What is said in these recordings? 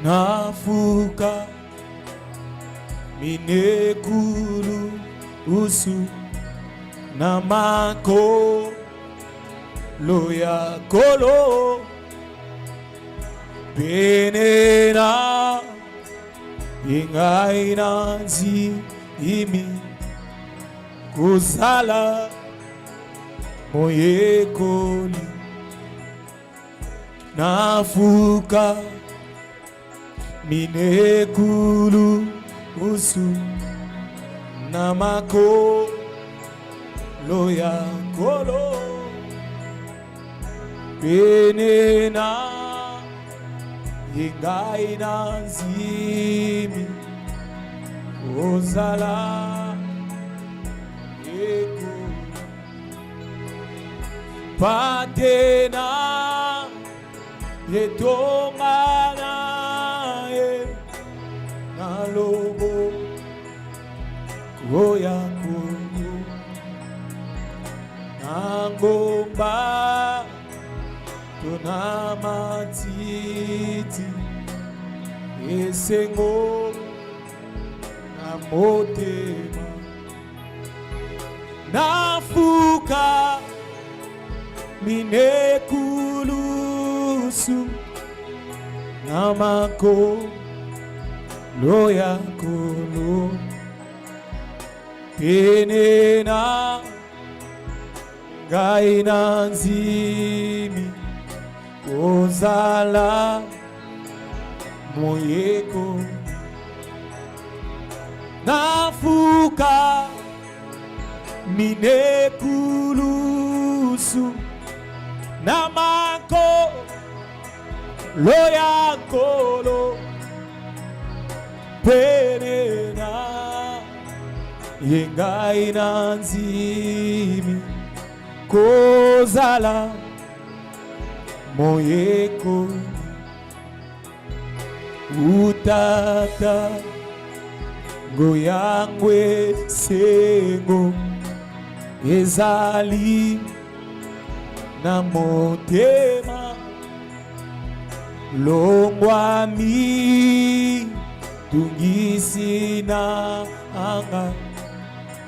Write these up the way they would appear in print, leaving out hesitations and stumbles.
nafuka minekulu usu namako loya kolo benena ingaina nzi imi kuzala moyekoli nafuka minekulu usu namako loya kolo benena ingaina nzimi ozala eko patena yetongana ye nalobo koya koyo nangomba tonamatiti esengo namotema nafuka minekulusu namako loya kolo penena gaina nzimi ozala moyeko nafuka minekulusu namako loya kolo penena yengaina nzimi kozala moyeko utata goyangwe sengo ezali na motema longwami tungisi na anga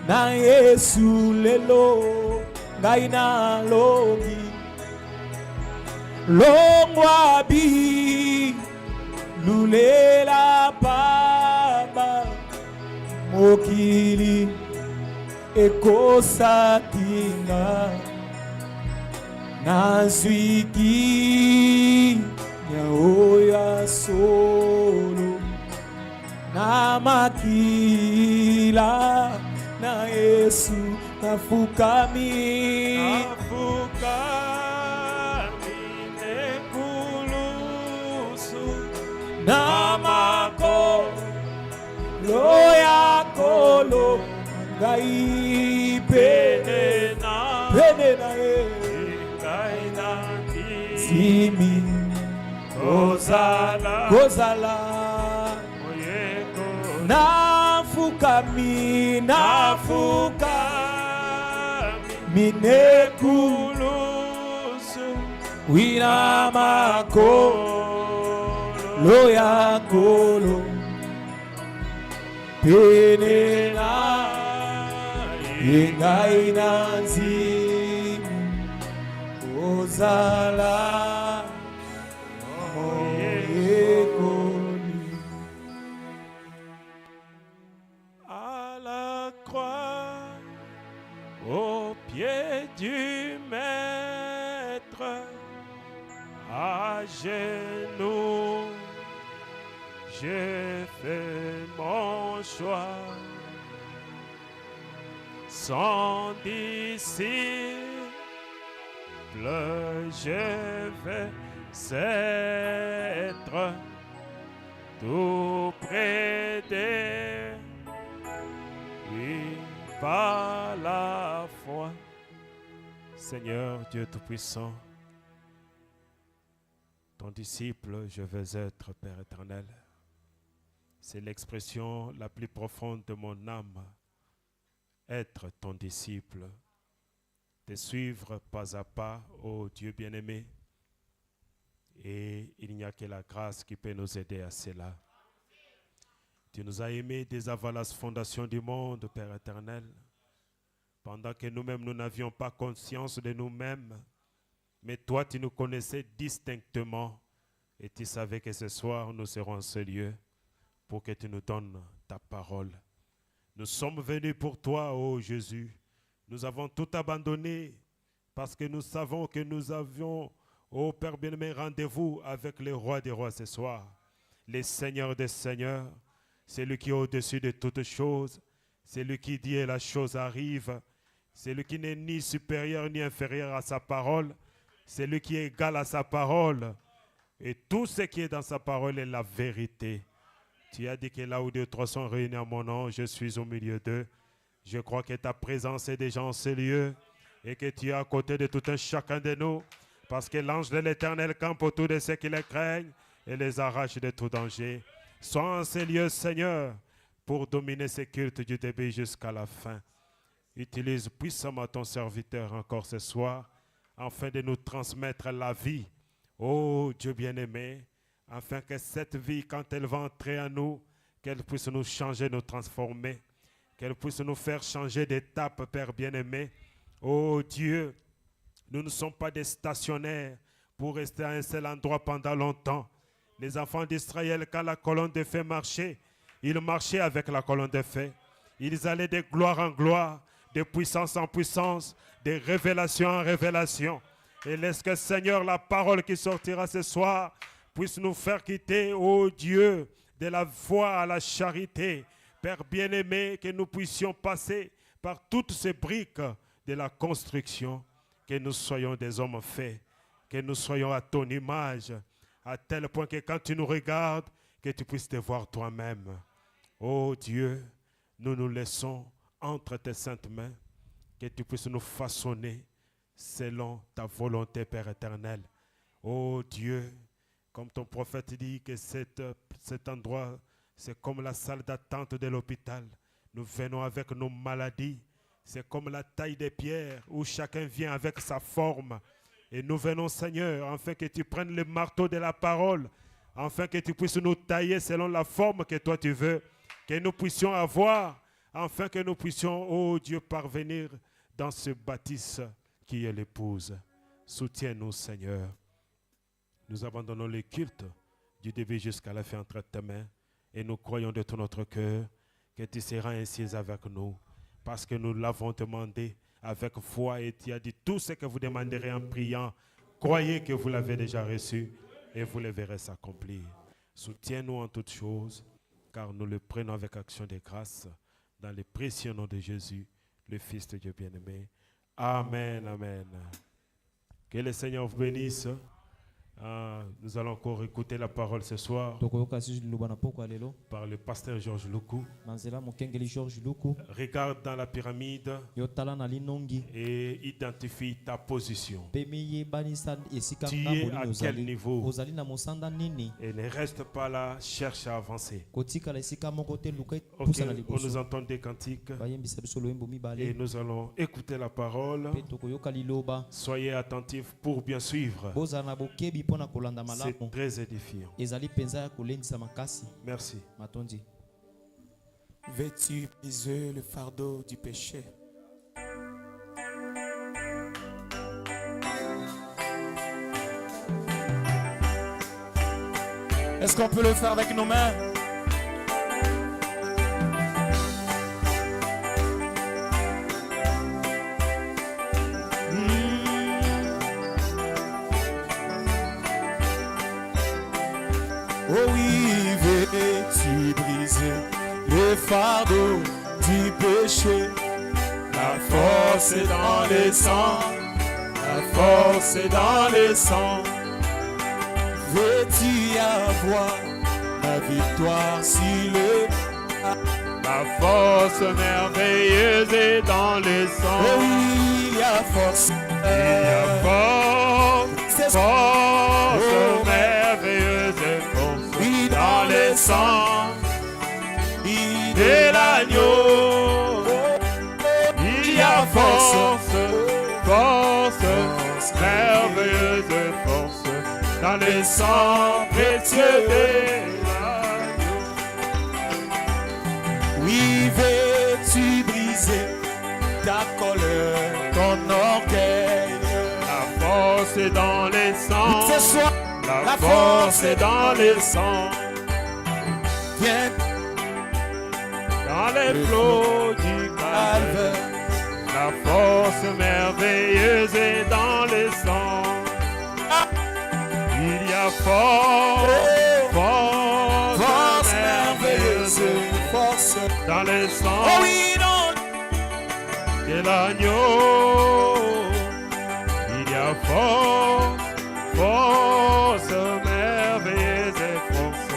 na Yesu lelo ngai na longi longwabi lulela pamba mokili ekosatinga nazwiki nyaoya solo na makila na Yesu nafukami nekulusu namako loya kolo ngai penena zimi kozala nafukami minekulusu winamako loya kolo penena yengaina nzimi ozala moyekoli. À la croix, au pied du maître, à genoux, j'ai fait mon choix. Sans disciple, je vais être tout près d'eux, oui, par la foi. Seigneur Dieu Tout-Puissant, ton disciple, je veux être, Père éternel. C'est l'expression la plus profonde de mon âme. Être ton disciple, te suivre pas à pas, ô Dieu bien-aimé. Et il n'y n'y a que la grâce qui peut nous aider à cela. Tu nous as aimés dès avant la fondation du monde, Père éternel. Pendant que nous-mêmes, nous n'avions pas conscience de nous-mêmes. Mais toi, tu nous connaissais distinctement. Et tu savais que ce soir, nous serons en ce lieu pour que tu nous donnes ta parole. Nous sommes venus pour toi, ô Jésus. Nous avons tout abandonné parce que nous savons que nous avions, ô Père bien-aimé, rendez-vous avec le roi des rois ce soir. Le Seigneur des seigneurs, celui qui est au-dessus de toutes choses, celui qui dit et la chose arrive, celui qui n'est ni supérieur ni inférieur à sa parole, celui qui est égal à sa parole. Et tout ce qui est dans sa parole est la vérité. Tu as dit que là où 2 ou 3 sont réunis en mon nom, je suis au milieu d'eux. Je crois que ta présence est déjà en ce lieu et que tu es à côté de tout un chacun de nous parce que l'ange de l'Éternel campe autour de ceux qui les craignent et les arrache de tout danger. Sois en ces lieux, Seigneur, pour dominer ces cultes du début jusqu'à la fin. Utilise puissamment ton serviteur encore ce soir afin de nous transmettre la vie. Oh Dieu bien-aimé, afin que cette vie, quand elle va entrer en nous, qu'elle puisse nous changer, nous transformer, qu'elle puisse nous faire changer d'étape, Père bien-aimé. Oh Dieu, nous ne sommes pas des stationnaires pour rester à un seul endroit pendant longtemps. Les enfants d'Israël, quand la colonne de feu marchait, ils marchaient avec la colonne de feu. Ils allaient de gloire en gloire, de puissance en puissance, de révélation en révélation. Et laisse que, Seigneur, la parole qui sortira ce soir puisse nous faire quitter, ô Dieu, de la foi à la charité. Père bien-aimé, que nous puissions passer par toutes ces briques de la construction, que nous soyons des hommes faits, que nous soyons à ton image, à tel point que quand tu nous regardes, que tu puisses te voir toi-même. Ô Dieu, nous nous laissons entre tes saintes mains, que tu puisses nous façonner selon ta volonté, Père éternel. Ô Dieu, comme ton prophète dit que cet endroit, c'est comme la salle d'attente de l'hôpital. Nous venons avec nos maladies. C'est comme la taille des pierres où chacun vient avec sa forme. Et nous venons, Seigneur, afin que tu prennes le marteau de la parole, afin que tu puisses nous tailler selon la forme que toi tu veux, que nous puissions avoir, afin que nous puissions, oh Dieu, parvenir dans ce bâtisse qui est l'épouse. Soutiens-nous, Seigneur. Nous abandonnons le culte du début jusqu'à la fin entre tes mains et nous croyons de tout notre cœur que tu seras ainsi avec nous parce que nous l'avons demandé avec foi et tu as dit tout ce que vous demanderez en priant. Croyez que vous l'avez déjà reçu et vous le verrez s'accomplir. Soutiens-nous en toutes choses car nous le prenons avec action de grâce dans le précieux nom de Jésus, le Fils de Dieu bien-aimé. Amen, amen. Que le Seigneur vous bénisse. Nous allons encore écouter la parole ce soir par le pasteur Georges Luku. Regarde dans la pyramide et identifie ta position. Tu es à quel niveau? Et ne reste pas là, cherche à avancer. Ok, on nous entend des cantiques et nous allons écouter la parole. Soyez attentifs pour bien suivre. C'est très édifiant. Merci. Veux-tu briser le fardeau du péché? Est-ce qu'on peut le faire avec nos mains? Oh oui, veux-tu briser le fardeau du péché? La force est dans les sangs, la force est dans les sangs. Veux-tu avoir la victoire sur le... La force merveilleuse est dans le sang. Oh oui, il y a force. Il y a force, force merveilleuse, force dans le sang de l'agneau. Il y a force, force merveilleuse, force dans le sang précieux de l'agneau. Oui, veux-tu briser ta colère, ton orgueil? La force est dans les sangs. Ce soir, la force est dans les sangs. Viens dans les flots du calvaire. La force merveilleuse est dans les sangs. Il y a force merveilleuse, force dans les sangs. Oh oui, non. De l'agneau. Il y a force merveilleuse et force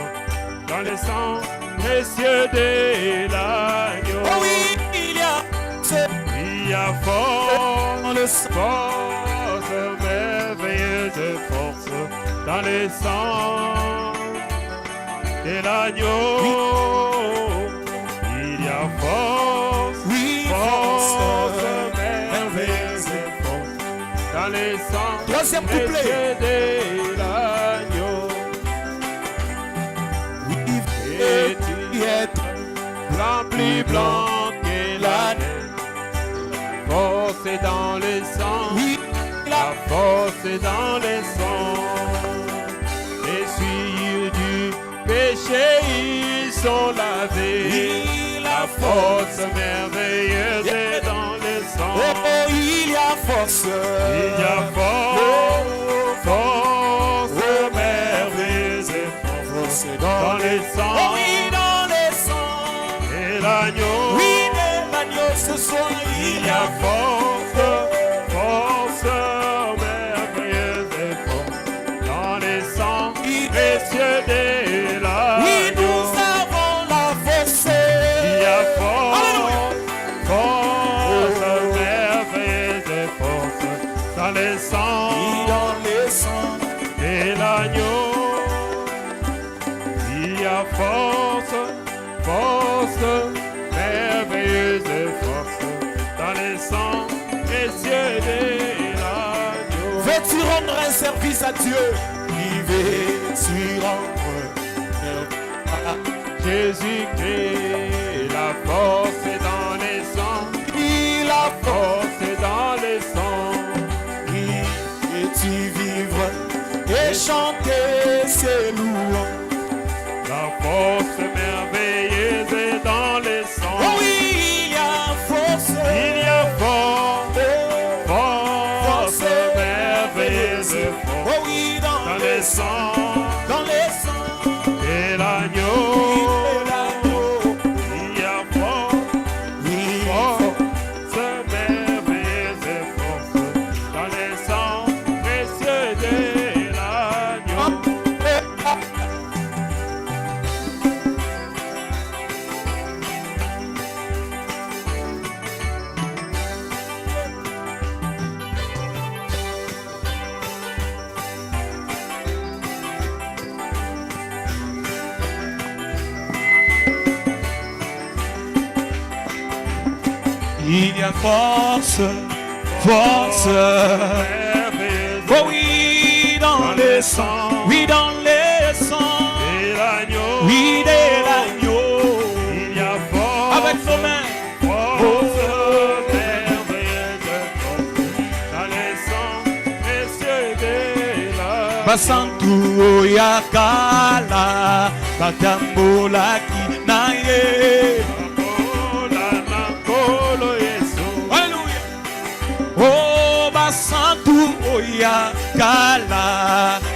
dans les sangs précieux de l'agneau. Oh oui, il y a force merveilleuse et force dans les sangs de l'agneau. Il y a force merveilleuse et force dans les sangs Troisième couplet de l'agneau. Et tu es plus blanc que la neige. Force est dans le sang, la force est dans le sang. Essuie du péché, ils sont lavés. La force merveilleuse est dans le sang. Oh, il y a force. Il y a force merveilleuse et force dans le sang. Oh oui, dans le sang. Et l'agneau. Oui, de l'agneau ce soir. Il y a force merveilleuse et force dans les sangs précieux de l'agneau. Oui, nous avons la force. Il y a force merveilleuse et force dans les sangs de l'agneau. Il y a force merveilleuse et force dans les sangs précieux de l'agneau. Veux-tu rendre un service à Dieu? Veux-tu rendre Jésus-Christ, la force est dans les sangs. La force est dans les sangs. Et tu vivre et chanter ses louanges. La force merveilleuse est dans les sangs. Oh oui, il y a force. Il y a force merveilleuse et force. Oh oui, dans les sangs. Dans les sangs. Et l'agneau. Il y a force merveilleuse et force dans les sangs précieux de l'agneau. Il y a force. Merveilleuse. Oh oui, dans les sangs. Oui, dans les sangs. Et l'agneau. Oui, de l'agneau. Il y a force. Avec nos mains. Force merveilleuse et force dans les sangs précieux de l'agneau. Basantu yakala batambola kinaye. Oh, basantu yakala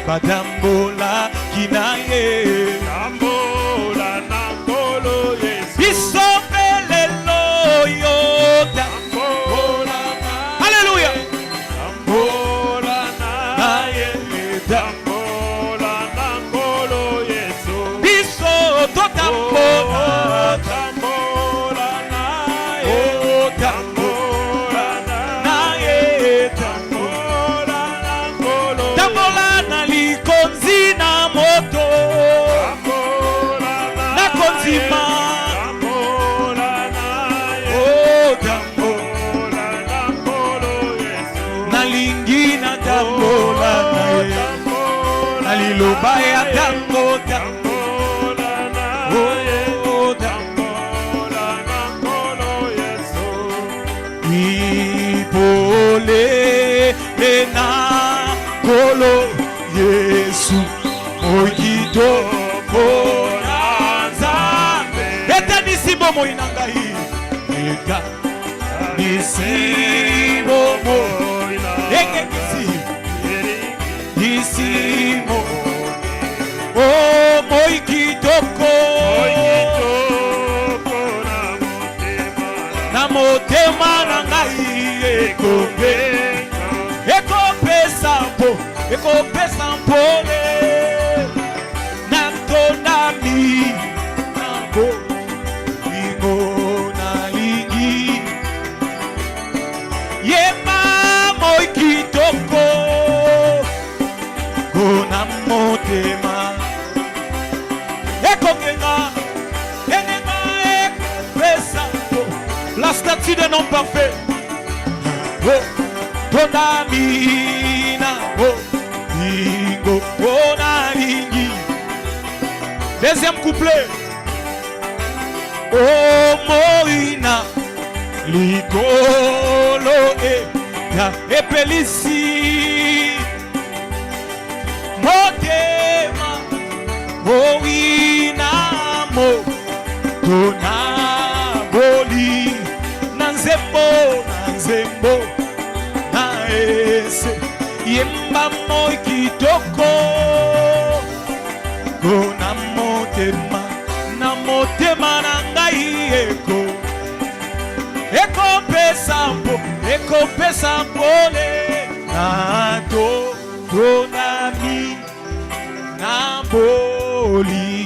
batambola kinaye. Tambola nakolo Yesu. Isopelelo yo. Tambola Alléluia. Tambola Naye. Tambola nakolo Yesu. Biso to tambola. Tambola naye. Oh, Tambola naye. Tambola nakolo. Tambola na likonzi na moto. Tambola baya tango Tambola na oh tambola na kolo Yesu. ipole lena kolo Yesu moyito kona nzambe etanisimo moyina ngai eka nisimo mo eke nisimo oh moyitoko na motema na ngai ekopesa mpole na ntonami nango ingo nalingi yema moi kitoko kona motema ekokenga enema ekopesa mpo la statue de non parfait tonami nango ingo onalingi. Deuxième couplet. Oh moina likolo ya epelisi motema moina mo tona boli nanzembo na ese yemba moi kitoko kona motema na motema na ngai ekopesa mpole na tonami na bolingo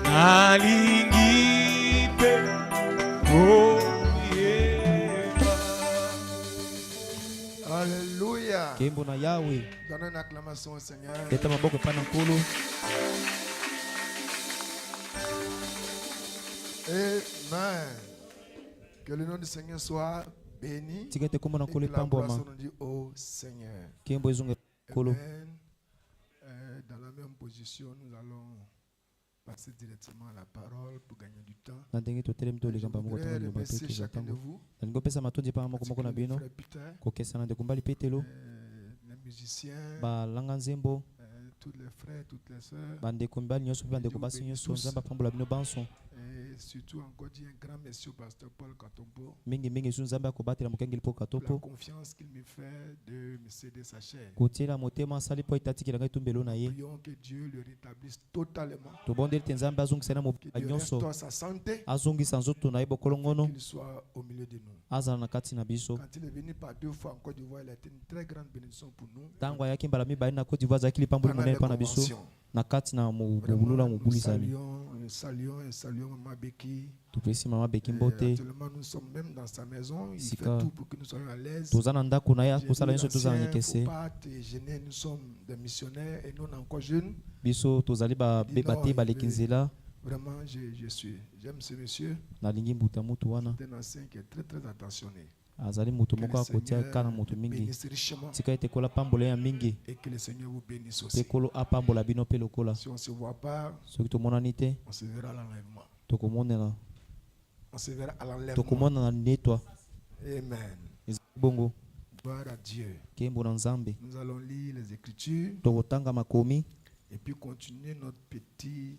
nalingi mpe oyeba. Alléluia. Kembo na Yahweh. Donnez une acclamation au Seigneur. Leta maboko pana nkulu. Amen. Que le nom du Seigneur soit béni. Tigete kombo na Et nkulu que la gloire pamboma. soit rendue au Seigneur. Kembo ezunge nkulu. Amen. Dans la même position, nous allons passer directement à la parole pour gagner du temps. Na ndenge totelemi Je tolikamba moko voudrais tanga liloba remercier pe chacun de kizatango. vous, Nalingi opesa matondi pa moko moko na bino. frère Peter, Kokesa na ndeko mbali petelo. les musiciens, Balanga nzembo. tous les frères, toutes les sœurs, Bandeko mbali nyonso mpe bandeko basi nyonso nzambe apambola bino banso. et surtout encore dit un grand merci au pasteur Paul Katombo Mingi esu nzambe akobatela mokengeli mpo pour la katopo. confiance qu'il me fait de me céder sa chair. Kotiela motema asali mpo etatikela ngai tumbelo na ye. Prions que Dieu le rétablisse totalement, Tobondeli te nzambe azongisa na que mobila Dieu nyonso. restaure sa santé, Azongisa nzoto na ye bokolo ngono. qu'il soit au milieu de nous. Azala na kati na biso. Quand il est venu par 2 fois en Côte d'Ivoire, il a été une très grande bénédiction pour nous. Ntango ayaki mbala mibale na Côte d'Ivoire azalaki lipamboli Pendant monene les mpa na biso. conventions. Na kati na mobulula Vraiment, nous mobulisami. saluons Maman Becky. Topesi mama beki Et mbote. actuellement, nous sommes même dans sa maison. Il Sika. fait tout pour que nous soyons à l'aise. Toza na ndako na ye J'ai akosala dit, nyonso tozala anciens, nyekese. faut pas te gêner, nous sommes des missionnaires et nous on est encore jeunes. Biso tozali bate baleki nzela. Vraiment, j'aime ce monsieur. Nalingi mbuta mutu wana. C'est un ancien qui est très très attentionné. Azali mutu Que moko le akotia Seigneur kana mutu le mingi. bénisse richement Tika ete kola pambola ya mingi. et que le Seigneur vous bénisse Pe aussi. kolo apambola bino pe lokola. Si on ne se voit pas, Soki tomonani te on se verra à l'enlèvement. tokomonela. On se verra à l'enlèvement. Tokomona na netwa. Amen. Ezali bongo. Gloire à Dieu. Kembo na nzambe. Nous allons lire les Écritures Tokotanga makomi. et puis continuer notre petit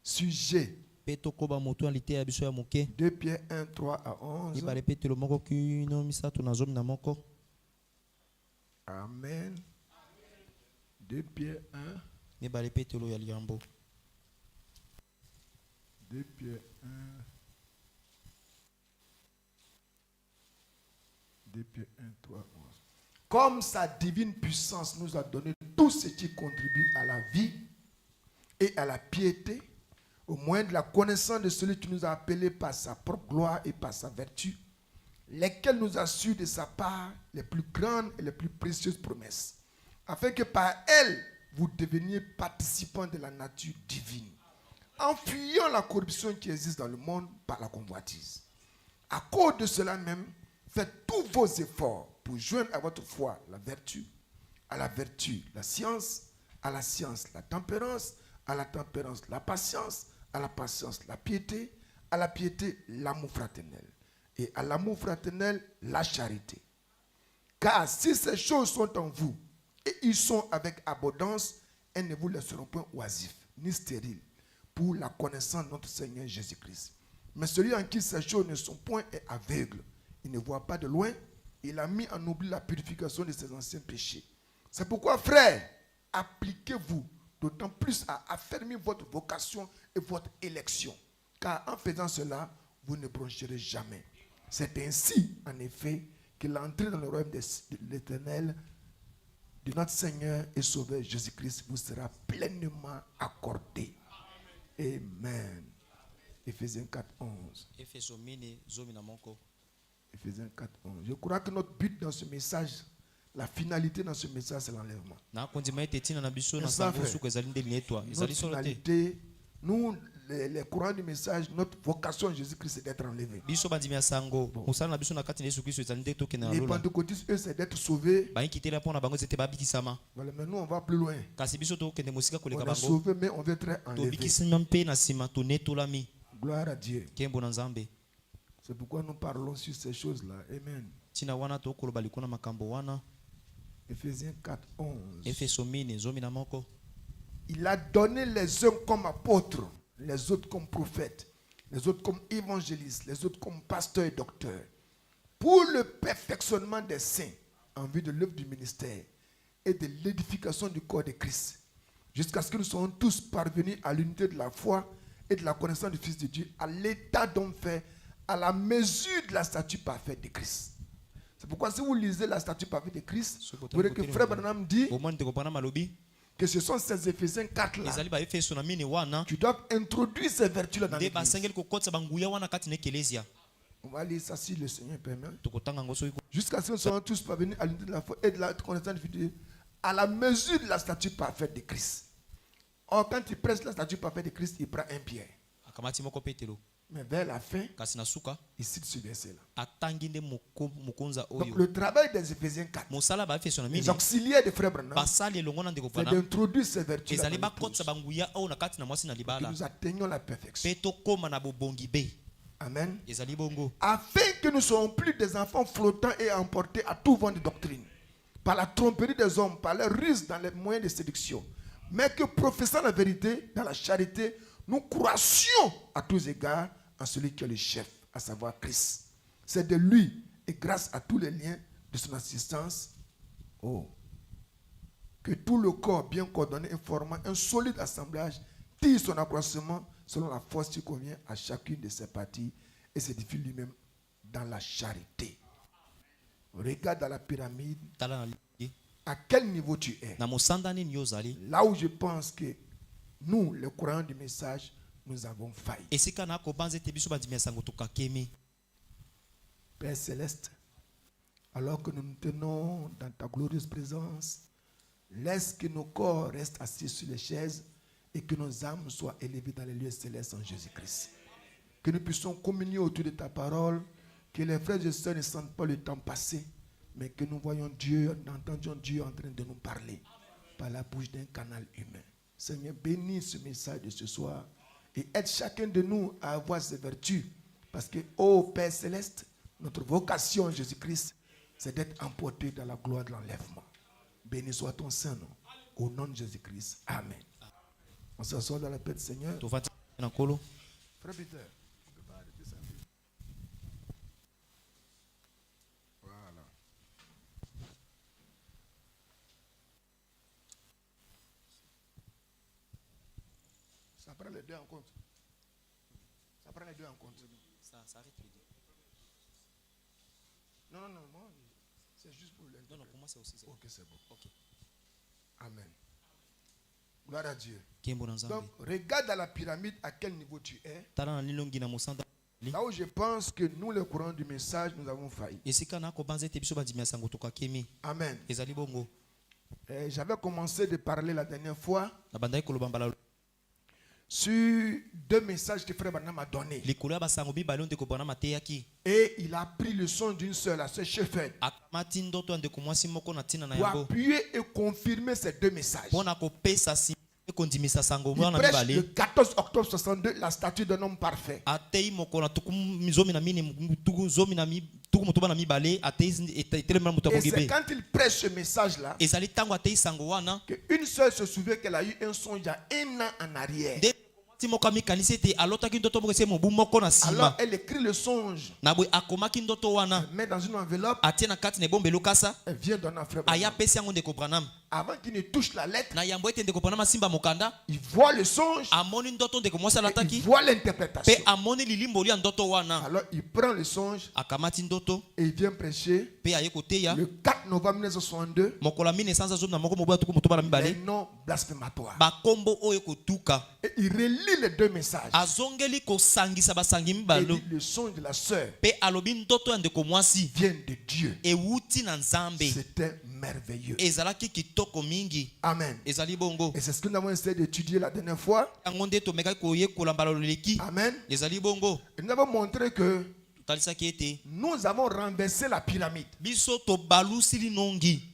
sujet. Pe tokoba motu ya lite ya biso ya moke. 2 Pierre 1, 3 à 11. Ibale petelo moko kino misato na zomi na moko. Amen. 2 Pierre 1, Ibale petelo ya liambo. 2 Pierre 1. 2 Pierre 1, 3, 11. Comme sa divine puissance nous a donné tout ce qui contribue à la vie et à la piété, au moyen de la connaissance de celui qui nous a appelés par sa propre gloire et par sa vertu, lesquels nous assurent de sa part les plus grandes et les plus précieuses promesses, afin que par elles, vous deveniez participants de la nature divine, en fuyant la corruption qui existe dans le monde par la convoitise. À cause de cela même, faites tous vos efforts pour joindre à votre foi la vertu, à la vertu la science, à la science, la tempérance, à la tempérance, la patience, à la patience, la piété, à la piété, l'amour fraternel. Et à l'amour fraternel, la charité. Car si ces choses sont en vous, et ils sont avec abondance, elles ne vous laisseront point oisifs, ni stériles, pour la connaissance de notre Seigneur Jésus-Christ. Mais celui en qui ces choses ne sont point est aveugle. Il ne voit pas de loin. Il a mis en oubli la purification de ses anciens péchés. C'est pourquoi, frères, appliquez-vous d'autant plus à affermir votre vocation et votre élection. Car en faisant cela, vous ne broncherez jamais. C'est ainsi, en effet, que l'entrée dans le royaume de l'Éternel, de notre Seigneur et Sauveur Jésus-Christ, vous sera pleinement accordée. Amen. Éphésiens 4:11. Éphésiens 4:11. Je crois que notre but dans ce message, la finalité dans ce message, c'est l'enlèvement. Notre finalité, nous, les courants du message, notre vocation en Jésus-Christ, c'est d'être enlevé. Les pentecôtistes, eux, c'est d'être sauvés. Voilà, mais nous, on va plus loin. On est sauvés, mais on veut être enlevé. Gloire à Dieu. C'est pourquoi nous parlons sur ces choses-là. Amen. Éphésiens 4:11. Il a donné les uns comme apôtres, les autres comme prophètes, les autres comme évangélistes, les autres comme pasteurs et docteurs, pour le perfectionnement des saints, en vue de l'œuvre du ministère et de l'édification du corps de Christ, jusqu'à ce que nous soyons tous parvenus à l'unité de la foi et de la connaissance du Fils de Dieu, à l'état d'homme fait, à la mesure de la stature parfaite de Christ. C'est pourquoi si vous lisez la statue parfaite de Christ, vous verrez que Frère Branham dit que ce sont ces Éphésiens 4 là. Tu dois introduire ces vertus là dans l'église. On va lire ça si le Seigneur permet. Jusqu'à ce que nous soyons tous parvenus à l'unité de la foi et de la connaissance du Dieu, à la mesure de la statue parfaite de Christ. Or, quand il presse la statue parfaite de Christ, il prend un pierre. Mais vers la fin, il cite ce verset-là. Donc le travail des Éphésiens 4, les auxiliaires de Frère Branham, c'est d'introduire ces vertus là dans que nous atteignions la perfection. Amen. Afin que nous ne soyons plus des enfants flottants et emportés à tout vent de doctrine, par la tromperie des hommes, par les ruses dans les moyens de séduction, mais que professant la vérité dans la charité, nous croissions à tous égards en celui qui est le chef, à savoir Christ. C'est de lui et grâce à tous les liens de son assistance, que tout le corps bien coordonné et formant un solide assemblage tire son accroissement selon la force qui convient à chacune de ses parties et s'édifie lui-même dans la charité. Regarde dans la pyramide à quel niveau tu es. Là où je pense que nous, les croyants du message, nous avons failli. Père Céleste, alors que nous nous tenons dans ta glorieuse présence, laisse que nos corps restent assis sur les chaises et que nos âmes soient élevées dans les lieux célestes en Jésus-Christ. Que nous puissions communier autour de ta parole, que les frères et sœurs ne sentent pas le temps passer, mais que nous voyons Dieu, nous entendions Dieu en train de nous parler par la bouche d'un canal humain. Seigneur, bénis ce message de ce soir et aide chacun de nous à avoir ces vertus. Parce que, ô Père Céleste, notre vocation en Jésus-Christ, c'est d'être emporté dans la gloire de l'enlèvement. Béni soit ton Saint nom. Au nom de Jésus-Christ. Amen. On s'assoit dans la paix du Seigneur. Frère Peter. Voilà. Ça prend les deux en compte. Ça prend les deux en compte. Ça arrête les deux. Non, c'est juste pour les deux. Non, pour moi c'est aussi ça. Ok, c'est bon. Okay. Amen. Gloire à Dieu. Donc, regarde dans la pyramide à quel niveau tu es. Là où je pense que nous, les courants du message, nous avons failli. Amen. J'avais commencé de parler la dernière fois sur 2 messages que Frère Branham a donnés. Et il a pris le son d'une sœur, la sœur Shepherd, pour appuyer et confirmer ces 2 messages. Il prêche le 14 octobre 62, la statue d'un homme parfait. Et c'est quand il prêche ce message-là qu'une sœur se souvient qu'elle a eu un songe il y a 1 an en arrière. Alors elle écrit le songe, elle met dans une enveloppe, elle vient donner à Frère Branham. Avant qu'il ne touche la lettre, il voit le songe, il voit l'interprétation. Alors il prend le songe et il vient prêcher le 4 novembre 1962 les noms blasphématoires. Et il relit les 2 messages. Et dit, le songe de la sœur vient de Dieu. C'était merveilleux. Amen. Et c'est ce que nous avons essayé d'étudier la dernière fois. Amen. Et nous avons montré que nous avons renversé la pyramide.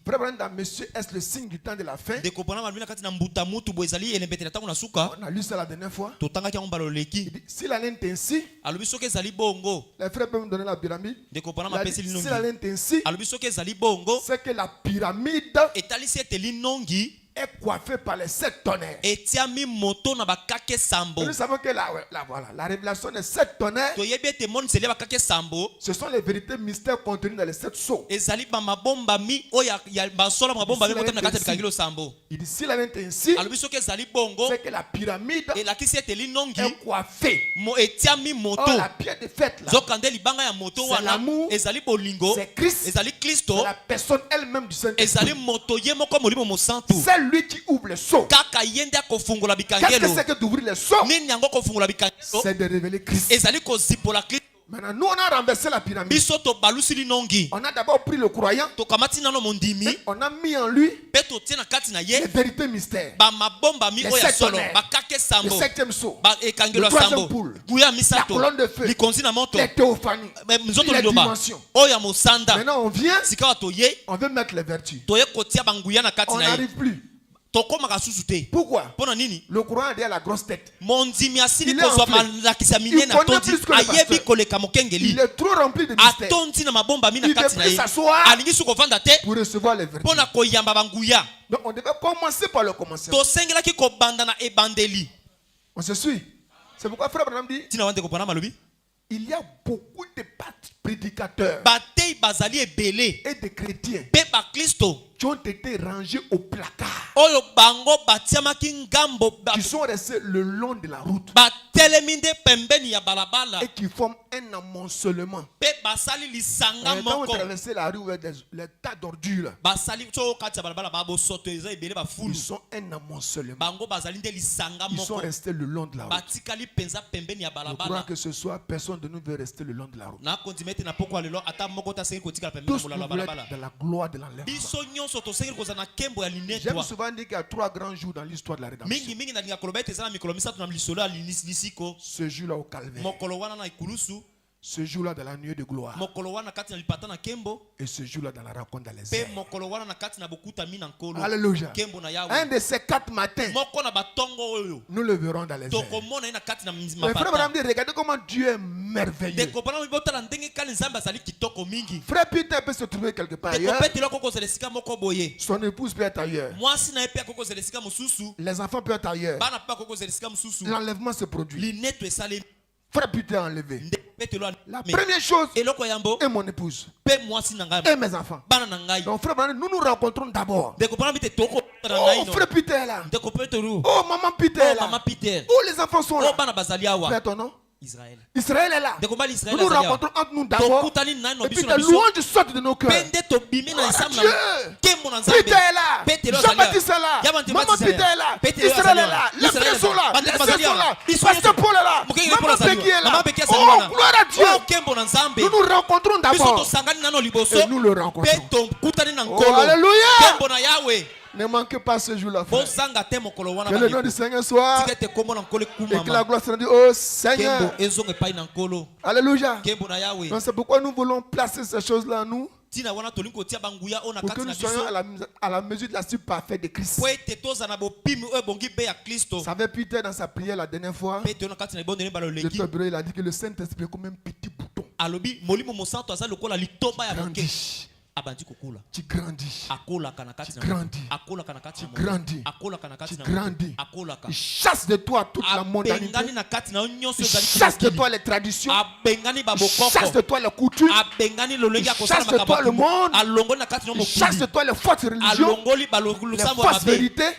Frère Branham, dans Monsieur est le signe du temps de la fin. On a lu ça la dernière fois. Il dit, s'il en est ainsi, les frères peuvent me donner la pyramide. S'il en est ainsi, c'est que la pyramide est coiffé par les 7 tonnerres. Et nous savons que la révélation des 7 tonnerres, ce sont les vérités mystères contenues dans les 7 sceaux. Il dit, s'il en est ainsi, c'est que la pyramide est coiffée. Oh, la pierre de fête là, c'est l'amour, c'est Christ, c'est la personne elle-même du Saint-Esprit. C'est lui qui ouvre les sceaux. Qu'est-ce que c'est que d'ouvrir les sceaux? C'est de révéler Christ. Maintenant, nous on a renversé la pyramide. On a d'abord pris le croyant et on a mis en lui les vérités mystères. Les 7 tonnerres, le 7e sceau, le 3e poule, la colonne de feu, les théophanies, les dimensions. Maintenant on vient, on veut mettre les vertus. On n'arrive plus. Pourquoi? Le courant a la grosse tête. Il est enflé. Il connaît plus que le pasteur. Il est trop rempli de mystères. Il veut plus s'asseoir pour recevoir les vertus. Donc on devait commencer par le commencement. On se suit. C'est pourquoi Frère Branham dit, il y a beaucoup de prédicateurs et de chrétiens qui ont été rangés au placard, qui sont restés le long de la route et qui forment un amoncelement. Quand vous traversez la rue, vous avez les tas d'ordures. Ils sont un amoncelement. Ils sont restés le long de la route. Je crois que ce soir, personne de nous veut rester le long de la route. Tous nous voulons être dans la gloire de l'enlèvement. J'aime souvent dire qu'il y a 3 grands jours dans l'histoire de la rédemption. Ce jour-là au Calvaire, ce jour-là dans la nuée de gloire, et ce jour-là dans la rencontre dans les airs. Alléluia. Un de ces 4 matins, nous le verrons dans les airs. Mais Frère Branham dit, regardez comment Dieu est merveilleux. Frère Peter peut se trouver quelque part ailleurs. Son épouse peut être ailleurs. Les enfants peuvent être ailleurs. L'enlèvement se produit. Frère Peter est enlevé. La première chose est mon épouse et mes enfants. Donc Frère Branham, nous nous rencontrons d'abord. Oh, Frère Peter est là. Oh, maman Peter est là. Oh, les enfants sont là. Frère, ton nom? Israël est là. Nous nous rencontrons entre nous d'abord. Et puis la louange sortent de nos cœurs. Oh, Dieu. Peter est là. Jean-Baptiste est là. Maman Peter est là. Israël est là. Les frères sont là. Les sœurs sont là. Pasteur Paul est là. Maman Becky est là. Oh, gloire à Dieu. Nous nous rencontrons d'abord. Et nous le rencontrons. Oh, alléluia. Ne manquez pas ce jour-là, frère. bozanga te mokolo wana Que le nom du Seigneur soit. tika te kombo na nkolo Et que ekumama la gloire soit rendue au Seigneur. kembo ezonga epai na nkolo Alléluia. kembo na yawe Donc c'est pourquoi nous voulons placer ces choses-là, nous, tina wana tolingi kotia banguya oyo na pour que kati na nous soyons biso à la mesure de la suite parfaite de Christ. po ete toza na bopimi oyo ebongi be ya kristo Vous savez, Peter, dans sa prière la dernière fois, mpe toyo na kati na ebondeli mbala le oleki temps hébreu, il a dit que le Saint-Esprit est comme un petit bouton. alobi molimo mosantu aza lokola litoba ya moke Grandis. abandi kokula Tu grandis. akolaka na kati Tu na grandis. akolaka na kati na Tu grandis. akolaka na kati Tu na grandis. akolaka Il chasse de toi toute la mondanité. abengani na kati na yo nyonso Il ezali chasse de mokili. toi les traditions. abengani Il chasse de babokoko toi les coutumes. abengani lolenge ya Il kosala chasse de toi le monde. alongoli na kati na Il chasse de mokili toi les fausses religions. alongoli Les balosambo ya fausses mabe vérités.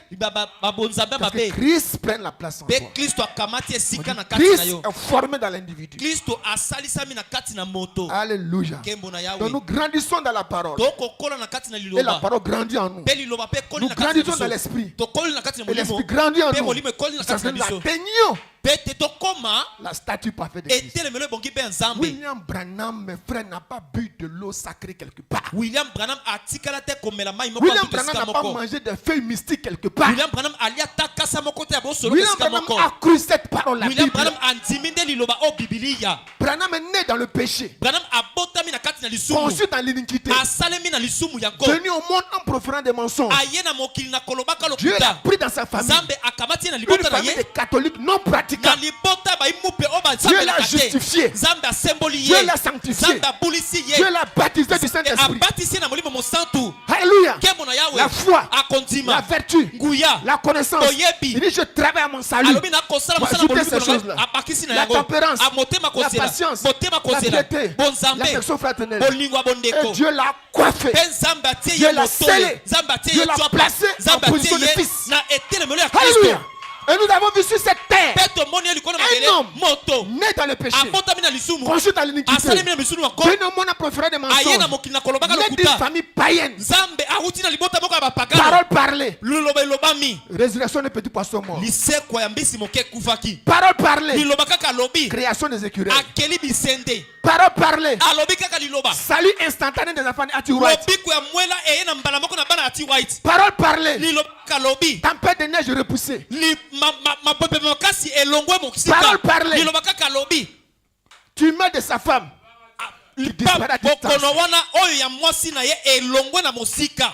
babonzambe ya Parce que mabe Christ prenne la place en toi. mpe kristo akamati esika na kati na Christ yo est formé dans l'individu. kristo asalisami na kati na moto Alléluia. nkembo na Donc yawe nous grandissons dans la parole. tokokola na kati na Et la liloba parole grandit en nous. mpe liloba mpe ekoli Nous na kati grandissons dans na biso l'esprit. tokoli na kati na Et molimo l'esprit grandit en mpe nous. molimo ekoli na Ça kati fait na nous biso atteignons mpe te tokoma la statue parfaite de Christ. etelemelo ebongi mpe ya nzambe William Branham, mes frères, n'a pas bu de l'eau sacrée quelque part. william branham atikala te komela mai moko William akuta Branham esika n'a pas moko mangé des feuilles mystiques quelque part. william branham alia ta kasa moko te ya bosolo William esika Branham moko a cru cette parole, la william Bible. branham andimi nde liloba o bibiliya Branham est né dans le péché, branham abotami na kati na lisumu conçu dans l'iniquité, asalemi na lisumu yango venu au monde en proférant des mensonges. aye na mokili na kolobaka Dieu l'a lokuta pris dans sa famille, nzambe akamati ye na une libota na famille ye de catholiques non na pratiquants. libota baimu mpe oyo Dieu l'a bazambelaka te justifié, nzambe asemboli Dieu ye l'a sanctifié, nzambe abulisi ye Dieu l'a baptisé du Saint-Esprit. abatisi ye na molimo mosantu Alléluia. nkembo na yawe La foi, la akondima vertu, nguya la connaissance. Oyebi. Il dit je travaille à mon salut. alobi nakosala Pour mosala ajouter ces molimo choses-là. abakisi na La yango tempérance, motema la kozela patience, motema la kozela piété, bonzambe l'affection fraternelle. bolingo ya Et bondeko Dieu l'a coiffé. mpe nzambe atie Dieu ye l'a motole scellé. nzambe atie Dieu ye l'a twapa placé en nzambe atie position de ye fils. na etelemelo ya Alléluia. kristo Et nous avons vu sur cette terre mpe tomoni ye likolo na un mabele homme moto né dans le péché, abotami na lisumu conçu dans l'iniquité, asalemi na misunu yango venu au monde à proférer des aye na mensonges, mokili na kolobaka né d'une lokuta famille païenne. nzambe awuti na libota moko ya bapagano Parole parlée. liloba elobami Résurrection des petits poissons morts. lisekwa ya mbisi moke ekufaki Parole parlée. liloba kaka alobi Création des écureuils. akeli bisende Parole parlée. alobi kaka liloba Salut instantané des enfants de Ati White. lobiko ya mwela eye na mbala moko na bana ya ti white Parole parlée. liloba kaka lobi Tempête de neige repoussée. mapepe makasi elongwe mosika Parole parlée. liloba kaka lobi Tu mets de sa femme. bokono wana oyo ya mwasi na ye elongwe na mosika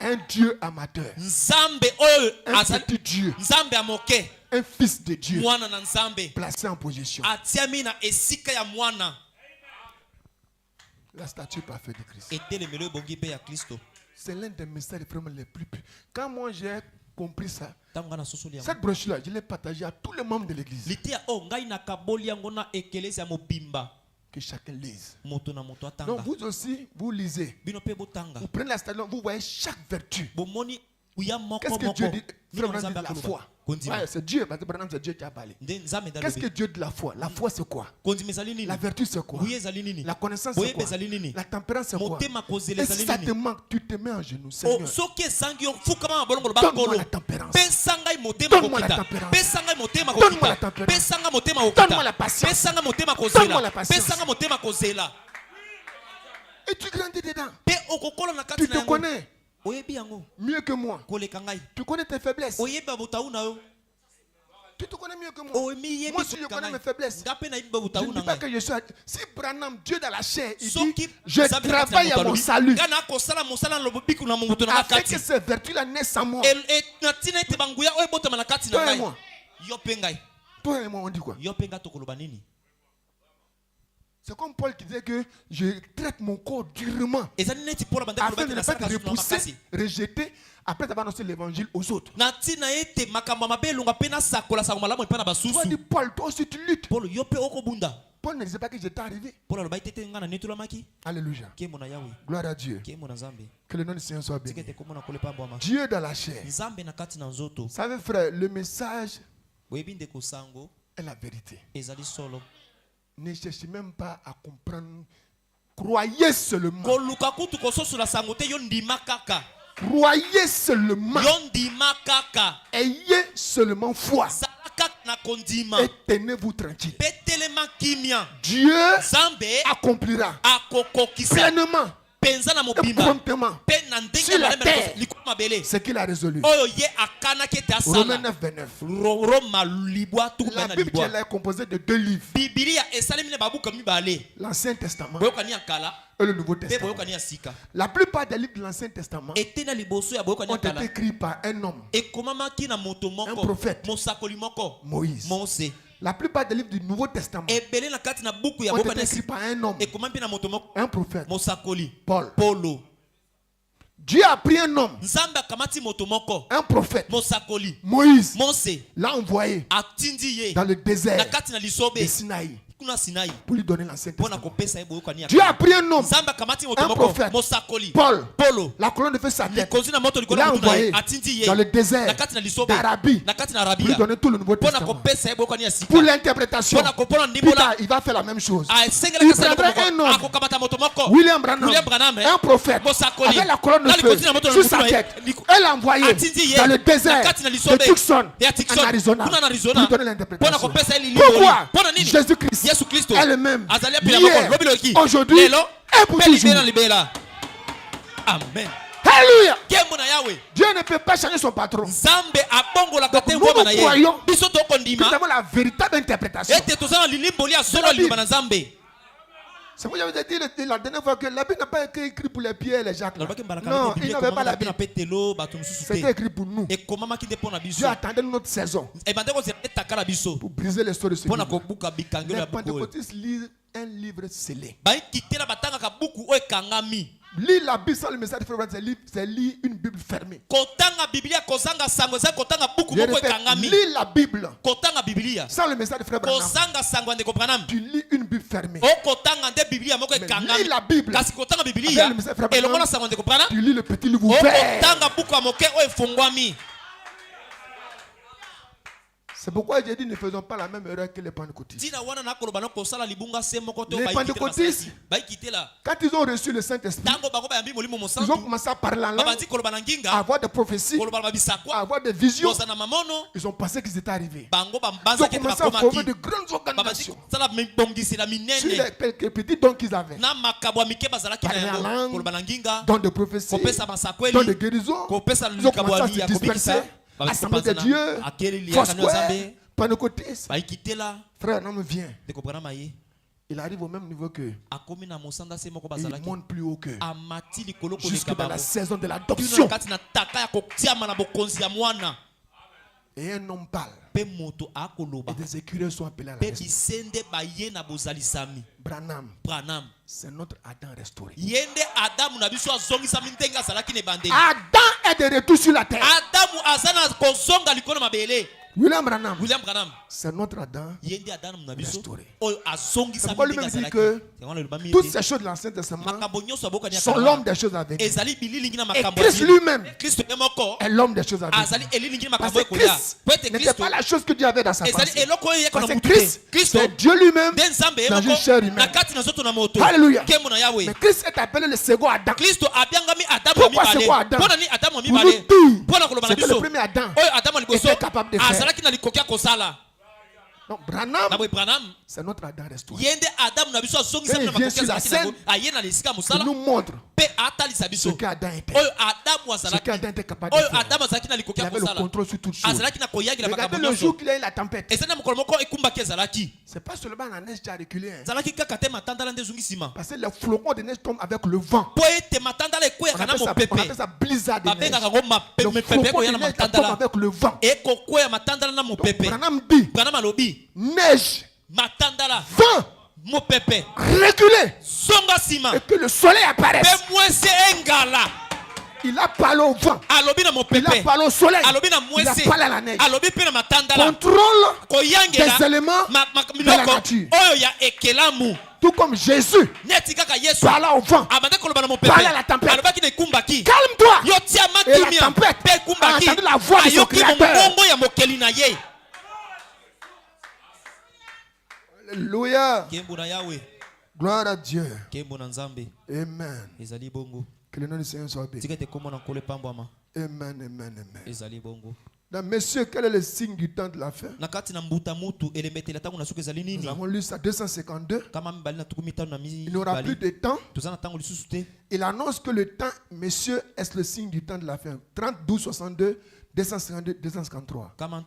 Un Dieu amateur. nzambe oyo Un azali petit Dieu. nzambe ya moke Un fils de Dieu. mwana na nzambe Placé en position. atiami na esika ya mwana La statue parfaite de Christ. etelemelo ebongi mpe ya kristo C'est l'un des messages vraiment les plus purs. Quand moi j'ai compris ça, ntango ngai nasosoli yango cette brochure-là, je l'ai partagée à tous les membres de l'église. liteya oyo ngai nakaboli yango na ekelesi ya mobimba Que chacun lise. moto na moto Donc atanga vous aussi, vous lisez. bino mpe botanga Vous prenez la statue, vous voyez chaque vertu. bomoni uya Qu'est-ce moko que Dieu moko dit? bino Frère, on nzambe dit la akoloba foi. kondima Ouais, c'est Dieu, parce que Branham, c'est Dieu qui a parlé. nde nzambe Qu'est-ce que dalobi Dieu dit la foi? La foi, c'est quoi? kondima ezali nini La vertu, c'est quoi? buye ezali nini La connaissance, c'est boyebe quoi? ezali nini La tempérance, c'est quoi? motema kozela Et si ezali ça te nini manque, tu te mets en genoux, O, Seigneur. soki esangi yo fukama mabolongo loba Donne-moi nkolo la tempérance. pesa ngai motema Donne-moi la kokita tempérance. pesa ngai motema Donne-moi la kokita tempérance. pesa ngai motema Donne-moi la kokita patience. pesa ngai motema Donne-moi kozela la patience. pesa ngai motema kozela Et tu grandis dedans. mpe okokola na Tu kati na te yango connais oyebi yango mieux que moi. koleka ngai Tu connais tes faiblesses. oyebi babotau na yo Tu te connais mieux que moi. oyebi Moi, si je connais mes faiblesses, nga mpe nayebi je babotau ne na dis pas ngai que je suis. Si Branham, Dieu dans la chair, il dit soki je nzambe na kati na travaille moto à mon alobi, salut. nga nakosala mosala na lobiku na moto na nga Afin kati que ces vertus-là naissent en moi. na ntina ete banguya oyo ebotama na kati na Toi et ngai moi. yo mpe ngai Toi et moi, on dit quoi? yo mpe ngai tokoloba nini C'est comme Paul qui disait que je traite mon corps durement ezali neti mpola bandeko afin de ne lobaki pas nasalaka être susu na repoussé, makasi rejeté après avoir annoncé l'évangile aux autres. na ntina ete makambo ya mabe elonga mpe nasakola sango malamu epai na Toi, basusu dis Paul, toi aussi tu luttes. polo yo mpe okobunda Paul ne disait pas que j'étais arrivé. polo alobai te ete ngai na netolamaki Alléluia. nkembo na yawe Gloire à Dieu. nkembo na nzambe Que le nom du Seigneur soit tika béni. ete kombo na kolo epambwama Dieu dans la chair. nzambe na kati na nzoto Vous savez, frère, le message boyebi ndeko sango est la vérité. ezali solo Ne cherchez même pas à comprendre. Croyez seulement. koluka kutu kososola sango te yo ndima kaka Croyez seulement. yo ndima kaka Ayez seulement foi. zala kaka na kondima Et tenez-vous tranquille. mpe telema kimia Dieu nzambe accomplira akokokisa pleinement penza na Et mobimba promptement, pe na ndenge sur la ya terre, likolo mabele ce qu'il a résolu. oyo ye akana ke ta Romains sala 9, 29. Roma libwa tu La na Bible libwa elle est composée de 2 livres. Biblia esalemi na babuka mibale L'Ancien Testament boyokani ya kala et le Nouveau pe Testament. boyokani ya sika La plupart des livres de l'Ancien Testament etena liboso ya boyokani ont ya kala été écrits par un homme, ekomamaki na moto un moko prophète, mosakoli moko Moïse. mose La plupart des livres du Nouveau Testament ebele na kati na buku ya ont été boyokani ya écrits sika par un homme, ekomami mpe na moto moko un prophète, mosakoli Paul. polo Dieu a pris un homme, nzambe akamati moto moko un prophète, mosakoli Moïse, mose l'a envoyé atindi ye dans le na désert kati na lisobe de Sinaï kuna sinai pour lui donner l'Ancien mpona Testament. kopesa ye boyokani ya Dieu a kala. pris un homme, nzambe akamati moto un moko prophète, mosakoli Paul, polo la colonne de feu sa tête, likonzi na moto likolo l'a ya mutu na ye envoyé atindi ye dans le na désert kati na lisobe d'Arabie na kati na pour lui arabia donner tout le Nouveau mpona Testament. kopesa ye boyokani ya sika Pour l'interprétation, mpona plus ndimbola tard, il va faire la même chose. asengelaka Il sala prendrait moko un moko, homme, akokamata moto moko William Branham, William Branham, un prophète, mosakoli avec la colonne de na feu likonzi na moto na sur mutu sa na ye tête. liko- Elle l'a envoyé atindi ye dans le na désert kati na de lisobe Tucson, ya Tucson, en Arizona, kuna na pour Arizona lui donner mpona l'interprétation. kopesa ye lilimboli Pourquoi mpona nini Jésus-Christ yesu kristo est le même azali apila moko hier, lobi loki aujourd'hui lelo et pour mpe libela na toujours. libela amen Alléluia. nkembo na yawe Dieu ne peut pas changer son patron. nzambe abongolaka te Donc, ngoma nous na nous ye croyons biso Nous tokondima avons la véritable interprétation. ete toza na lilimboli ya solo De la ya liloba Bible. na nzambe C'est pourquoi je vous ai dit la dernière fois que la Bible n'a pas été écrite pour les Pierre et les Jacques. nalobaki mbalaka Non, Biblia il n'avait pas la ekomamaki na Bible. petelo bato mosusu C'était te écrit pour nous. ekomamaki nde mpo na Dieu biso attendait notre saison ebande kozela etakala biso pour briser l'histoire de ce mpo na livre. kobuka bikangelo Les ya buku oyo pentecôtistes lisent un livre scellé. bayikitela batangaka buku oyo ekangami Lire la Bible sans le message de Frère Branham, c'est lire une Bible fermée. kotanga biblia kozanga sango ezali kotanga buku Je moko répète, ekangami lire la Bible kotanga biblia sans le message de Frère Branham, kozanga sango ya ndeko branam tu lis une Bible fermée. okotanga nde biblia moko Mais ekangami lis la Bible. kasi kotanga Avec biblia le message de Frère Branham, elongo na sango ya ndeko branam Tu lis le petit livre ouvert. okotanga buku ya moke oyo efungwami. C'est pourquoi j'ai dit ne faisons pas la même erreur que les pentecôtistes. ntina wana nakoloba na kosala libunga se moko te Les pentecôtistes, bayikitela quand ils ont reçu le Saint-Esprit, ntango bango bayambi molimo ils ont mosantu commencé à parler en langue, babandi koloba na à nginga avoir des prophéties, koloba na à babisakwa avoir des visions. koza na mamono Ils ont pensé qu'ils étaient arrivés. bango Ils ont bambanzaki ete commencé à former de bakomaki grandes babandi organisations. kosala mibongisela Sur minene les quelques petits dons qu'ils avaient. na makambo ya mike bazalaki na Parler en yango langue, koloba na nginga dons de prophétie, kopesa dons de masakweli guérison. kopesa Ils ont commencé à likabwani se ya disperser. kobikisa Assemblée de Dieu, akeli liakano ya Foursquare, nzambe pentecôtistes. bayikitela Frère, un homme vient. ndeko branama ye Il arrive au même niveau qu'eux. akomi na mosanda se moko Et il bazalaki monte plus haut qu'eux. amati likolo Jusque koleka dans la bango saison de tuna l'adoption. kati na taka ya kotiama na bokonzi ya mwana Et un homme parle. mpe moto akoloba Et des écureuils sont appelés à la mpe restauration. bisende baye na bozalisami Branham, branam c'est notre Adam restauré. ye nde adamu na biso azongisami ndenge azalaki na ebandeli Adam est de retour sur la terre. adamu aza na kozonga likolo mabele William Branham, william branam c'est notre Adam. ye nde adamu na biso Restauré. oyo C'est azongisami pourquoi ndenge lui-même dit azalaki que yango nalobami toutes ete ces choses de l'Ancien Testament makambo nyonso abokani ya sont kala l'homme des choses à venir. ezali bililingi na Et makambo Christ ya lui-même kristo ye moko est l'homme des choses à venir. azali elilingi na Parce makambo que ekoya Christ po ete n'était kristo pas la chose que Dieu avait dans sa ezali pensée. eloko oyo eyeka na Parce que mutu te Christ, kristo c'est Dieu lui-même nde nzambe ye dans une moko chair na humaine. kati na nzoto na moto Alléluia. nkembo na yawe Mais Christ est appelé le second Adam. kristo abiangami adamu ya Pourquoi mibale second Adam? mpo na nini adamu ya Pour nous mibale dire, mpo na koloba na c'est que biso le premier Adam oyo adamu ya liboso était capable de faire. azalaki na likoki ya kosala Donc Branham, na boye branam c'est notre Adam restauré. ye nde adamu na biso azongisami na Quand il vient makoki sur la azalaki nango scène, aye na esika ya Il mosala nous montre mpe atalisa ce biso qu'Adam était. oyo adamu Ce azalaki qu'Adam était capable de oyo faire. adamu azalaki na likoki Il ya avait le kosala contrôle sur toutes choses. azalaki na koyangira makambo Regardez le jour nyonso qu'il y a eu la tempête. ezali na mokolo moko ekumbaki ezalaki C'est pas seulement la neige qui a reculé. Hein. ezalaki kaka te matandala nde ezongi nsima Parce que les flocons de neige tombent avec le vent. mpo ete matandala On ekweyaka na appelle mopepe ça blizzard de neige. babengaka yango Le mopepe flocon ekoya de na neige qui tombe matandala avec le vent. ekokweya matandala na mopepe Branham dit, branam alobi neige, matandala vent, mopepe reculer. zonga nsima Et que le soleil apparaisse. mpe mwese engala Il a parlé au vent. alobi na Il a mopepe parlé au soleil. alobi na Il a mwese parlé à la neige. alobi mpe na matandala Contrôle koyangela des éléments de la miloko nature. oyo ya ekelamu Tout comme Jésus neti kaka yesu parla au vent. abanda koloba na mopepe Parle à la tempête. alobaki na ekumbaki Calme-toi. yo tia Et la makimia tempête mpe ekumbaki a entendu la voix de son ayoki Créateur. mombongo ya mokeli na ye Alléluia. nkembo na yawe Gloire à Dieu. nkembo na nzambe Amen. ezali bongo Que le nom du Seigneur soit béni. tika ete kombo na nkolo epambwama Amen, amen, amen. ezali bongo Dans Messieurs, quel est le signe du temps de la fin? Na kati na mbuta mutu elemetela tango na suku ezali Nous nini? avons lu ça 252. Kama mibali na tuku mitano na Il n'aura plus mibali. de temps. Toza na tango lisusu te. Il annonce que le temps, messieurs, est le signe du temps de la fin. 30, 12, 62, 252, 253. Kama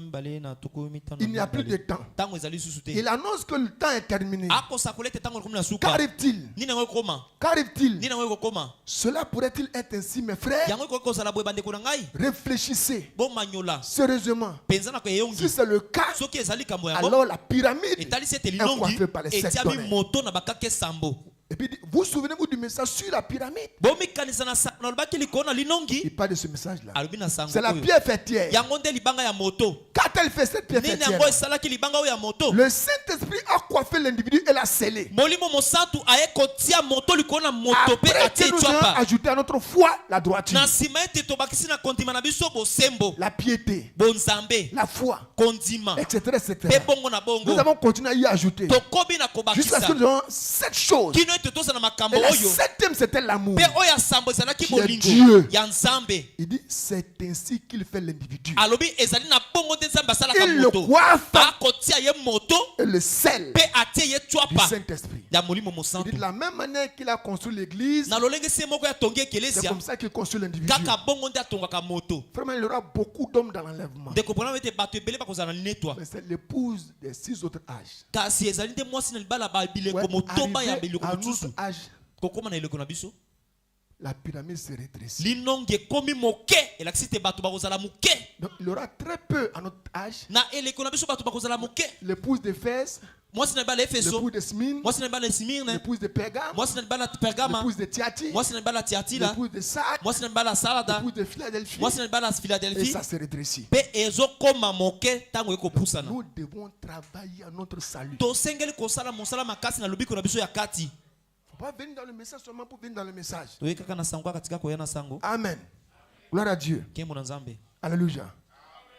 mibali na tuku mitano. Il n'y a plus de temps. Tango ezali lisusu te. Il annonce que le temps est terminé. Ako sakolete tango lokomi na suka. Qu'arrive-t-il? Nini yango ekoma? Qu'arrive-t-il? Nini yango ekokoma? Cela pourrait-il être ainsi, mes frères? Yango ekokozala boye bandeko na ngai. Réfléchissez Bomanyola. sérieusement. Penza na ko Si eyongi. c'est le cas, Soki ezali kambo yango. alors la pyramide Etalisi ete est linongi. coiffée par les sept Etiami tonnerres. moto na bakake sambo. Et puis, vous souvenez-vous du message sur la pyramide? Bomikanisa na sa na lobaki likona linongi. Il parle de ce message-là. Alobi na sango. C'est la oyo. pierre fêtière. Yango nde libanga ya moto. Qu'a-t-elle fait cette pierre Nini fêtière? yango esalaki libanga oyo ya moto. Le Saint-Esprit a coiffé l'individu et l'a scellé. Molimo mosantu aye kotia moto likona moto pe Après atie que nous ayons twapa. ajouté à notre foi la droiture, Na sima ete tobakisi na kondima na biso bosembo. la piété, Bonzambe. la foi, Kondima. etc. Pe etc. bongo na bongo. Nous avons continué à y ajouter Tokobi na jusqu'à ce kobakisa. que nous ayons cette chose. Kino ete tosa na makambo Et la oyo. septième, c'était l'amour. Pe oya sambo ezalaki Qui est bolingo. Dieu. Ya nzambe. Il dit, c'est ainsi qu'il fait l'individu. Alobi ezali na bongo nde nzambe asalaka Il le moto. coiffe Akotia ye moto. et le sel Pe atie ye du twapa. Saint-Esprit. Ya molimo Il dit, mosantu. de la même manière qu'il a construit l'église, Na lolenge se moko ya tongi c'est ekelesia. comme ça qu'il construit l'individu. Kaka bongo nde atongaka moto. Vraiment, il y aura beaucoup d'hommes dans l'enlèvement. Ndeko pona ete bato ebele bakozala na netwa. Mais c'est l'épouse des 6 autres âges. Kasi ezali nde mwasi na libala ba bileko Ouais, motoba ya arrivé bileko à notre mosusu. âge, Kokoma na eleko na biso. la pyramide se rétrécit. Linongi ekomi moke. Elakisi te bato bakozala moke. Donc, il y aura très peu à notre âge. Na eleko na biso bato bakozala moke. L'épouse d'Éphèse, Mwasi na libala Efeso. l'épouse de Smyrne, Mwasi na libala Simirne. l'épouse de Pergame, Mwasi na libala Pergama. l'épouse de Thyatire, Mwasi na libala Tiatira. l'épouse de Sardes, Mwasi na libala Sarada. l'épouse de Philadelphie. Mwasi na libala Et Philadelphie. ça se rétrécit. Pe ezokoma moke tango ekopusana. Nous devons travailler à notre salut. Tosengeli kosala mosala makasi na lobiko na biso ya kati. Il ne faut pas venir dans le message seulement pour venir dans le message. Toyekaka na sango katika koya na sango. Amen. Gloire à Dieu. Kembo na Nzambe. Alléluia.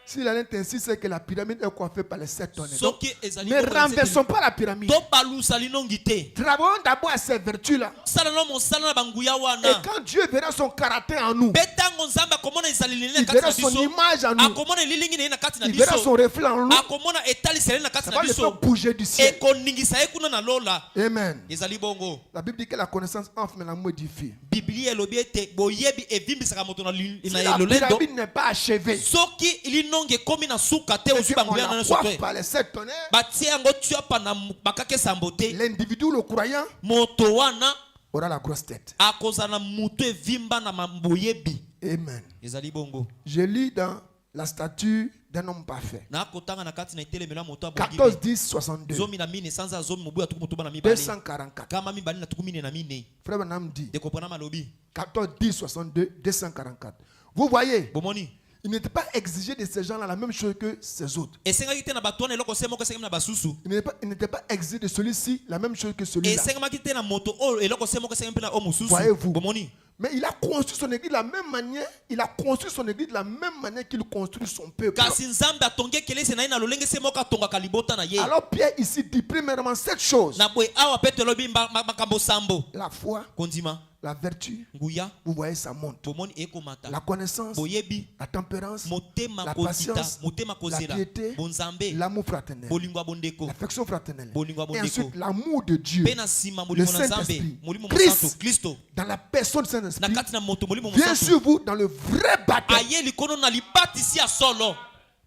S'il en est ainsi, c'est que la pyramide est coiffée par les 7 tonnerres. Donc, Soki ezali ne renversons pas la pyramide. to balusa linongi te. Travaillons d'abord à ces vertus-là. Sala no mosala na banguya Et wana. quand Dieu verra son caractère en nous, Betango Nzambe akomona ezali linene na il kati verra na son biso. image en nous, Akomona lilingi na ye na kati na il verra son biso. reflet en nous, Akomona etali sele na kati ça na va le faire biso. bouger du ciel. Ekoningisa ye kuna na lola. Amen. Ezali bongo. La Bible dit que la connaissance entre mais la modifie. Biblia elobi ete boyebi evimbisaka moto na Si na la elolendo. pyramide n'est pas achevée, Soki linongi ekomi na suka te et ozwi qu'on banguya na la nyonso coiffe te. par les 7 tonnerres, Batie yango tiapa na bakake sambo te. l'individu, le croyant, Moto wana aura la grosse tête. akozala mutu evimba na mamboyebi. Amen. Ezali bongo. Je lis dans la statue d'un homme parfait. Na kotanga na kati na itelemela moto abongi. 14, 10, 62. Zomi na mine sanza zomi mobu ya tuku motoba na mibali. 244. Kama mibali na tuku mine na mine. Frère Branham dit, De kopana malobi. 14, 10, 62, 244. Vous voyez, Bomoni. il n'était pas exigé de ces gens-là la même chose que ces autres. Esenga kite na batwana eloko semo ko senga na basusu. Il n'était pas exigé de celui-ci la même chose que celui-là. Esenga kite na moto o eloko semo ko senga na o mususu. Voyez-vous. Bomoni. Mais il a construit son église de la même manière. Il a construit son église de la même manière qu'il construit son peuple. Kasi nzambe atonge kelese na ina lolenge semo ka tonga kalibota na ye. Alors Pierre ici dit premièrement cette chose. Na boy awa pete lobi makambo sambo. La foi, Kondima. la vertu, Nguya. vous voyez ça monte. Bomoni ekomata. La connaissance, Boyebi. la tempérance, Motema la kozita. patience, Motema la kozela. piété, Bonzambe. l'amour fraternel, Bolingo abondeko. l'affection fraternelle. Bolingo Et abondeko. ensuite l'amour de Dieu. Pena sima Le molimo na Nzambe. Saint-Esprit, Molimo Christ, mosanto. Kristo. dans la personne du Na Saint-Esprit, kati na moto molimo vient mosanto. sur vous dans le vrai baptême. Aye likono na libatisi ya solo.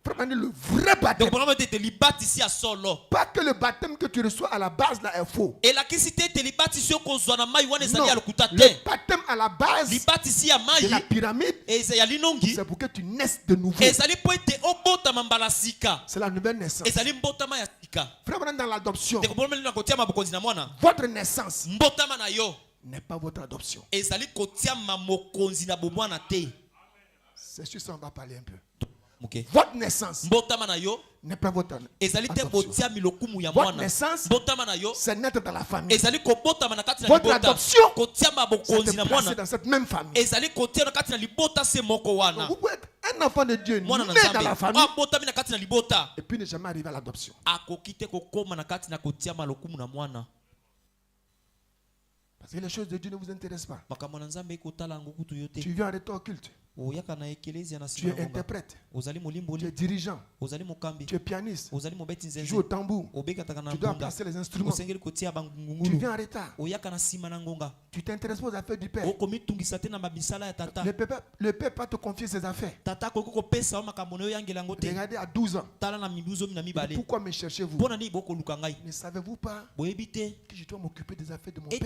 Vraiment le vrai baptême. Donc pour moi te libatisi ya solo. Pas que le baptême que tu reçois à la base là est faux. Et la kisite te libatisi yo kozwa na mai wana Non, ezali ya lokuta te. le baptême à la base Libatisi ya de mai la pyramide, ya linongi c'est pour que tu naisses de nouveau. ezali po ete obotama mbala sika. C'est la nouvelle naissance. Ezali mbotama ya sika. Vraiment dans l'adoption, Ndeko bomeli na kotia mabokonzi na mwana. votre naissance Mbotama na yo n'est pas votre adoption. ezali kotia mamokonzi na bomwana te. C'est sur ça on va parler un peu. Okay. Votre naissance Mbotama na yo n'est pas votre ezali te adoption. botia milokumu ya Votre mwana. naissance, Mbotama na yo c'est naître dans la famille. ezali kobotama na kati na Votre libota. adoption, Kotia C'est mabokonzi te na placer mwana. dans cette même famille. Ezali kotia na kati na libota se moko wana. Vous pouvez être un enfant de Dieu né Mwana na dans la Nzambe. famille Abotami na kati na libota. et puis ne jamais arriver à l'adoption. Akoki te kokoma na kati na kotia malokumu na mwana. Parce que les choses de Dieu ne vous intéressent pas. Makambo na Nzambe ekotala yango kutu yo te. Tu viens arrêter au culte. Tu es interprète. Tu es dirigeant. Tu es pianiste. Tu joues au tambour. Tu dois placer les instruments. Tu viens en retard. Tu t'intéresses pas aux affaires du Père. Le Père pas te confier ses affaires. Regardez à 12 ans. Pourquoi me cherchez-vous? Ne savez-vous pas que je dois m'occuper des affaires de mon Père?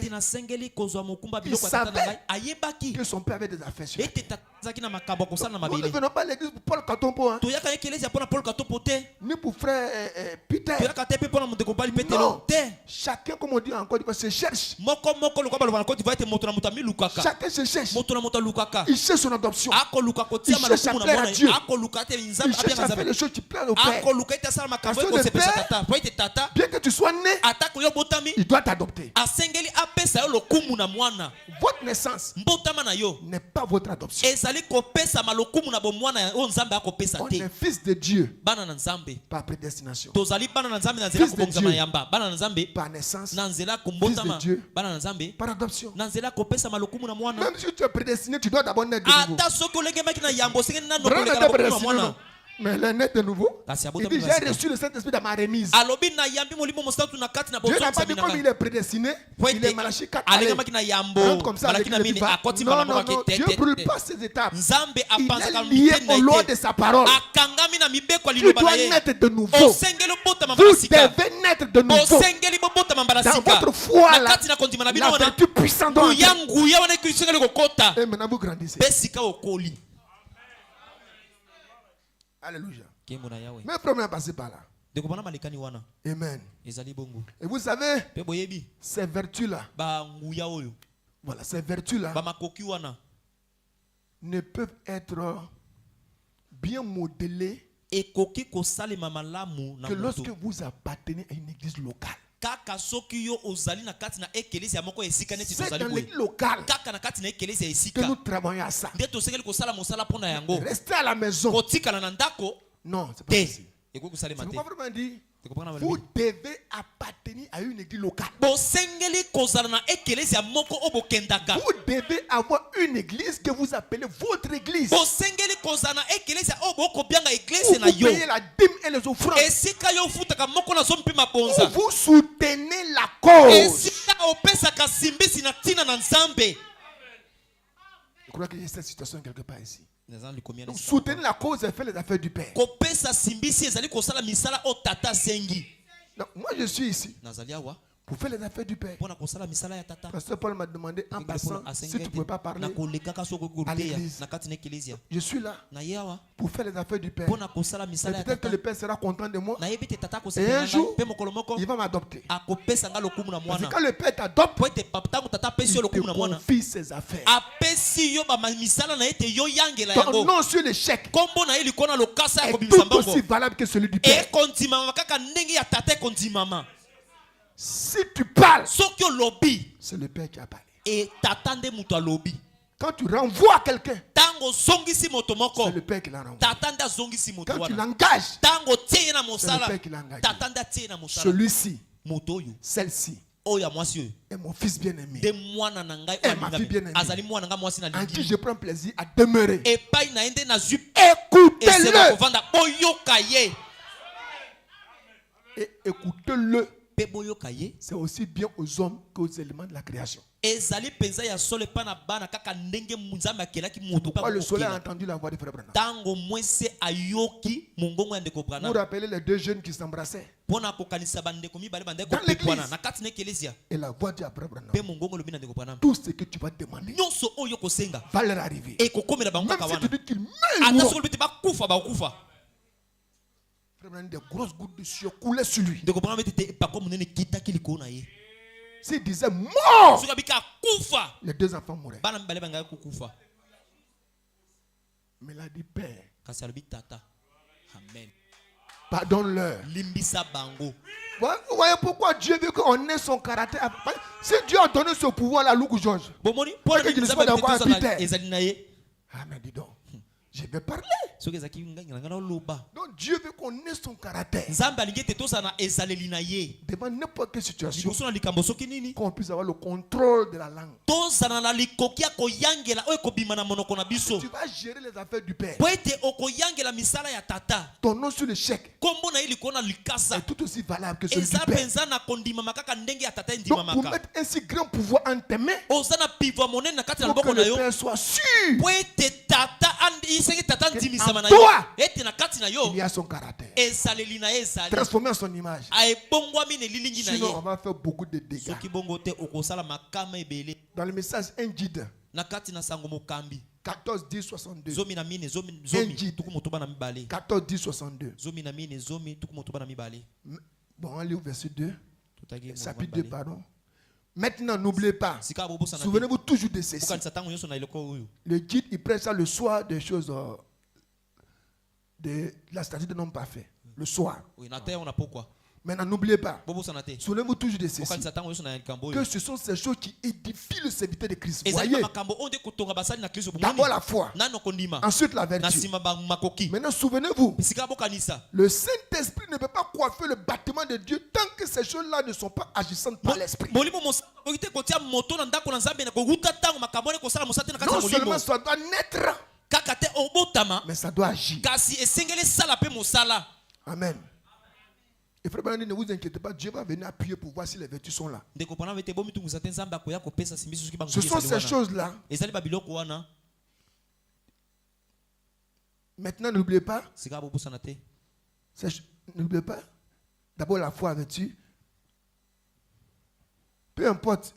Il savait que son Père avait des affaires sur lui. Nous ne venons pas à l'église pour Paul Katompo. Ni pour frère Peter. Non. Chacun, comme on dit en Côte d'Ivoire, se cherche. Chacun se cherche. Il cherche son adoption. Il cherche à plaire à Dieu. Il cherche à faire les choses qui plaisent au Père. Parce que le Père, bien que tu sois né, il doit t'adopter. Votre naissance n'est pas votre adoption. On est fils de Dieu par prédestination. Fils de Dieu par naissance. Fils de Dieu par adoption. Même si tu es prédestiné, tu dois d'abord naître de nouveau. Mais elle est née de nouveau. Il dit, j'ai reçu le Saint-Esprit dans ma remise. Dieu n'a pas dit comme il est prédestiné. Il est Malachie 4. Rentre comme ça avec le dit pas. Non, non, non. Dieu ne brûle pas ses étapes. Il est lié aux lois de sa parole. Tu dois naître de nouveau. Vous devez naître de nouveau. Dans votre foi, la vertu puissante. Et maintenant vous grandissez. Alléluia. Mais le problème est passé par là. Amen. Et vous savez, ces vertus-là, voilà, ces vertus-là ne peuvent être bien modelées que lorsque vous appartenez à une église locale. C'est dans l'église locale que nous travaillons à ça. Restez à la maison. Non, c'est pas possible. C'est pourquoi vraiment dit, vous devez appartenir à une église locale. Vous devez avoir une église que vous appelez votre église. Vous payez la dîme et les offrandes. Vous soutenez la cause. Je crois qu'il y a cette situation quelque part ici. Donc soutenir la cause et faire les affaires du Père. Donc, moi je suis ici pour faire les affaires du Père. Pasteur Paul m'a demandé en passant si tu ne pouvais pas parler à l'église. Je suis là pour faire les affaires du Père. Et peut-être que le Père sera content de moi. Et un jour, il va m'adopter. Parce que quand le Père t'adopte, il te confie ses affaires. Ton nom sur le chèque est tout aussi valable que celui du Père. Si tu parles, c'est le Père qui a parlé. Quand tu renvoies quelqu'un, c'est le Père qui l'a renvoyé. Quand tu l'engages, c'est le Père qui l'a engagé. Celui-ci, celle-ci est mon fils bien-aimé, est ma fille bien-aimée, en qui je prends plaisir à demeurer. Écoutez-le. Et écoutez-le. C'est aussi bien aux hommes qu'aux éléments de la création. Pourquoi le soleil a entendu la voix de Frère Branham? Vous rappelez les deux jeunes qui s'embrassaient dans l'église. Et la voix de Frère Branham, tout ce que tu vas demander va leur arriver. Même si tu dis qu'ils meurent, des grosses gouttes de sueur coulaient sur lui. S'il disait mort, les deux enfants mouraient. Mais il a dit Père, pardonne-leur. Vous voyez pourquoi Dieu veut qu'on ait son caractère. Si Dieu a donné ce pouvoir à Luke George, ah mais dis donc, j'ai vais parler. soki ezalaki ngai na ngai naoloba Donc Dieu veut qu'on ait son caractère. nzambe alingi ete tozala na ezaleli na ye Devant n'importe quelle situation, liboso na likambo soki nini qu'on puisse avoir le contrôle de la langue. tozala na likoki ya koyangela oyo ekobima na monoko na biso Tu vas gérer les affaires du Père. po ete okoyangela misala ya tata Ton nom sur le chèque kombo na ye likolo na likasa est tout aussi valable que celui du eza Père. mpenza na kondimama kaka ndenge ya tata Donc pour endimamaka mettre un si grand pouvoir en tes mains, oza na pivo monene na kati na il faut que loboko na le yo Père soit sûr po ete tata isengi tata ndimisama na en yo toi, ete na kati na yo il y a son caractère. ezaleli na ye ezali Transformé en son image. aebongwami na elilingi na Sinon, ye on va faire beaucoup de dégâts. soki bongo te okosala makama ebele Dans le message 1 Guide, na kati na sango mokambi 14, 10, 62. zomi na mine zomi Enji. tuku motoba na mibale 14, 10, 62. zomi na mine zomi tuku motoba na mibale Bon, on lit au verset 2. totaki Chapitre 2, pardon. Maintenant, n'oubliez pas. sika bobosana Souvenez-vous toujours de ceci. okanisa ntango nyonso na eloko oyo Le guide, il prêche ça le soir des choses de la statue de l'homme parfait. Le soir. oyo na te ona pokwa Maintenant, n'oubliez pas. bobosana te Souvenez-vous toujours de ceci. okanisa ntango nyonso na likambo Que oyo ce sont ces choses qui édifient le serviteur de Christ. ezali Voyez. na makambo oyo nde kotonga basali na kristo D'abord la foi. nano kondima Ensuite la na vertu. nsima makoki Maintenant, souvenez-vous. sika bokanisa Le Saint-Esprit ne peut pas coiffer le bâtiment de Dieu tant que ces choses-là ne sont pas agissantes par l'Esprit. molimo okoki te kotia moto na ndako na nzambe na kokuta ntango makambo one kosala mosala te na kati ya Non molimo seulement ça doit naître, kaka te obotama mais ça doit agir. kasi esengeli sala mpe mosala Amen. Et frère Banani, ne vous inquiétez pas, Dieu va venir appuyer pour voir si les vertus sont là. ndeko mpona vete bomitungisa te nzambe akoya kopesa simbiso soki Ce sont ces choses-là. ezali babiloko wana Maintenant, n'oubliez pas, sika bobosana te n'oubliez pas, d'abord la foi avec tu. Peu importe.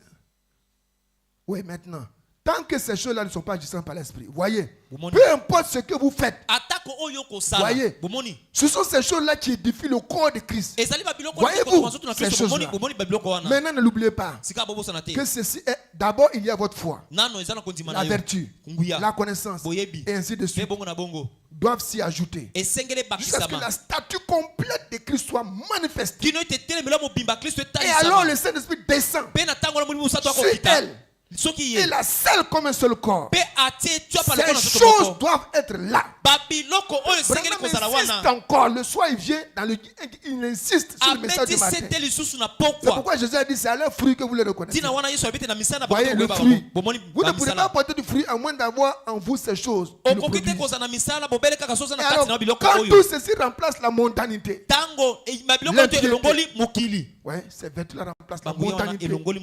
Oui, maintenant. Tant que ces choses-là ne sont pas agissantes par l'Esprit, voyez, peu importe ce que vous faites, atako oyo kosala voyez, bomoni ce sont ces choses-là qui édifient le corps de Christ. ezali babiloko Voyez-vous na ces kristo choses-là. bomoni babiloko wana Maintenant, ne l'oubliez pas sika bobosana te que ceci est, d'abord, il y a votre foi, nano eza na kondima la na yo vertu, nguya la connaissance, boyebi et ainsi de mpe suite, bongo na bongo doivent s'y ajouter. esengeli Jusqu'à ce que la bakisama statue complète de Christ soit manifestée. kino ete telemela mobimba kristo Et alors etalisama le Saint-Esprit descend mpe na ntango na molimo mosato sur akokita elle. soki Et ye la selle comme un seul corps. mpe atie tiapa Ces lokolo na soto choses moko doivent être là. babiloko oyo esengeli Branham kozala insiste wana encore. Le soir, il vient dans le. Il insiste sur le message du abeti matin. sete lisusu na C'est pokwa pourquoi Jésus a dit c'est à leur fruit que vous les reconnaissez. ntina wana yesu abeti na misala na Voyez le bato fruit. bomoni Vous ne pourrez pas bamisala porter du fruit à moins d'avoir en vous ces choses. qui le okoki te produisent. kozala na misala bobele kaka soza Et na kati alors, na biloko quand oyo tout ceci remplace la mondanité, ntango babiloko oyo L'impiété. elongoli mokili ouais, ces vertus-là remplacent la banguya wana mondanité, elongoli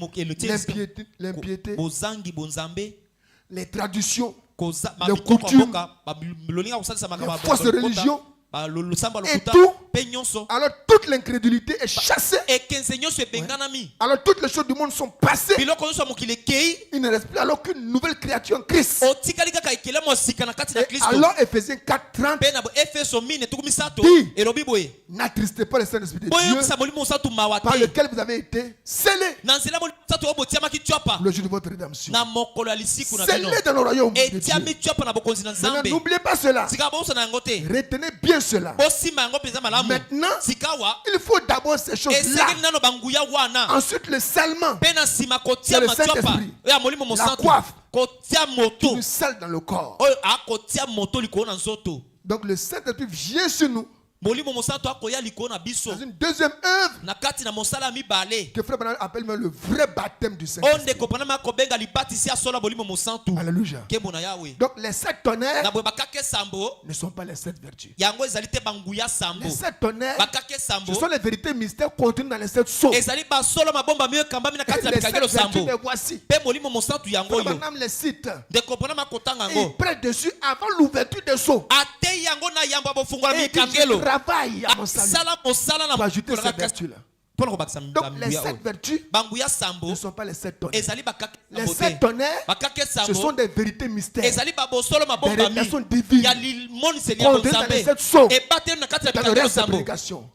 l'impiété, bozangi bonzambe les traditions, babikoko ya coutumes, mboka lolinga kosalisa les makambo fausses religions, losamba et lokuta tout. mpe nyonso alors toute l'incrédulité est chassée. ekenze nyonso ebenganami Alors toutes les choses du monde sont passées. biloko nyonso ya mokili ekei Il ne reste plus alors qu'une nouvelle créature en Christ. otikali kaka ekelemo ya sika na kati na Et kristo alors Ephésiens 4:30 mpe na efeso mine tuku misato Dis. elobi boye n'attristez pas le Saint-Esprit de Dieu boyokisa molimo mosantu mawa par te lequel vous avez été scellés na nzela molimo mosantu oyo botiamaki tiapa le jour de votre rédemption. na mokolo ya lisiku na bino Scellés dans le royaume de Dieu. etiami tiapa na bokonzi na Maintenant, nzambe n'oubliez pas cela. sika bosa na yango te Retenez bien cela. bosima yango mpenza malamu Maintenant, sikawa il faut d'abord ces choses-là. esengeli nano banguya wana Ensuite, le scellement. mpe na nsima kotia C'est le matiapa Saint-Esprit. oyo ya molimo La mosantu coiffe. kotia Qui moto nous scelle dans le corps. oyo akotia moto likolo na nzoto Donc, le Saint-Esprit vient sur nous molimo mosantu akoya likolo na biso dans une deuxième œuvre na kati na mosala ya mibale que Frère Branham appelle même le vrai baptême du oyo Saint-Esprit. ndeko branama akobenga libatisi ya solo ya molimo mosantu Alléluia. nkembo na yawe Donc, les 7 tonnerres na boye bakake sambo ne sont pas les 7 vertus. yango ezali te banguya sambo Les 7 tonnerres, bakake sambo ce sont les vérités mystères contenues dans les 7 sceaux. ezali basolo mabomba miyo ekambami na Et kati na les bikangelo 7 vertus, sambo les voici. mpe molimo mosantu yango Frère oyo Branham les cite. ndeko branama akotanga Et il yango prête dessus avant l'ouverture des sceaux. atei yango na yambo ya bofungola Et il dit, je mikangelo travaille à mon salut. asala mosala na Pour ajouter ces kolaka vertus-là. mpona kobakisa Donc, les banguya 7 oyo vertus banguya sambo ne sont pas les 7 tonnerres. ezali bakake Les sambo 7 te tonnerres, bakake ce sont sambo des vérités mystères. ezali babosolo Des mabombami révélations divines. ya limoniseli ya Contenues dans les bonzambe 7 sceaux. ebateli na kati ya Dans le bikangelo reste des sambo prédications.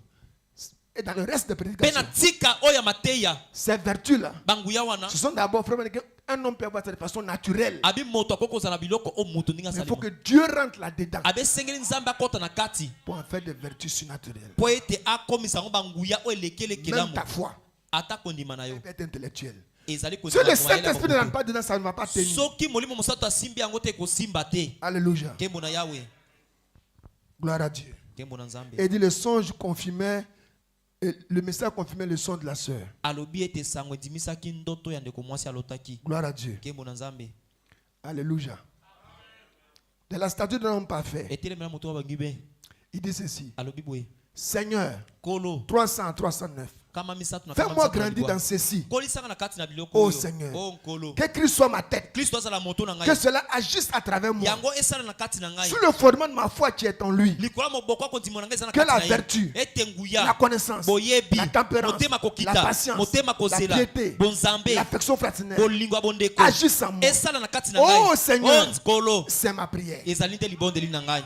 Et dans le reste des mpe na prédications. tika oyo ya mateya Ces vertus-là, banguya wana ce sont d'abord, frère, un homme peut avoir ça de façon naturelle. abi moto akoki kozala biloko oyo moto ndenge Mais il faut asalima que Dieu rentre là-dedans abesengeli nzambe akɔta na kati pour en faire des vertus surnaturelles. mpo ete akomisa yango banguya oyo Même elekelekelamu ta foi ata kondima na yo peut être intellectuelle. ezali Si le kondima Saint-Esprit ne rentre pas dedans, ça ne va pas tenir. soki molimo mosantu asimbi yango te ekosimba te Alléluia. nkembo na yawe Gloire à Dieu. Nkembo na Nzambe. Et dit le songe confirmait, et le message confirmait le son de la sœur. Alobi ete sango edimisaki ndoto ya ndeko mwasi alotaki. Gloire à Dieu. Nkembo na Nzambe. Alléluia. De la statue d'un homme parfait. Etelemela moto wa bangibe. Il dit ceci. Alobi boye. Seigneur, Kolo. 300, 309. Kama misatu na Fais-moi grandir dans ceci. Kolisanga na kati na biloko Oh oyo. Seigneur. Oh nkolo. Que Christ soit ma tête. Kristo azala moto na Que ngai. cela agisse à travers moi. Yango esala na kati na ngai. Sur le fondement de ma foi qui est en lui. Likola moboko ko ndimo na ngai ezala na Que kati la na ye. vertu, Ete nguya. la connaissance, Boyebi. la tempérance, Motema la kokita. patience, Motema la kozela. piété, Bonzambe. l'affection fraternelle Bolingo bondeko. agissent en moi. Esala na kati na Oh ngai. Seigneur, Oh nkolo. c'est ma prière. Ezali nde libondeli na ngai.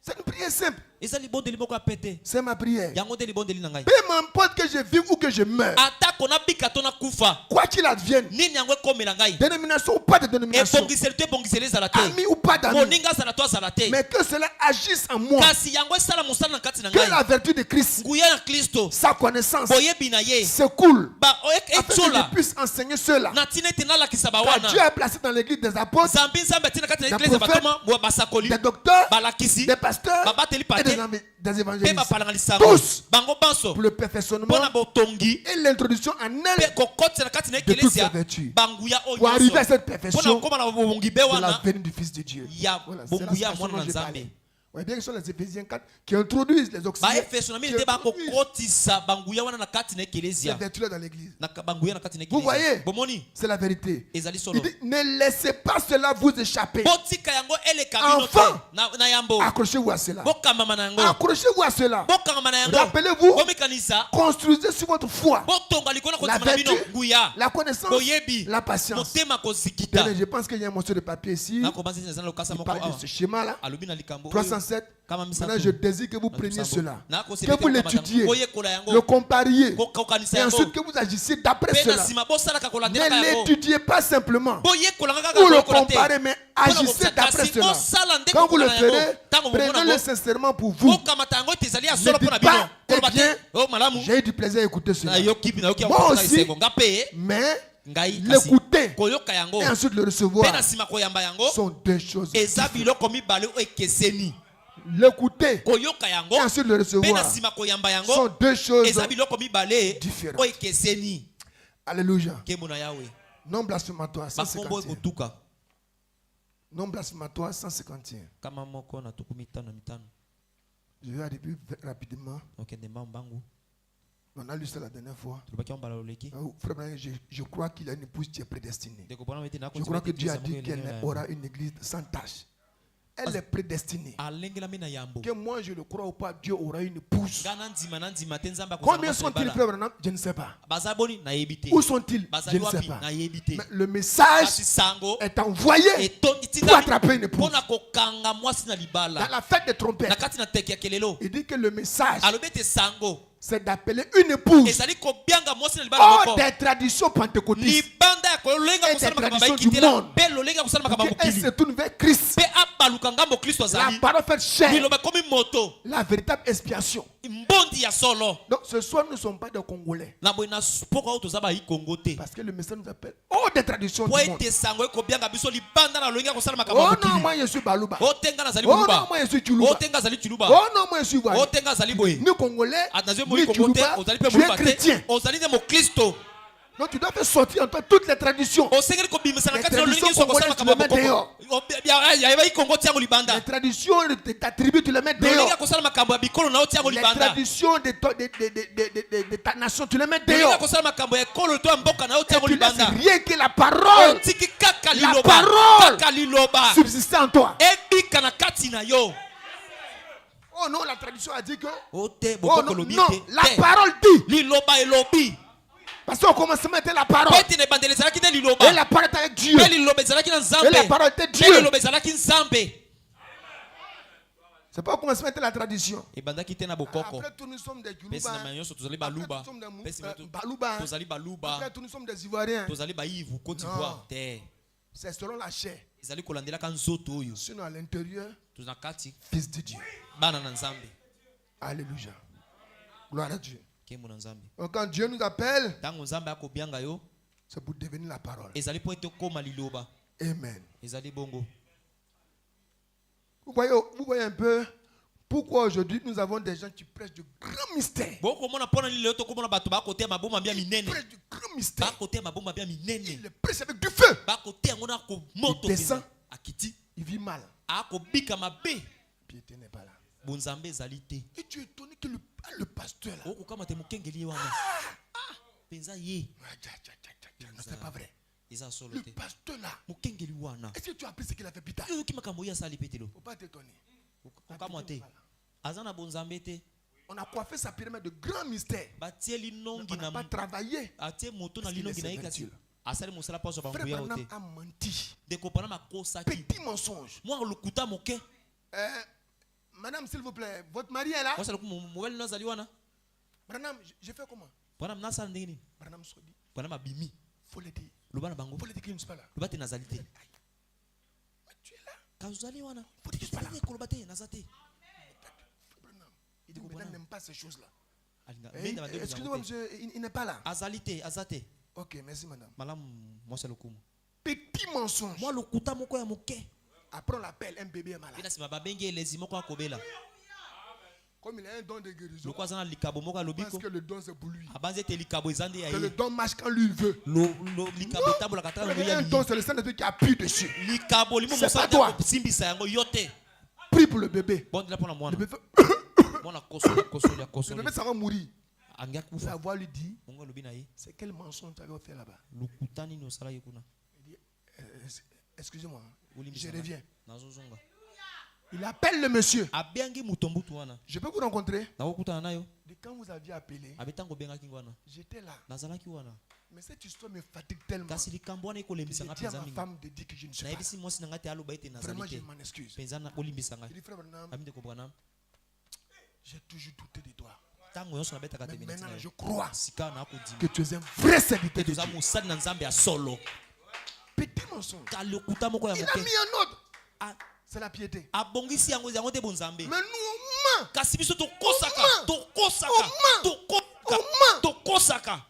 C'est une prière simple. Eza libondeli moko apete. C'est ma prière. Yango nde libondeli na ngai. Peu m'importe que je vive ou que je meure. Atako na bika to na kufa. Quoi qu'il advienne, Nini yango ekomela ngai. dénomination ou pas de dénomination, Ebongiseli to ebongiseli ezala te. ami ou pas d'amis, Moninga azala to azala te. mais que cela agisse en moi. Kasi yango esala mosala na kati na Que ngai. la vertu de Christ, Nguya na Kristo. sa connaissance, Boyebi na ye. se coule. Ba Afin que etiola. je puisse enseigner ceux-là. Na tina ete nalakisa Car bawana. Dieu a placé dans l'église des apôtres, Zambi nzambe atina kati na Des eglise ya prophètes, batoma mwa basakoli. des docteurs, Balakisi. des pasteurs Babateli et pate. des Pe évangélistes. bapalanga lisango. Tous Bango banso. pour le perfectionnement Mpona botongi. et l'introduction en Pe elle kokotisa na kati na de toutes ces ekelesi vertus. banguya oyo Pour arriver à nyonso. cette Mpona perfection kokoma na bongi be de la wana venue du Fils de Dieu. ya Voilà, c'est la bonguya situation mwana dont na je parlais. Nzambe. Ouais, bien que ce sont les Éphésiens 4 qui introduisent les auxiliaires, Baefeso na qui mili te introduisent bakokotisa banguya wana na kati na ces ekelesi vertus-là dans l'église. na banguya na kati na Vous voyez, ekelesi. Bomoni c'est la vérité. ezali Il solo. dit, ne laissez pas cela vous échapper. Botika yango eleka bino Enfin, te na yambo. accrochez-vous à cela. Bokamama na yango. Accrochez-vous à cela. Bokamama na yango. Rappelez-vous, Bomekanisa. construisez sur votre foi Botonga likona la kotima na bino vertu, nguya. la connaissance, Boyebi. la patience. Motema kozikita. Tenez, je pense qu'il y a un morceau de papier ici. Na kobanza na lokasa Il moko parle awa. de ce schéma-là. Alobi na likambo. 307. Kama Maintenant, misato. je désire que vous preniez cela. Na Que kosepete vous ko l'étudiez, matanga. Koyekola yango. le compariez. Kokanisa Et yango. ensuite que vous agissiez d'après Pe na cela. sima bosalaka kolandela Ne yango. l'étudiez pas simplement Boyekola kaka pour le koyekola te. comparer, mais agissez d'après cela. Quand vous le ferez, prenez-le sincèrement pour vous. okamata yango ete ezali ya Ne solo dites mpo na bino. pas, eh Koloba te, bien, oh malamu. j'ai eu du plaisir à écouter cela. Nayoki nayoki ya Moi kokota aussi, esengo. Nga pe mais ngai kasi l'écouter koyoka yango et ensuite le pe recevoir na nsima koyamba yango sont deux choses eza différentes. biloko mibale oyo ekeseni. L'écouter Koyoka yango et ensuite le pe na recevoir nsima koyamba sont yango deux choses eza biloko mibale différentes. oyo ekeseni. Alléluia. Nkembo na yawe Non blasphématoire bakombo 151. ekotuka Non blasphématoire 151. kama moko na tuku mitano na mitano. Je vais arriver rapidement. okende mbambangu On a lu ça la dernière fois. tolobaki yango mbala loleki. Frère Branham, je crois qu'il a une épouse qui est prédestinée. ndeko bona mete Je crois que Dieu a dit qu'elle aura une église sans tâche. Elle est prédestinée. alengelami na yambo. Que moi je le crois ou pas, Dieu aura une épouse. nga na ndima te nzambe Combien sont-ils, frère Branham? Je ne sais pas. baza boni nayebi te. Où sont-ils? Je bazali ne sais wapi pas. nayebi te. Mais le message kasi sango est envoyé etondi pour attraper une épouse. mpona kokanga mwasi na Dans libala la fête des na trompettes, kati na teke ya kelelo. il dit que le message, alobi ete sango c'est d'appeler une épouse ezali kobianga mwasi na libala hors moko des traditions pentecôtistes. libanda ya kolenga Et kosala des makambo traditions du bayikitela monde. mpe lolenga kosala makambo ya Elle mokili se tourne vers Christ. mpe abaluka ngambo kristo La azali parole fait chair. liloba ekomi moto La véritable expiation. mbondi ya solo. Donc ce soir, nous ne sommes pas des Congolais. na boye na mpoka oyo toza bayikongo te Parce que le message nous appelle hors des traditions po du monde. ete sango ekobianga biso libanda na lolenga kosala makambo Oh ya non, mokili. moi je suis Balouba. otenga nazali Oh non, boluba moi je suis Tchoulouba. otenga azali chuluba Oh non, moi je suis Wali. otenga azali boye Ni Congolais, nazwi ni moi kongo te Tchoulouba, ozali mpe tu es boluba te chrétien. ozali nde mokristo. Donc tu dois faire sortir en toi toutes les traditions. osengeli kobimisa na Les kati na lolengi traditions nyonso kosala congolaises, makambo tu les ya mets bokoko yayebai kongo tiango libanda Les traditions de ta tribu, tu les mets lolengi dehors. ya kosala makambo ya bikolo na yo tiango Les libanda traditions de ta nation, tu les mets lolengi ya dehors. kosala makambo ya ekolo to ya mboka na yo Et tiango tu laisses libanda rien que la parole otiki kaka La liloba parole kaka liloba subsister en toi. ebika na kati na yo. Oh non, la tradition a dit que. ote Oh bokoko non, lobi non, te la parole dit. liloba elobi Parce qu'au commencement était la parole. po ete na ebandeli ezalaki nde liloba Et la parole était avec Dieu. mpe liloba ezalaki na Et la nzambe parole était mpe Dieu. liloba ezalaki nzambe. C'est pas au commencement était la tradition. ebandaki te na bokoko Après tout, nous sommes des mpe nsima Yoruba. nyonso tozali Après, baluba nous sommes des mpe nsima Baluba. tozali baluba Après tout, nous sommes des Ivoiriens. tozali bayivu Côte d'Ivoire te C'est selon la chair. ezali kolandelaka nzoto oyo Sinon, à l'intérieur, toza na kati fils de Dieu. bana na nzambe. Alléluia. Gloire à Dieu. nkembo na nzambe Donc, quand Dieu nous appelle, ntango nzambe akobianga yo c'est pour devenir la parole. ezali mpo ete okóma liloba Amen. ezali bongo. Vous voyez un peu Pourquoi aujourd'hui nous avons des gens qui prêchent de grands mystères? Ils prêchent de grands mystères. Ils les prêchent avec du feu. Il descend. Il vit mal. Piété n'est pas là. Et tu es étonné que le pasteur là. Non, c'est pas vrai. Le pasteur là. Est-ce que tu as appris ce qu'il a fait plus tard? Il ne faut pas t'étonner. On a coiffé sa pyramide de grands mystères. On n'a pas travaillé. Frère Branham a menti. Petit mensonge. Madame, s'il vous plaît, votre mari est là? Branham, j'ai fait comment? Branham se dit. Il faut le dire. Il faut le dire qu'il ne soit pas là. Mais tu es là. Il faut dire qu'il ne soit pas là. Il dit que Branham n'aime pas ces choses-là. Excusez-moi, monsieur, il n'est pas là. Ok, merci madame. Petit mensonge. Après on l'appelle, un bébé est malade. Comme il a un don de guérison, parce que le don c'est pour lui. Que le don marche quand lui veut. Non. Il y a un don, c'est le Saint-Esprit qui appuie dessus. C'est pas toi. Prie pour le bébé. Le bébé ça va mourir. Ça va lui dire, c'est quel mensonge tu avais fait là-bas? Il dit, excusez-moi, je reviens. Il appelle le monsieur. Je peux vous rencontrer? Quand vous aviez appelé, j'étais là. Mais cette histoire me fatigue tellement. J'ai dit à ma femme de dire que je ne suis pas là. Vraiment, je m'en excuse. Il dit, frère Branham, j'ai toujours douté de toi. Mais maintenant, je crois que tu es un vrai serviteur de Dieu. Petit mensonge. Il a mis un autre. C'est la piété. Mais nous,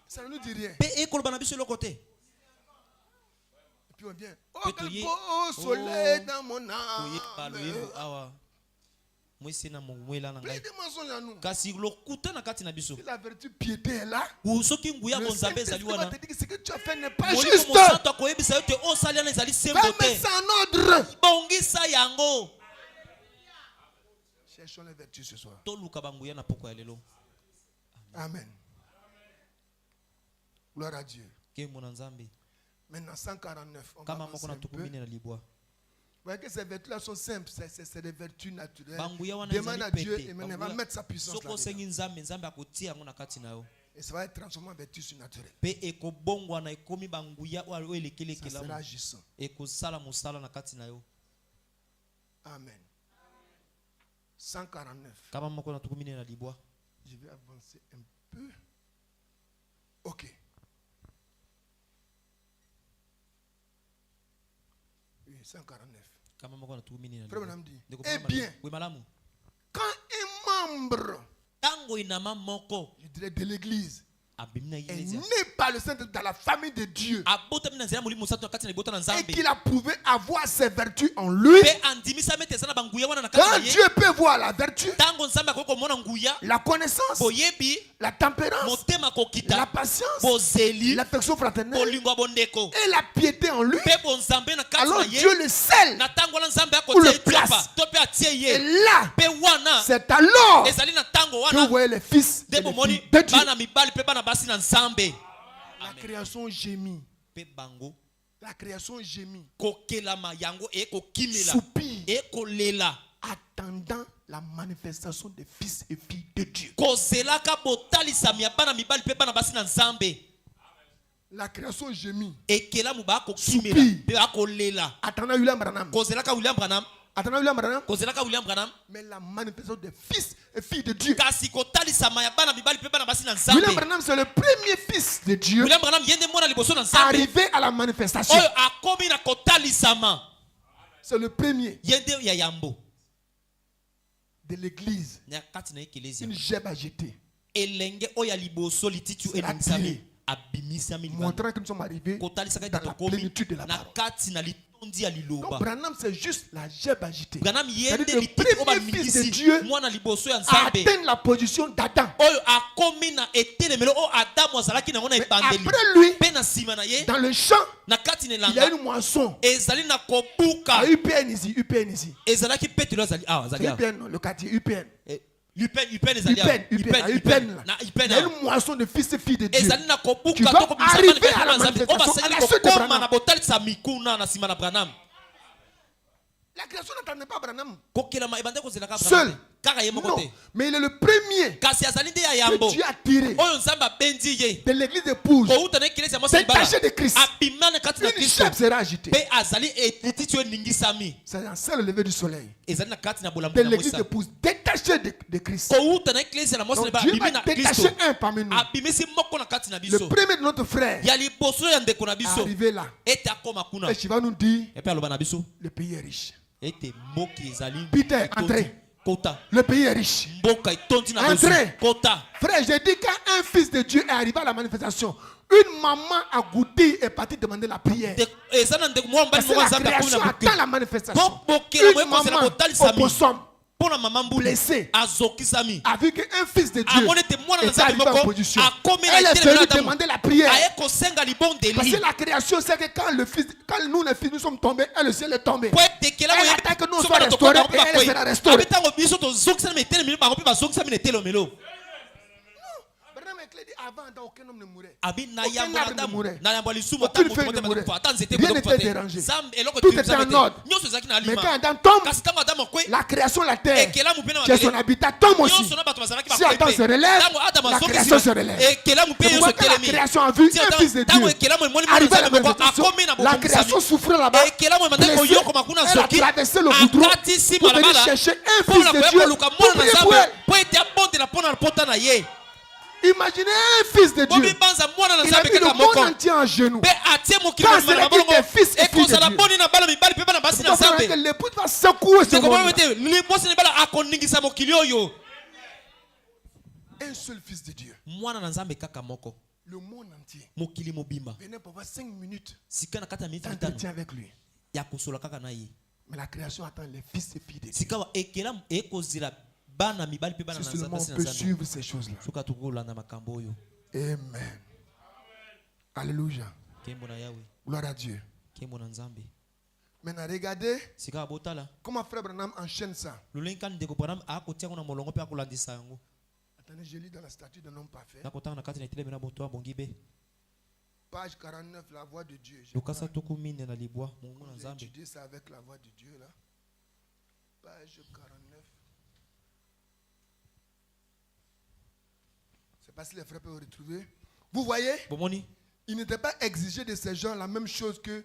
ça ne nous dit rien. Et puis on vient. Oh, quel beau soleil dans mon âme. Plein de mensonges à nous. Si la vertu piété est là, le Saint-Esprit va te dire que ce que tu as fait n'est pas juste. Va mettre ça en ordre. Cherchons les vertus ce soir. Amen. Gloire à Dieu. Maintenant 149. On va avancer un peu. Vous voyez que ces vertus-là sont simples, c'est des vertus naturelles. Demande à Dieu et maintenant il va mettre sa puissance là. Et ça va être transformé en vertu surnaturelle. Ça sera agissant. Amen. 149. Je vais avancer un peu. Ok. Oui, 149. Frère Branham dit, eh bien, quand un membre, je dirais de l'église, est né par le Saint-Esprit dans la famille de Dieu et qu'il a prouvé avoir ses vertus en lui, quand Dieu peut voir la vertu, la connaissance, la tempérance, la patience, l'affection fraternelle et la piété en lui, alors Dieu le scelle ou le place. Et là, c'est alors que vous voyez les fils et les filles de Dieu. La création gémit. La création gémit. Soupire. Attendant la manifestation des fils et filles de Dieu. La création gémit. Soupire. Attendant William Branham. Mais la manifestation des fils et filles de Dieu. William Branham, c'est le premier fils de Dieu arrivé à la manifestation. C'est le premier de l'église. Une gemme à jeter. Montrant que nous sommes arrivés dans la plénitude de la parole. Donc Branham, c'est juste la gemme agitée. Branham C'est-à-dire yende le litiki premier oba fils de mingisi Dieu mwana liboso ya a Nzambe atteint la position d'Adam. oyo akomi na etelemelo o Adamu azalaki nango na ebandeli Après lui, pe na sima na ye dans le champ, na kati na il y a elanga une moisson. ezali na kobuka À UPN ici, UPN ici. ezalaki petelo azali awa C'est azali awa UPN, non, le quartier UPN. UPN ezali awa UPN là. na Il UPN y a awa une moisson de fils et filles de Dieu. ezali na Tu kobuka vas to komisa arriver à la manifestation ya Nzambe o manifestation à basali la suite de kokoma Branham. na botalisa mikuna na sima na Branham La création n'attendait pas Branham. kokelama ebande kozela ka Seul. Branham kaka ye moko Non, te mais il est le premier kasi azali nde ya que yambo Dieu a tiré oyo Nzambe abendi ye de l'église d'épouse. kouta na ekelesi ya mwasi ya libala Détaché de Christ. abima na kati na Une Kristo chef sera agitée. pe azali etiti oyo eningisami C'est un seul lever du soleil. ezali na kati na De bolambo na l'église mwisa d'épouse détachée de Christ. kouta na ekelesi na mwasi Donc ya libala Dieu abimi va na Kristo détacher un parmi nous. abimisi moko na kati na Le biso premier de notre frère ya liboso ya ndeko na biso arrivé là. ete akoma kuna Et tu vas nous dire, epe aloba na biso le pays est riche. ete mboka ezali Peter, etondi. André. kota Le pays est riche. mboka etondi na André. bozwi kota Frère, j'ai dit quand un fils de Dieu est arrivé à la manifestation, une maman a goûté et est partie demander la prière. eza na ndeko mwa mobali Parce que moko la nzambe akomi création na attend boke la manifestation. po bokela Une moyekozela maman au kotalisami possum mpo na mama mbuli blessé azokisami a vu qu'un fils de Dieu amoni ete mwana na est nzambe arrivé en moko position. akomi na Elle est etelemelo venue adamu demander la prière. aye kosenga Parce libondeli que la création, c'est que quand nous les filles, nous sommes tombés, et le ciel est tombé. po ete ekelamu Elle attend que nous soyons restaurés et elle sera restaurée. abe ntango biso tozongisami na etelemelo bango mpe bazongisami na etelemelo Branham Clé dit avant, dans aucun homme ne mourait. abi na Aucun yambo na arbre ne adamu mourait. na yambo ya lisumu Aucune ata moto feuille moto ne mourait. kufa ata nzete Rien kufa n'était te dérangé. Nzambe eloko Tout te était en Nzambe ordre. te nyonso ezalaki na Mais quand alima Adam tombe, kasi ntango adamu akwe la création, la terre, ekelamu mpe na qui est son mabele habitat, tombe aussi. nyonso na bato bazalaki Si Adam se relève, ntango adamu la création se relève. ekelamu mpe C'est nyonso pourquoi quand la etelemi création a vu un fils de ntango Dieu ekelamu emoni arriver à la moko manifestation, akomi na la création souffrait là-bas. ekelamu emandaki Blessée, koyokoma kuna elle a soki traversé le goudron akati nsima pour na venir bala chercher un mpo fils na de koya Dieu koluka pour mwana na prier pour nzambe elle. mpo ete abondela mpo na pota na ye Imaginez un fils de Dieu. bomibanza mwana na Il a nzambe mis le kaka monde moko entier en genoux. mpe atie mokili Quand mobimba na c'est bolongo l'équipe des fils et filles de ekozala Dieu. boni na bana mibali mpe bana basi na Vous comprenez que nzambe l'épouse va secouer ce ndeko monde. ete mwasi na libala akoningisa mokili oyo Un seul fils de Dieu. mwana na nzambe kaka moko Le monde entier. mokili mobimba Venez pour voir 5 minutes sika na kati ya miniti d'entretien mitano avec lui. ya kosola kaka na ye Mais la création attend les fils et filles de Dieu. sika wa ekelamu ekozela bana mibali mpe bana Si na seulement basi on na peut nzambe suivre ces choses-là. soki tokolanda makambo oyo Amen. Alléluia. nkembo na yawe Gloire à Dieu. nkembo na nzambe Maintenant, regardez sika botala comment Frère Branham enchaîne ça. lolenge kani ndeko branam akotia yango na molongo mpe akolandisa yango Attendez, je lis dans la statue d'un homme parfait. nakotanga na kati na etelemi na moto abongi be Page 49, la voix de Dieu. J'ai lokasa tuku mine na libwa mongo na pas nzambe étudié ça avec la voix de Dieu là. Page 49. C'est pas si les frères peuvent retrouver. Vous voyez, bomoni il n'était pas exigé de ces gens la même chose que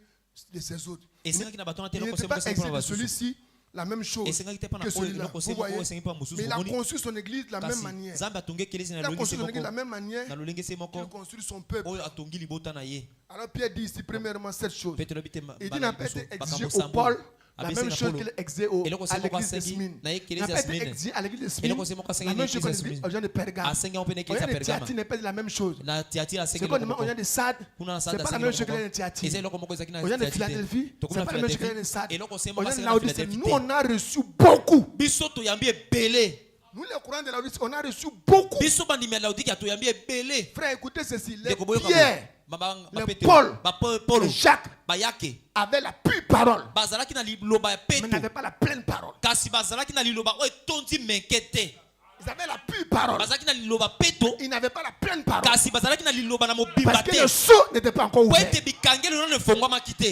de ces autres. esengaki na bato wana te Il eloko n'était pas sembo exigé mpona de basusu celui-ci la même chose esengaki te mpona que oyo celui-là. eloko Vous sembo voyez, oyo esengi mpo ya mosusu mais il a bomoni construit son église de la même kasi manière. nzambe atongi ekelesi Il na a lolenge construit se son église de la moko même manière na lolenge se qu'il moko construit son peuple. oyo atongi libota na ye Alors Pierre dit ici premièrement cette chose. mpe tolobi te Il dit bana n'a pas liboso été makambo exigé au sambo Paul la apesi même na chose polo qu'il exige eloko à se moko l'église de asengi Smyrne. na N'a ekelesi pas ya été smine exigé à l'église de Smyrne. eloko se moko La asengi na même chose ekelesi ya qu'on exige smine aux gens de Pergame. asengi yango mpe na Au ekelesi gens ya de Thyatire pergama n'est pas la même chose. na tiatira C'est asengi qu'on eloko demande aux gens moko de Sade. kuna na C'est sada pas la asengi même chose eloko que les moko Thyatire. eza eloko moko ezalaki na Aux gens de tiatire Philadelphie, tokuna c'est pas la même chose que les philadelphie Sade. eloko se Aux moko gens de asengi na Laodicée, philadelphie nous te on a reçu beaucoup. biso toyambi ebele Nous les courants de Laodicée, on a reçu beaucoup. biso bandimi ya laodike toyambi ebele Frère, écoutez ceci. Les ndeko boyoka Pierre, boye les Paul, bapolo et Jacques bayake avaient la pure parole, bazalaki na liloba ya mais peto n'avaient pas la pleine parole. kasi bazalaki na liloba oyo etondi menke te Ils avaient la pure parole. bazalaki na liloba peto Ils n'avaient pas la pleine parole. kasi bazalaki na liloba na mobimba Parce que te le sceau n'était pas encore po ouvert. ete bikangeli nano efongwamaki te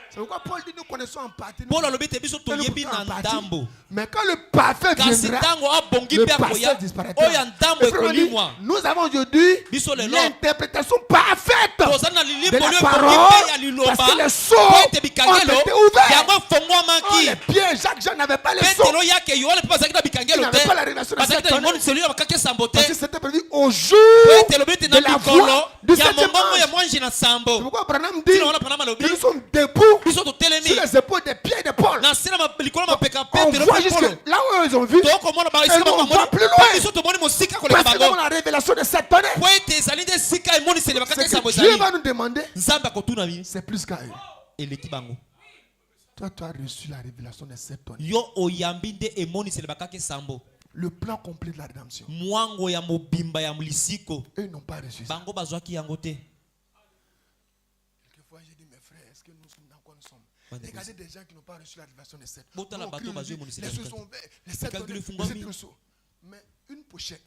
C'est pourquoi Paul dit nous connaissons en partie. polo alobi ete biso nous toyebi connaissons na en partie. ndambo Mais quand le parfait kasi viendra, ntango abongi le mpe parfait akoya disparaîtra. oyo ya ndambo Le frère dit, ekolimwa nous avons aujourd'hui biso lelo l'interprétation parfaite tozali na de lilimbo la lio ebongi parole mpe ya parce liloba que les po sceaux ete ont bikangelo été ouverts. yango Oh, efongwamaki les Pierre, Jacques, Jean n'avaient pas les sceaux. petelo yake yohane mpe bazalaki na Ils bikangelo n'avaient te pas la révélation de bazalaki cette na année. limoniselo ya bakaki esambo te Parce que c'était prévu au jour po ete elobi ete de na la mikolo voix du ya septième mombongo ya ange. mwanji na C'est sambo pourquoi Branham dit tina wana panama alobi que nous sommes debout biso totelemi sur les épaules des pieds de Paul. na se na likolo mapeka On petelo voit mpe jusque polo là où ils ont vu. tokomona Et esika nous, on bamoni voit plus loin. biso tomoni mosika koleka Parce que nous avons bango la révélation de cette année. po ete ezali nde esika emoniseli bakaki C'est esambo que Dieu ezali va nous demander, nzambe akotuna bino c'est plus qu'à eux. eleki bango Toi, tu as reçu la révélation des 7 tonnes. Yo oyambinde emoni selebakake sambo. Le plan complet de la rédemption. Mwango ya mobimba ya mlisiko. Eux n'ont pas reçu ça. Bango bazwaki yango te. Quelquefois, j'ai dit, mes frères, est-ce que nous sommes dans quoi nous sommes? Regardez des gens qui n'ont pas reçu la révélation des 7. Bota la bateau bazwe moni Les ceux sont ouverts, les 7 tonnes, les 7 mais une pochette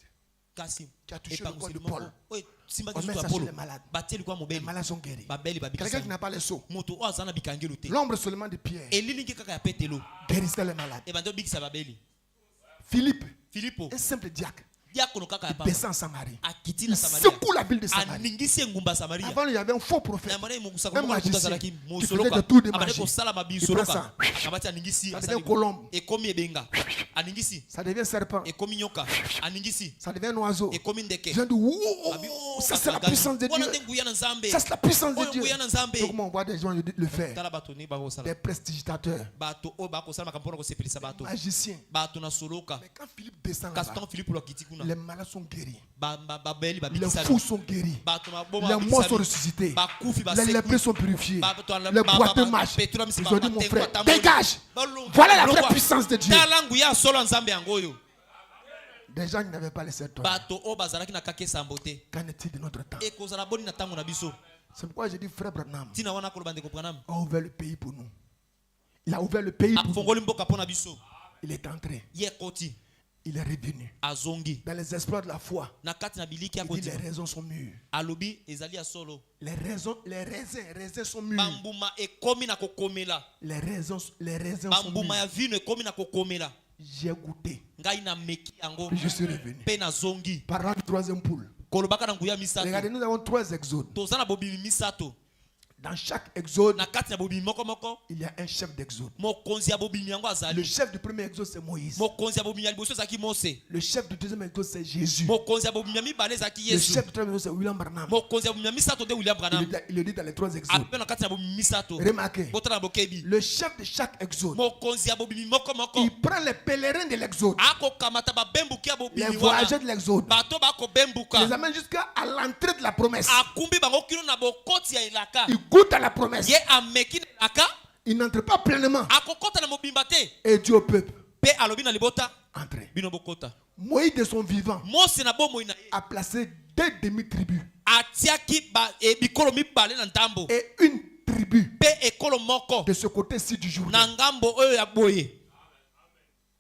Kasi qui a touché le corps de Paul. Simba On met ça sur les malades. Bateli kwa Les mobeli. malades sont guéris. Babeli Quelqu'un qui n'a pas les seaux. Moto azana bikangelo te. L'ombre seulement de Pierre Elilingi kaka ya petelo. guérissait les malades. E bando bikisa babeli. Philippe, Filippo. un simple diacre, Diakono kaka ya papa. descend en Samarie. Akiti Il na Samaria. secoue la ville de Samarie. Aningisi ngumba Samaria. Avant, il y avait un faux prophète. Na mane mungusa Un ko magicien kutazalaki qui mosoloka. faisait de tout de Abane magie. ko sala Il mabisoloka. prend ça. Abati aningisi Ça asali. devient colombe. E komi ebenga. Aningisi. Ça devient serpent. E komi nyoka. Aningisi. Ça devient un oiseau. E komi ndeke. Je viens de Abi, oh, ça c'est la puissance de Wana Dieu. te nguya na Nzambe. Ça c'est la puissance de Oyo Dieu. nguya na Nzambe. Donc on voit des gens le faire. Tala bato ni bango sala. Des prestigitateurs, Bato o bako sala makampona ko sepelisa bato. magiciens. Bato na soloka. Mais quand Philippe descend là-bas, Kaston Philippe lo kiti kuna. les malades sont guéris. Babeli Les babikisa. fous sont guéris. Bato na boma. Les morts sont ressuscités. Bakufi Les baseku. lépreux sont purifiés. Les Les boiteux marchent. Ils ont dit, mon frère, dégage. Voilà la vraie puissance de Dieu. Talangu ya solo Nzambe yango yo. Des gens qui n'avaient pas les 7 tonnes. Bato o bazalaki na kake sambote. Qu'en est-il de notre temps? E kozala boni na tango na biso. C'est pourquoi j'ai dit, frère Branham Tina wana koloba ndeko Branham. a ouvert le pays pour nous. Il a ouvert le pays pour nous. Afongoli mboka pona biso. Il est entré. Ye koti. Il est revenu. Azongi. Dans les exploits de la foi, Na kati na biliki ya il dit koti. les raisins sont mûrs. Alobi ezali ya solo. Les raisins sont mûrs. Bambuma ekomi na kokomela. Les raisins sont Bambuma mûrs. ya vino ekomi na kokomela. J'ai goûté. Ngai na meki yango. Puis je suis revenu. Pe na zongi. Parlant du troisième poule. Kolobaka na nguya misato. Regardez, nous avons 3 exodes. Toza na bobimi misato. Dans chaque exode, Na kati na bobimi moko moko. il y a un chef d'exode. Mokonzi ya bobimi yango Le azali. chef du premier exode, c'est Moïse. Mokonzi ya bobimi ya liboso ezaki Mose. Le chef du deuxième exode, c'est Jésus. Mokonzi ya bobimi ya mibale ezaki Le Yesu. chef du troisième exode, c'est William Branham. Mokonzi ya bobimi ya misato de William Branham. Il le dit dans les 3 exodes. Ape na kati na bobimi misato. Remarquez, Botala bokebi. le chef de chaque exode, Mokonzi ya bobimi moko moko. il prend les pèlerins de l'exode, Akokamata babembuki ya bobimi les wana. voyageurs de l'exode, Bato bako bembuka. les amène jusqu'à l'entrée de la promesse. Akumbi bango kino na bokoti ya elaka. Ils goûtent à la promesse. Ye ameki na elaka. Ils n'entrent pas pleinement. Akokota na mobimba te. Et Dieu au peuple, Pe alobi na libota. entrez. Bino bokota. Moïse de son vivant Mose na bomoi na ye. a placé 2 demi-tribus Atiaki bikolo mibale na ntambo. et une tribu Pe ekolo moko. de ce côté-ci du Jourdain. Na ngambo oyo ya boye.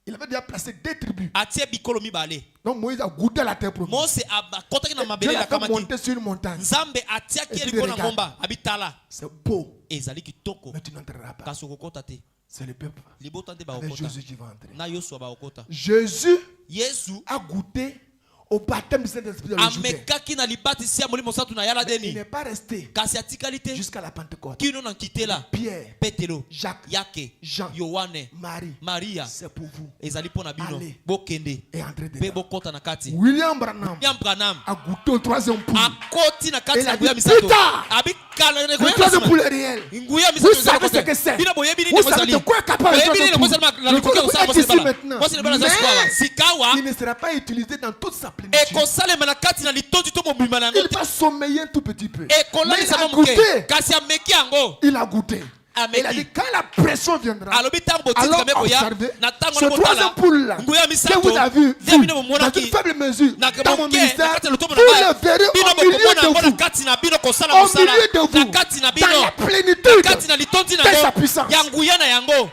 Il avait déjà placé 2 tribus. Atie bikolo mibale. Donc Moïse a goûté à la terre promise. Mose akotaki na Dieu mabele l'a ya fait kamati. monter sur une montagne. Nzambe atiaki Et puis eliko na regarde. ngomba abitala. C'est beau, Ezali kitoko. mais tu n'entreras pas. Kasi okokota te. C'est le peuple Libota nde avec baokota. Jésus qui va entrer. Na Yosua baokota. Jésus Yesu a goûté au baptême du Saint-Esprit dans le Jourdain. amekaki na libatisi ya molimo satu na yala Il deni. n'est pas resté Kasi atikali te. jusqu'à la Pentecôte. Kino na nkitela. Pierre, Petelo. Jacques, Yake. Jean, Yohane. Marie, Maria. c'est pour vous. Ezali pona bino. Allez. Bokende. Et entrez Pe dedans. bokota na kati. William Branham William Branham. a goûté au 3e poule. Akoti na kati Il a na dit, nguya misato. putain! Abikala Le 3e poule est réel. nguya Vous savez ce que c'est. Bina boyebi ni Vous savez de quoi est capable le 3e poule. Le 3e poule est ici maintenant. Mais sikawa il ne sera pas utilisé dans toute sa plénitude. ekosalema na kati na litondi to mobima na Il yango va sommeiller un tout petit peu. te Mais il ekolalisa a mo moke goûté. kasi ameki yango Il a goûté. Ameki. Il a dit quand la pression viendra, alobi ntango alors botikame koya observez na ntango ce na 3e kotala poule là nguya que misato vous avez vu nde bino dans une bomonaki faible mesure na dans mon moke na ministère, kati ya lotomo vous na le verrez bino au milieu bokomona yango de na vous, kati na bino kosala au mosala milieu de na vous, kati na dans bino la plénitude kati na litondi na de sa yango puissance. ya nguya na yango.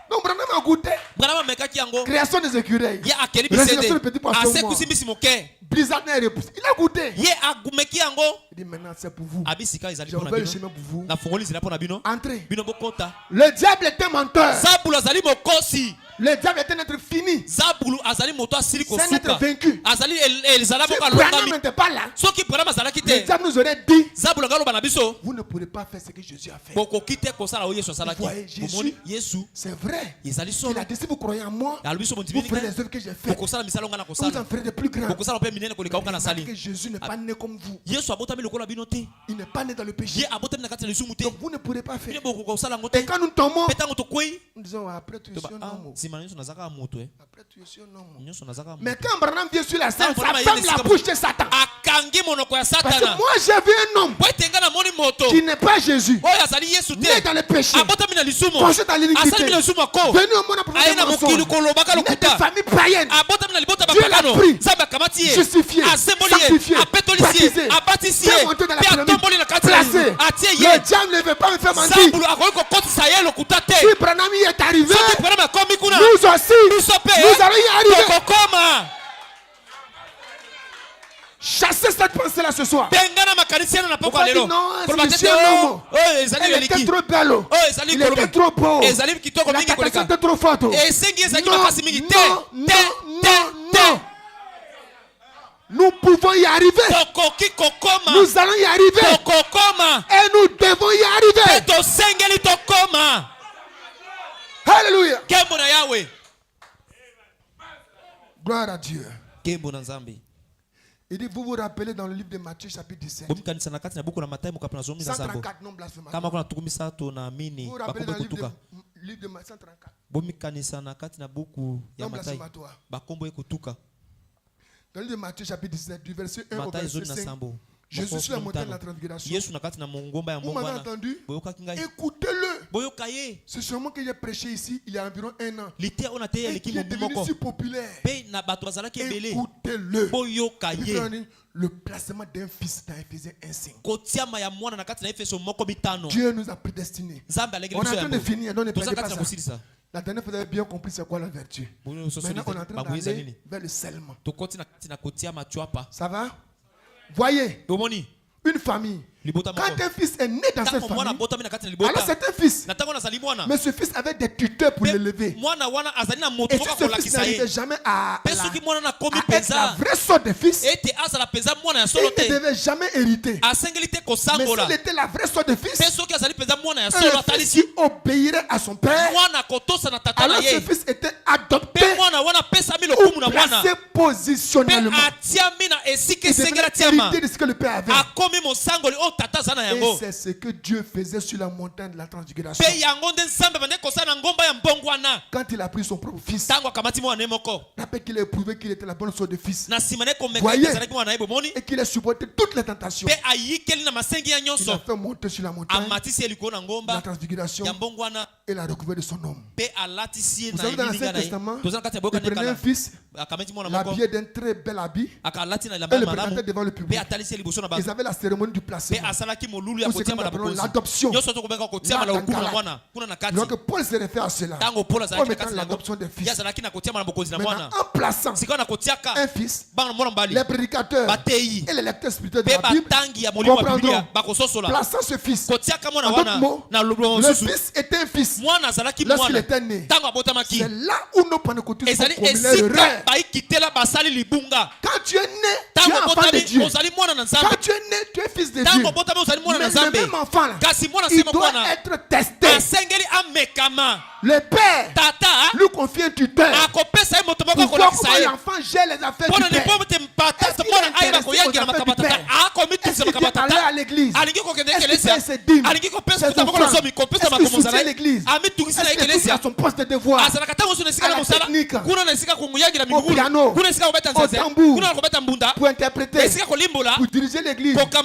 Donc Branham a goûté. Branham amekaki yango Création des écureuils. ye akeli Résurrection du bisede petit poisson mort. asekusi mbisi moke Blizzard n'a repoussé. Il a goûté. ye agumeki yango Il dit maintenant c'est pour vous. abisika ezali J'ai mpo na ouvert le bino chemin pour vous. nafungoli nzela mpo na bino Entrez. bino bokota. Le diable était menteur. Zabulu azali mokosi. Le diable était notre fini. Zabulu azali moto asili C'est notre kosuka vaincu. azali ezala Si moko Branham alongami n'était pas là, soki Branham azalaki le te diable nous aurait dit Zabulu angaloba na biso vous ne pourrez pas faire ce que Jésus a fait. bokoki te kosala oyo Yesu asalaki. Vous voyez, Jésus, omoni Yesu c'est vrai. ezali Il solo a dit si vous croyez en moi, alobi so vous bondimi ferez les œuvres que j'ai faites. bokosala misala onga na Vous en kosala ferez de plus grands. bokosala mpe minene koleka onga na Remarquez sali. que Jésus n'est pas né comme vous. Yesu abotami lokola bino te Il n'est pas né dans le péché. ye abotami na kati na lisumu te Donc vous ne pourrez pas faire. bino bokosala yango te Et quand nous tombons, mpe ntango tokwei nous disons après tu es toba un homme. nsima na nyonso nazaka moto Après tu es un homme. nyonso nazaka moto Mais quand Branham vient sur la scène, Quand sa Branham femme est l'a ici, poussé Satan. Parce que moi j'ai vu un homme qui n'est pas Jésus, né dans le péché, conçu dans l'iniquité, venu au monde pour faire des mensonges, né de famille païenne. Dieu l'a pris, justifié, sanctifié, baptisé, fait monter dans la pyramide, placé. Le diable ne veut pas me faire mentir. Si Branham y est arrivé, nous aussi, nous allons y arriver. Chassez cette pensée-là ce soir. On va dire non, c'est un homme. Elle était trop belle. Il était trop beau. La catastrophe était trop forte. Non. Nous pouvons y arriver. Nous allons y arriver. Et nous devons y arriver. Alléluia. Gloire à Dieu. Il dit, vous vous rappelez dans le livre de Matthieu chapitre 17. 134 noms blasphémateurs. Vous vous rappelez dans le livre de Matthieu 134 noms blasphémateurs. Dans le livre de Matthieu chapitre 17, du verset 1 au verset 5. Jésus sur la montagne de la transfiguration. Vous m'avez entendu? Écoutez-le. C'est sûrement que j'ai prêché ici il y a environ 1 an. Et qui est devenu si populaire. Écoutez-le. Le placement d'un fils dans Éphésiens 1:5. Dieu nous a prédestinés. On est en train de finir, donc ne perdez pas ça. La dernière fois, vous avez bien compris c'est quoi la vertu. Maintenant, on est en train d'aller vers le scellement. Ça va? Voyez, une famille. Quand un fils est né dans cette famille, alors c'est un fils. Mais ce fils avait des tuteurs pour l'élever. Et si ce fils n'arrivait jamais à être la vraie sorte de fils, il ne devait jamais hériter. Mais s'il était la vraie sorte de fils, un fils qui obéirait à son père, alors ce fils était adopté ou placé positionnellement. Il devait hériter de ce que le père avait. Et c'est ce que Dieu faisait sur la montagne de la transfiguration. Quand il a pris son propre fils, après qu'il a éprouvé qu'il était la bonne sorte de fils, voyez, et qu'il a supporté toutes les tentations, il a fait monter sur la montagne de la transfiguration et l'a recouvert de son homme. Vous savez, dans l'Ancien Testament, il prenait un fils, l'habillait d'un très bel habit, et le présentait devant le public. Ils avaient la cérémonie du placement. Ou c'est comme l'adoption. Donc Paul se réfère à cela. Paul mettant l'adoption des fils. Maintenant, en plaçant un fils, les prédicateurs et les lecteurs spirituels de la Bible comprendront. Plaçant ce fils. En d'autres mots, le fils était un fils lorsqu'il était né. C'est là où nos pentecôtistes sont commis l'erreur. Quand tu es né, tu es enfant de Dieu. Quand tu es né, tu es fils de Dieu. Mais le même enfant là, il doit être testé. Le père lui confie un tuteur pour voir comment l'enfant gère les affaires du père. Est-ce qu'il vient aller à l'église? Est-ce qu'il fait ses dîmes, ses offrandes? Est-ce qu'il soutient l'église? Est-ce qu'il est à son poste de devoir? À la technique, au piano, au tambour, pour interpréter, pour diriger l'église, etc.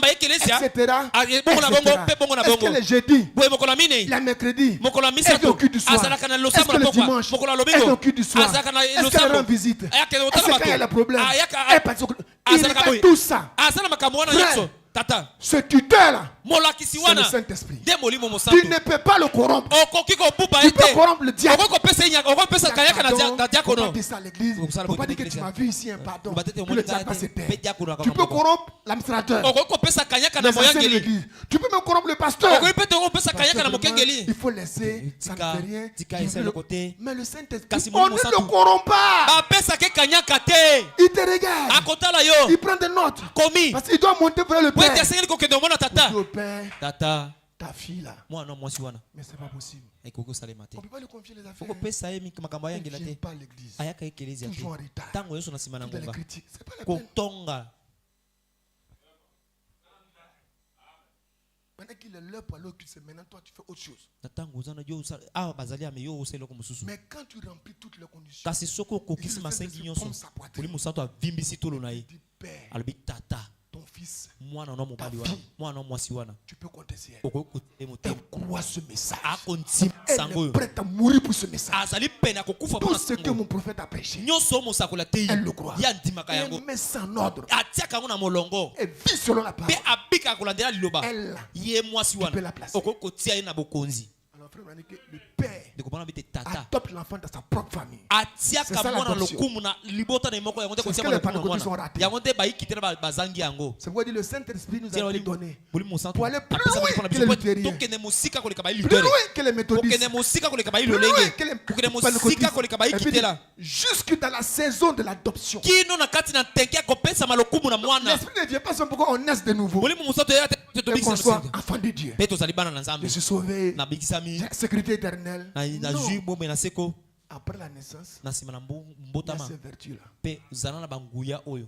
Est-ce que le jeudi, le mercredi, est-ce qu'il occupe du soir? Est-ce que le dimanche, est-ce qu'il occupe du soir? Est-ce qu'elle rend visite? Est-ce qu'il y a des problèmes? Il regarde tout ça. Frère, ce tuteur-là, c'est le Saint-Esprit. Tu ne peux pas le corrompre. Tu peux corrompre le diable. Il ne faut pas dire ça à l'église. Il ne faut pas dire que tu m'as vu ici, pardon. Que le diable va se taire. Tu peux corrompre l'administrateur. Tu peux même corrompre le pasteur. Il faut laisser, ça ne fait rien. Mais le Saint-Esprit, on ne le corrompt pas. Il te regarde. Il prend des notes. Parce qu'il doit monter vers le Père. Au Père, ta fille là. Mais c'est pas possible. On ne peut pas lui confier les affaires. Il ne vient pas à l'église. Toujours en retard. Tout les critiques. C'est pas la peine. Maintenant qu'il est là pour aller au culte, maintenant toi tu fais autre chose. Mais quand tu remplis toutes les conditions, il dit sa poitrine. Il dit, Père, ton fils, mwana no mobali wana mwana no mwasi wana tu peux compter sur elle. okokuta Elle motema croit ce message. akontima Elle sango est prête à mourir pour ce message. azali pena kokufa Tout mpona ce que sango mon prophète a prêché, nyonso mosakola te elle le croit. ya ndimaka yango Elle met ça en ordre. atiaka yango na molongo Elle vit selon la parole. mpe abikaka kolandela liloba Elle, ye mwasi tu peux wana la placer. okoki kotia ye na bokonzi Alors frère, on a dit que le père ndikobana bete tata adopte l'enfant dans sa propre famille. C'est atiaka ça, mwana l'adoption. lokumu na libota na ye moko yango nde C'est kotia ce que mwana les lokumu na Pentecôtistes ont mwana raté. yango nde bayiki te na bazangi yango C'est pourquoi dit le Saint-Esprit nous a Tiens, été donné boli mosantu pour aller plus apesa loin biso na que biso les po luthériens, tokende mosika koleka plus bayilitere loin que les méthodistes, kokende mosika koleka plus bayilo loin lolenge que les kokende mosika pentecôtistes. koleka Et puis, bayikitela jusque dans la saison de l'adoption. kino na kati na tenke ya kopesa lokumu na mwana L'Esprit ne vient pas seulement pour qu'on naisse de nouveau, boli mosantu eya te mais tobikisa qu'on soit mosinga enfant de Dieu. mpe tozali bana na nzambe Je suis sauvé, nabikisami j'ai la sécurité éternelle. na Non. jui bombe na seko Après la naissance, na nsima na il y a mbotama ces vertus-là. mpe zala na banguya oyo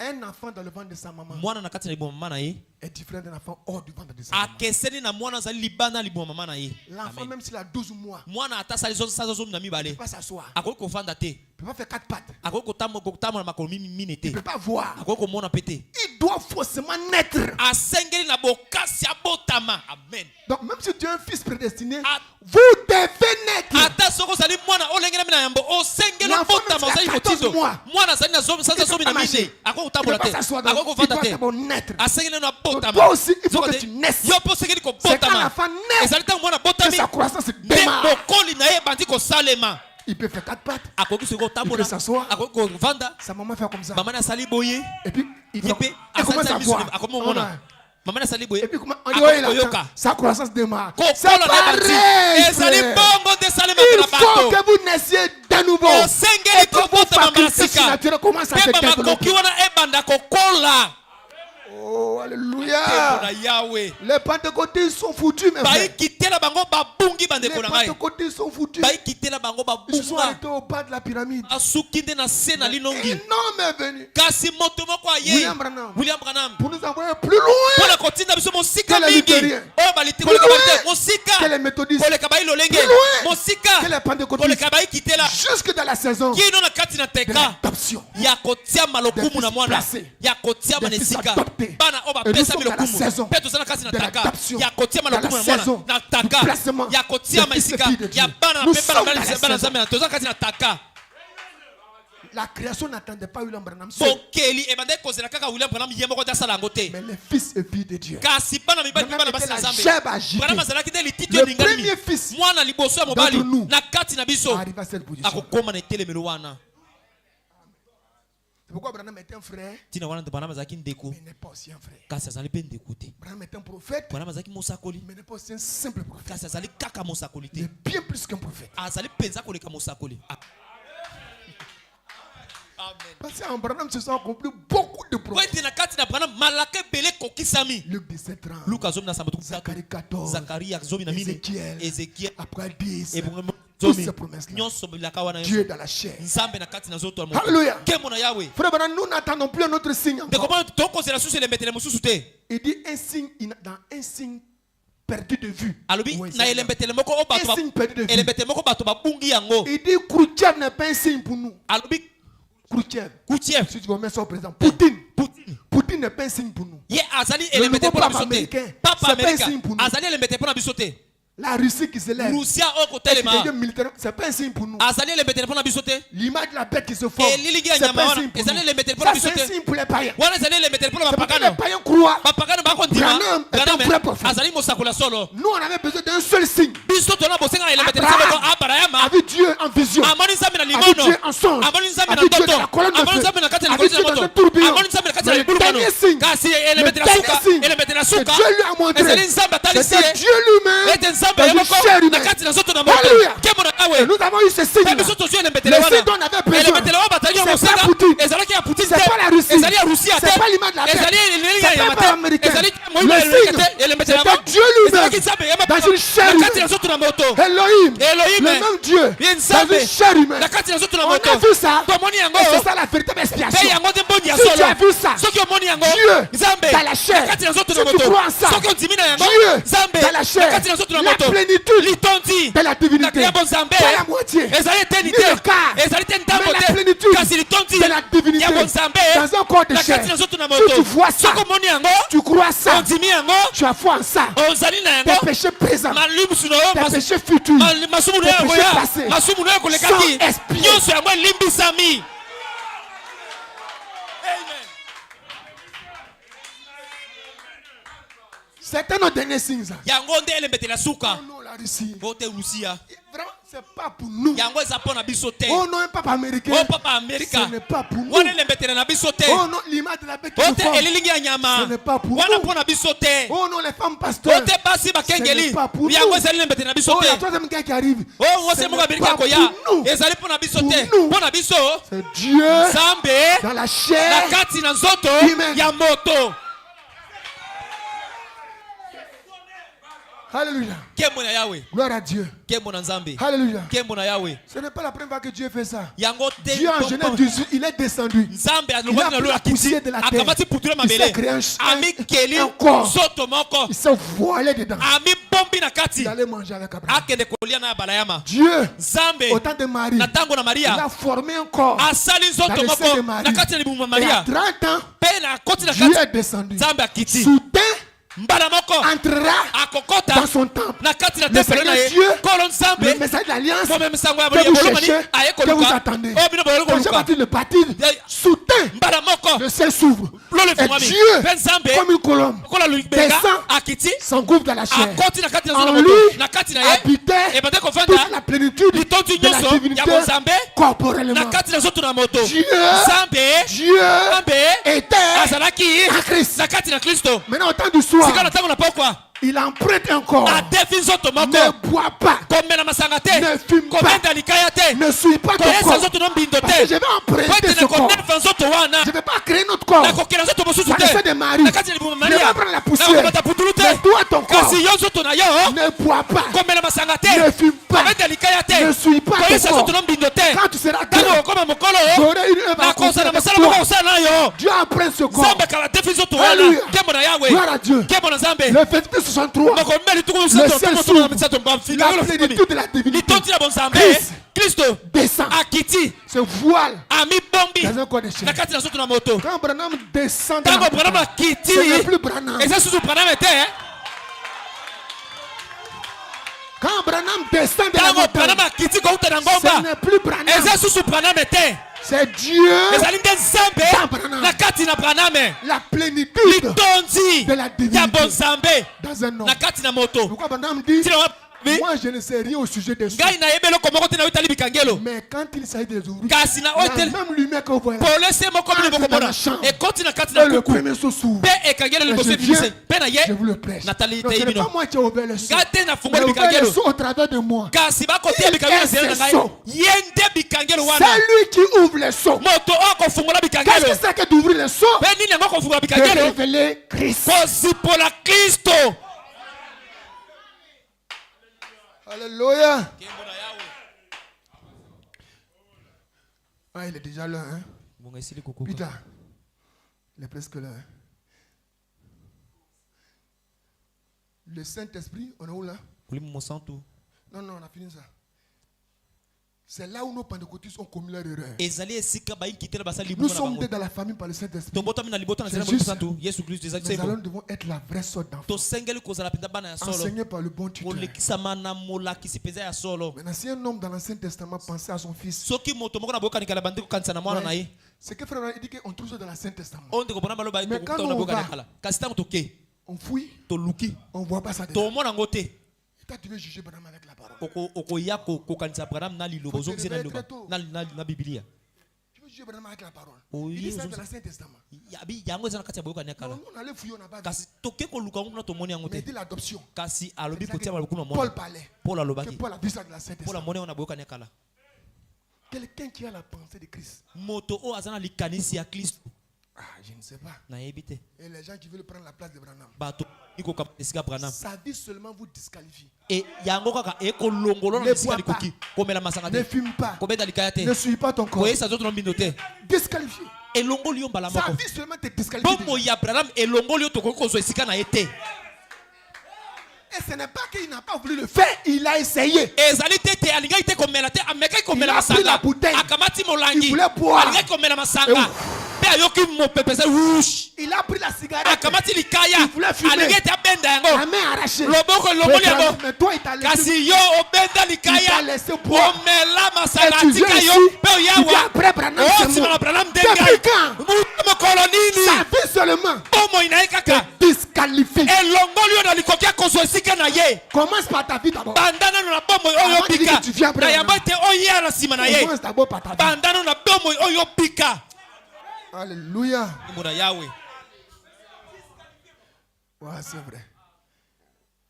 Un enfant dans le ventre de sa maman mwana na kati na liboma mama na ye est différent d'un enfant hors du ventre de sa maman. akeseni na mwana azali libanda na liboma mama na ye L'enfant, Amen. même s'il a 12 mois, mwana ata asali saza zomi na il ne mibale peut pas s'asseoir. akoki kofanda te Il ne peut pas faire 4 pattes. akoki kotambola makolo mine Il te ne peut pas voir. akoki komona mpe te Il doit forcément naître. asengeli na bokasi abotama amen Donc, même si tu es un fils prédestiné, Ah. vous devez naître. ata soki ozali mwana olengelami na yambo osengeli L'enfant, obotama même ozali s'il a 14 motindo mois, mwana azali na sanza zomi na pas marcher. mine akoki Il ne kotambola peut te pas s'asseoir. Donc, akoki il kofanda doit te d'abord naître. asengeli na Donc, botama toi aussi, il faut Soki que te- tu naisses. yo mpo osengeli C'est quand kobotama l'enfant naît ezali ntango mwana que botami sa croissance nde démarre. bokoli na ye ebandi kosalema Il peut faire 4 pattes. akoki soki Il kotambola peut s'asseoir. akoki kovanda Sa maman fait comme ça. mama na asali boye Et puis, il ye mpe commence à asali miso voir. akomi On omona a- mama na asali boye Et puis, comment on dit, ouais, il akoki attend. koyoka Sa croissance démarre. C'est kokola na ebandi pareil, ezali frère. bongo nde esalemaka Il na faut bato que vous naissiez de nouveau. osengeli Et que vos kobotama mbala facultés sika surnaturelles commencent à se mpe bamakoki développer. wana ebanda kokola Oh, tembo alléluia. na yawe Les pentecôtistes sont foutus, mes frères. bayikitela bango babungi Les bandeko na ngai pentecôtistes sont foutus. bayikitela bango Ils se sont babunga arrêtés au bas de la pyramide. asuki nde na se na Un linongi homme est venu kasi moto moko aye William Branham. william branham pour nous envoyer plus loin mpona kotinda biso mosika Que les mingi luthériens. oyo Plus koleka loin balite mosika que les méthodistes, koleka bayilolenge Plus loin que mosika les pentecôtistes, koleka bayikitela jusque dans la saison kino na kati na de teka l'adoption. ya kotiama lokumu na mwana ya kotiama na Des fils esika adoptés. bana oyo Et nous bapesami sommes dans la lokumu saison mpe tozala kati na de taka l'adoption. ya kotiama Dans la lokumu na mwana saison na du taka placement ya kotiama des fils et esika filles de Dieu. ya bana Nous mpe sommes dans la bana saison. nzambe tozala kati na taka La création n'attendait pas William Branham seul, bokeli ebandaki kozela kaka william branham ye moko te asala yango te mais les fils et filles de Dieu. kasi bana mibali mpe bana Branham basi na était la nzambe gerbe agitée. branham azalaki nde lititi Le eningani premier fils mwana liboso ya mobali d'entre nous na kati na biso arrive à cette position. akokóma na etelemelo wana C'est pourquoi Branham est un frère, ntina wana branham azalaki ndeko mais il n'est pas aussi un frère. kasi azali mpe ndeko te Branham est un prophète, branham azalaki mosakoli mais il n'est pas aussi un simple prophète. kasi azali kaka mosakoli Il te est bien plus qu'un prophète. azali mpenza koleka mosakoli amen Parce qu'en Branham se sont accomplis beaucoup de po prophètes. ete na kati na branham malaka ebele ekokisami Luc 17:30, luka zomi na sambatu Zacharie 14, zakaria zomi na mine Ézéchiel, ezekiel après 10, ebongo toutes zomi ces promesses-là. nyonso bilaka wana Dieu dans la chair. nzambe na kati na nzoto ya moto Alléluia. nkembo na yawe Frère Branham, nous n'attendons plus un autre signe ndeko encore. mona tokozela susu elembetele mosusu te Il dit un signe, dans un signe perdu de vue. alobi Ouais, na c'est elembetele moko oyo bato Un signe perdu de vue. elembetele moko bato babungi yango Il dit Khrouchtchev n'est pas un signe pour nous. alobi Khrouchtchev. Koutiev Si tu remets ça au président. Poutine. Poutine Poutine n'est pas un signe pour nous. ye azali Le elembete nouveau mpona papa biso te américain, papa c'est pas un amerika signe pour nous. azali elembete mpona biso te La Russie qui se lève. rusia oyo Qui kotelema devient militaire, c'est pas un signe pour nous. azali elembetele mpona biso te L'image de la bête qui se forme. elilingi ya C'est nyama pas un wana signe pour ezali nous. elembetele mpona Ça, biso c'est un te signe pour les païens. wana ezali elembetele mpona C'est pourquoi les bapagano païens croient. bapagano bakondima Branham est un vrai prophète. azali mosakola solo Nous, on avait besoin d'un seul signe. biso tona bosenga elembetele Abraham moko abrahama a vu Dieu en vision. amoni nzambe na A vu limono Dieu en songe. amoni nzambe A na vu Dieu ndoto dans la colonne de amoni feu. nzambe na kati ya A vu likolisi Dieu ya dans moto un tourbillon. amoni nzambe na kati ya Mais le libulumano dernier signe, kasi le elembetele dernier suka signe elembetele que suka Dieu lui a montré, ezali nzambe atalisi c'était ye Dieu lui-même ete nzambe dans ye une moko chair na humaine. kati na nzoto na moto Alléluia. nkembo na Et yawe nous avons eu ce signe. mpe biso tozwi elembetele Le wana signe dont on avait besoin. elembetele oyo batali yo C'est mosaka pas Poutine. ezalaki ya Poutine C'est te pas la Russie. ezali ya rusia te C'est pas l'image de la ezali bête. elilingi C'est ya pas yama pas américain. te ezali Le moyibi ya elenge signe, te elembetele c'était yango Dieu lui-même ezalaki nzambe ye moko dans une chair na kati na humaine. nzoto na moto Elohim, Elohim, le même Dieu, ye dans nzambe une chair humaine. na kati na nzoto na On moto a vu ça. tomoni yango Et c'est ça la véritable mpe expiation. yango nde mboni ya Si tu solo as vu ça, soki omoni yango Dieu, Nzambe dans la chair, na kati na nzoto si na tu moto crois en ça, soki ondimi na yango Dieu, Nzambe dans la na chair, kati na nzoto na la moto plénitude litondi de la divinité, na ya bonzambe pas la moitié, ezali eteni ni te le quart, ezali te ntango mais la te plénitude kasi litondi de la divinité ya bonzambe dans un corps de na chair. kati na nzoto na Si tu moto vois ça, soki omoni yango tu crois ça, ondimi yango tu as foi en ça. ozali na Tes yango péchés présents, malimusu na yo tes péchés futurs, masumu na tes yo péchés yakoya passés masumu na yo sont ekolekaki expiés. nyonso yango elimbisami. C'est nos derniers signes. yango nde elembetela suka Non, la Russie. o te rusia Vraiment, c'est pas pour nous. yango eza mpo na biso te Oh non, un papa américain. o papa amerika Ce n'est pas pour nous. wana elembetela na biso te Oh non, l'image de la bête qui o nous te forme. elilingi ya nyama Ce n'est pas pour wana nous. mpo na biso te Oh non, les femmes o pasteurs. te basi Ce bakengeli n'est pas pour yango nous. ezali elembetela na biso Oh, la te troisième gars qui arrive. o Ce wose n'est moko amerika pas akoya pour nous. ezali mpo na biso Pour te nous. mpo na biso C'est Dieu nzambe dans la na chair. kati na nzoto Amen. ya moto. Alléluia. Kembo na yawe Gloire à Dieu. kembo na nzambe Alléluia. kembo na yawe Ce n'est pas la première fois que Dieu fait ça. yango te Dieu en Genèse 18, il est descendu. nzambe Il a alongwaki na pris lo ya la kiti poussière de la terre. akamati putulu ya Il s'est mabele créé amikeli un corps. nzoto moko Il s'est voilé dedans. amibombi na kati Il allait manger avec Abraham. akende kolia na ya balayama Dieu, nzambe au temps de Marie, na ntango na il maria a formé un corps. asali Dans nzoto le sein de moko Marie. na kati ya libumu ya Et à maria 30 ans, mpe na koti na Dieu kati est descendu. nzambe akiti Soudain, mbala moko entrera akokota dans son temple. na kati na Le tempelo na ye Seigneur Dieu, kolo Le nzambe message de l'alliance mome misango ya que vous bolomani cherchez, aye que vous koluka attendez. o bino boyoli Quand j'ai koluka parti le bâtir, soudain, mbala moko le ciel s'ouvre. lolo Et efungwami Dieu, mpe nzambe comme une colombe, kola lubenga descend, akiti s'engouffre dans la chair. akoti na kati na En nzoto lui, moto na kati na ye habitait ebande toute kovanda la plénitude litondi de la nyonso ya divinité bonzambe na corporellement. kati na nzoto na moto Dieu, nzambe Dieu nzambe était azalaki en Christ. na kati na kristo Maintenant, au temps du soir, sika na ntango na pokwa il emprunte un corps. adefi nzoto moko Ne bois pas, komela masanga te ne fume pas, kobenda likaya te ne suis pas ton koyesa corps. nzoto no mbindo Parce que je te vais emprunter po ete ce corps. nakonefa nzoto wana Je ne vais pas créer notre corps. nakokela nzoto mosusu Dans le sein te de Marie. na kati ya libumu Ne maria va prendre la poussière. nakobata putulu te Mais toi, ton corps, kasi yo nzoto na yo ne bois pas, komela masanga te ne fume pas, kobenda likaya te ne suis pas ton koyesa corps. nzoto no mbindo te Quand tu seras ntango grand, okoma mokolo j'aurai une œuvre à accomplir nakosala avec mosala moko toi. kosala na yo Dieu emprunte ce corps. nzambe kala defi nzoto wana Alléluia. kembo na yawe Gloire à Dieu. kembo na nzambe Le Lévitique 63. mokomeli tuku Le ciel s'ouvre. La misato plénitude de la divinité litondi na bonzambe Christ kristo descend, akiti se voile amibombi dans un corps de chair. na kati na nzoto na moto Quand Branham descend dans ntango la branam montagne, akiti ce n'est plus Branham. eza susu branam te Quand Branham descend de la ntango montagne, branam akiti kouta na ce ngomba n'est plus Branham. eza susu branam te C'est Dieu, ezali nde nzambe Dans Branham. na kati na braname la plénitude litondi de la divinité ya bonzambe dans un homme. na kati na moto Pourquoi Branham dit, Tina wa- vi- moi je ne sais rien au sujet des choses. ngai nayebi eloko moko te na oyotali bikangelo Mais quand il s'agit des ouvriers, kasi na oyo la te même lumière que vous voyez, polese moko bino Entre dans bokomona la chambre. ekoti na kati et na le kuku premier saut s'ouvre. mpe ekangelo Et liboso je ebimisi viens, mpe na ye je vous le prêche. natali Donc te ce n'est bino pas moi qui ai ouvert le saut. ngai te Mais nafungoli ouvert le bikangelo saut au travers de moi. kasi bakotia bikangelo na nzela na ngai so. ye nde bikangelo wana C'est lui qui ouvre les sauts. moto oyo akofungola Qu'est-ce bikangelo que c'est que d'ouvrir les sauts? mpe nini yango akofungola De bikangelo révéler Christ. kozipola kristo Alléluia. Ah, il est déjà là, hein? Putain, il est presque là. Hein? Le Saint-Esprit, on est où là? Non, non, on a fini ça. C'est là où nos pentecôtistes ont commis leur erreur. Nous sommes nés dans la famille par le Saint-Esprit. C'est juste, nous allons devons être la vraie sorte d'enfants. Enseigné par le bon tuteur. Maintenant, si un homme dans l'Ancien Testament pensait à son fils, ce que frère il dit qu'on trouve ça dans l'Ancien Testament. Mais quand on va, on fouille, on ne voit pas ça dedans. Toi, tu veux juger Branham avec la parole. Tu veux juger Branham avec la parole. Il dit ça dans l'Ancien Testament. Non, on allait fouiller, on n'a pas vu. Mais il dit l'adoption. Paul parlait. Que Paul a vu ça dans l'Ancien Testament. Quelqu'un qui a la pensée de Christ. Je ne sais pas. nayebi te Et les gens qui veulent prendre la place de Branham, bato ikoka esika Branham sa vie seulement vous disqualifie. e yango kaka ekolongolo na Ne esika bois pas. likoki komela masanga Ne te fume pas. kobeta likaya te Ne suis pas ton corps. koyesa nzoto na mbindo te Disqualifié. elongoli yo mbala Sa moko vie seulement te disqualifie. bombo déjà. ya Branham elongoli yo tokoki kozwa esika na ye te Et ce n'est pas qu'il n'a pas voulu le faire, il a essayé. ezali te te alingaki te komela te amekaki komela Il a pris masanga la bouteille. akamati Il molangi voulait boire. alingaki komela masanga Et mpe ayoki mopepese wush Il a pris la cigarette. akamati likaya Il voulait fumer. alingi ete abenda La yango main arrachée. loboko elongoli yango Mais toi, il t'a laissé. kasi yo obenda Il t'a likaya laissé boire. omela masanga Et tu viens atika yo ici, mpe tu viens oyawa après Branham, c'est osima moi. na Branham Depuis ndengai quand mokolo nini sa vie seulement bomoi na ye kaka te disqualifie. elongoli yo na likoki ya kozwa esika na ye Commence par ta vie d'abord. banda nano na bomoi oyo Avant de dire bika que tu viens après na yango Branham. ete oya na nsima na ye Commence d'abord par ta vie. banda nano na bomoi oyo bika Alléluia. Mungu na yawe Ouais, c'est vrai.